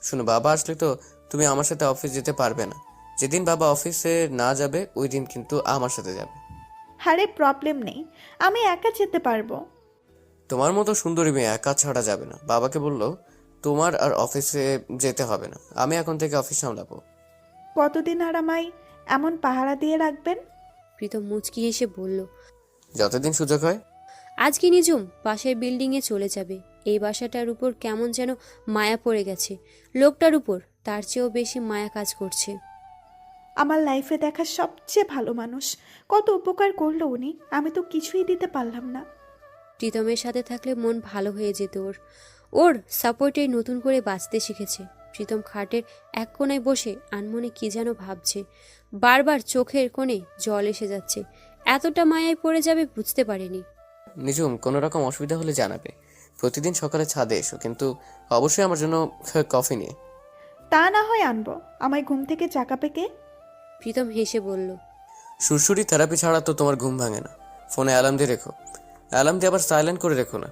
শোনো, বাবা আসলে তো তুমি আমার সাথে অফিস যেতে পারবে না। যেদিন বাবা অফিসে না যাবে ওই দিন কিন্তু আমার সাথে যাবে। আরে প্রবলেম নেই, আমি একা যেতে পারবো। তোমার মতো সুন্দরী মেয়ে একা ছাড়া যাবে না। বাবাকে বললো তোমার আর অফিসে যেতে হবে না, আমি এখন থেকে অফিস সামলাবো। কতদিন আর আমায় এমন পাহারা দিয়ে রাখবেন? প্রীতম মুচকি হেসে বলল, যতদিন সুযোগ হয়। আজকে নিজুম পাশের বিল্ডিংয়ে চলে যাবে। এই বাসাটার উপর কেমন যেন মায়া পড়ে গেছে। লোকটার উপর তার চেয়েও বেশি মায়া কাজ করছে। আমার লাইফে দেখা সবচেয়ে ভালো মানুষ। কত উপকার করলো উনি, আমি তো কিছুই দিতে পারলাম না। প্রীতমের সাথে থাকলে মন ভালো হয়ে যেত ওর। ওর সাপোর্টে নতুন করে বাঁচতে শিখেছে। প্রীতম খাটের এক কোণায় বসে আনমনে কি যেন ভাবছে। বারবার চোখের কোণে জল এসে যাচ্ছে। এতটা মায়ায় পড়ে যাবে বুঝতে পারেনি। নিজুম, কোনো রকম অসুবিধা হলে জানাবে। প্রতিদিন সকালে ছাদে এসো, কিন্তু অবশ্যই আমার জন্য কফি নিয়ে। তা না হয় আনবো। আমায় ঘুম থেকে জাগাবে কে? প্রীতম হেসে বলল, সুরসুরি থেরাপি ছাড়া তো তোমার ঘুম ভাঙে না। ফোনে অ্যালার্ম দিয়ে রেখো, অ্যালার্ম দিয়ে আবার সাইলেন্ট করে রেখো না।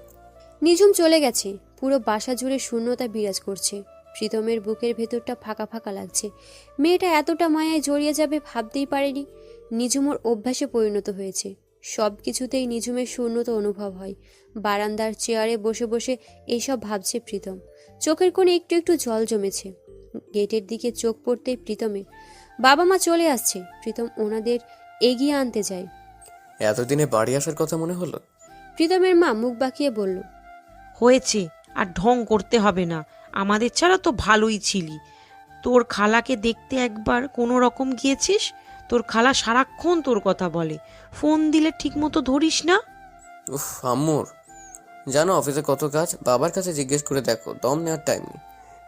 নিজুম চলে গেছে। পুরো বাসা জুড়ে শূন্যতা বিরাজ করছে। প্রীতমের বুকের ভেতরটা ফাঁকা ফাঁকা লাগছে। মেয়েটা এতটা মায়ায় জড়িয়ে যাবে ভাবতেই পারেনি। নিঝুমোর অভ্যাসে পরিণত হয়েছে। সব কিছুতেই নিঝুমের শূন্যতা অনুভব হয়। বারান্দার চেয়ারে বসে বসে এইসব ভাবছে প্রীতম। চোখের কোণে একটু একটু জল জমেছে। গেটের দিকে চোখ পড়তেই প্রীতমের বাবা মা চলে আসছে। প্রীতম ওনাদের এগিয়ে আনতে যায়। এতদিনে বাড়ি আসার কথা মনে হলো? প্রীতমের মা মুখ বাঁকিয়ে বলল, হয়েছে, আর ঢং করতে হবে না। আমাদের ছাড়া তো ভালোই ছিলি। তোর খালাকে দেখতে একবার কোনো রকম গিয়েছিস? তোর খালা সারাক্ষণ তোর কথা বলে, ফোন দিলে ঠিক মতো ধরিস না। উফ আম্মুর, জানো অফিসে কত কাজ, বাবার কাছে জিজ্ঞেস করে দেখো, দম নেওয়ার টাইম নেই।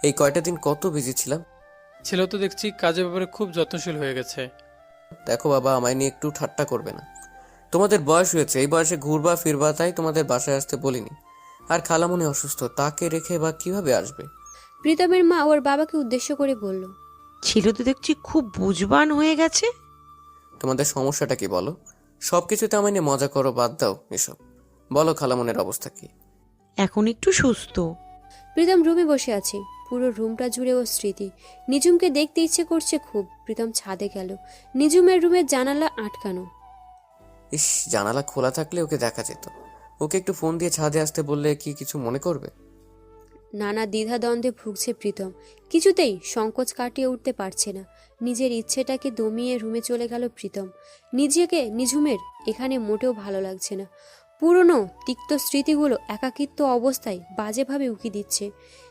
এই কয়টা দিন কত বিজি ছিলাম। ছেলে তো দেখছি কাজের ব্যাপারে খুব যত্নশীল হয়ে গেছে। দেখো বাবা, আমায় নিয়ে একটু ঠাট্টা করবে না। তোমাদের বয়স হয়েছে, এই বয়সে ঘুরবা ফিরবা, তাই তোমাদের বাসায় আসতে বলিনি। আর খালামণি অসুস্থ, তাকে রেখে বা কিভাবে আসবে? প্রীতমের মা ওর বাবাকে উদ্দেশ্য করে বলল, ছেলে তো দেখছি খুব বুঝবান হয়ে গেছে। তোমাদের সমস্যাটা কি বলো? সব কিছুতে আমায় নিয়ে মজা করো, বাদ দাও এসব। বলো খালামণির অবস্থা কি? এখন একটু সুস্থ। প্রীতম রুমে বসে আছে। পুরো রুমটা জুড়ে ওর স্মৃতি। নিজুমকে দেখতে ইচ্ছে করছে খুব। প্রীতম ছাদে গেল। নিজুমের রুমের জানালা আটকানো। ইস, জানালা খোলা থাকলে ওকে দেখা যেত। ওকে একটু ফোন দিয়ে ছাদে আসতে বললে কি কিছু মনে করবে? নানা দ্বিধাদ্বন্দ্বে ভুগছে প্রীতম। কিছুতেই সংকোচ কাটিয়ে উঠতে পারছে না। নিজের ইচ্ছেটাকে দমিয়ে রুমে চলে গেল প্রীতম। নিজেকে নিঝুমের এখানে মোটেও ভালো লাগছে না। পুরনো তিক্ত স্মৃতিগুলো একাকিত্ব অবস্থায় বাজেভাবে উকি দিচ্ছে।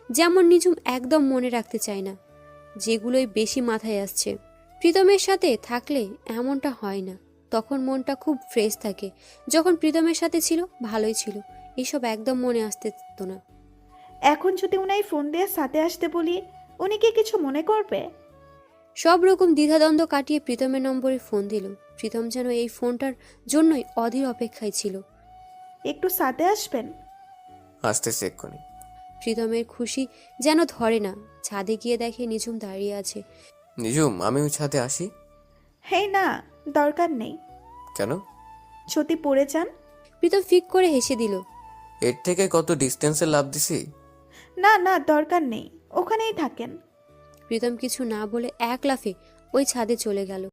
যেমন নিঝুম একদম মনে রাখতে চায় না, যেগুলোই বেশি মাথায় আসছে। প্রীতমের সাথে থাকলে এমনটা হয় না। তখন মনটা খুব ফ্রেশ থাকে। যখন প্রীতমের সাথে ছিল ভালোই ছিল। এসব একদম মনে আসতো না। এখন যদি উনাই ফোন দিয়ে সাথে আসতে বলি, উনি কি কিছু মনে করবে? সব রকম দ্বিধাদ্বন্দ্ব কাটিয়ে প্রীতমের নম্বরে ফোন দিল। প্রীতম যেন এই ফোনটার জন্যই অধীর অপেক্ষায় ছিল। একটু সাথে আসবেন? আসতেছে এক্ষুনি। প্রীতমের খুশি যেন ধরে না। ছাদে গিয়ে দেখে নিঝুম দাঁড়িয়ে আছে। নিজুম, আমি ওই ছাদে আসি? হেই না, দরকার নেই। কেন? যদি পড়ে যান? প্রীতম ফিক করে হেসে দিল। এর থেকে কত ডিস্টেন্সে লাভ দিছি। না না, দরকার নেই, ওখানেই থাকেন। প্রীতম কিছু না বলে এক লাফে ওই ছাদে চলে গেল।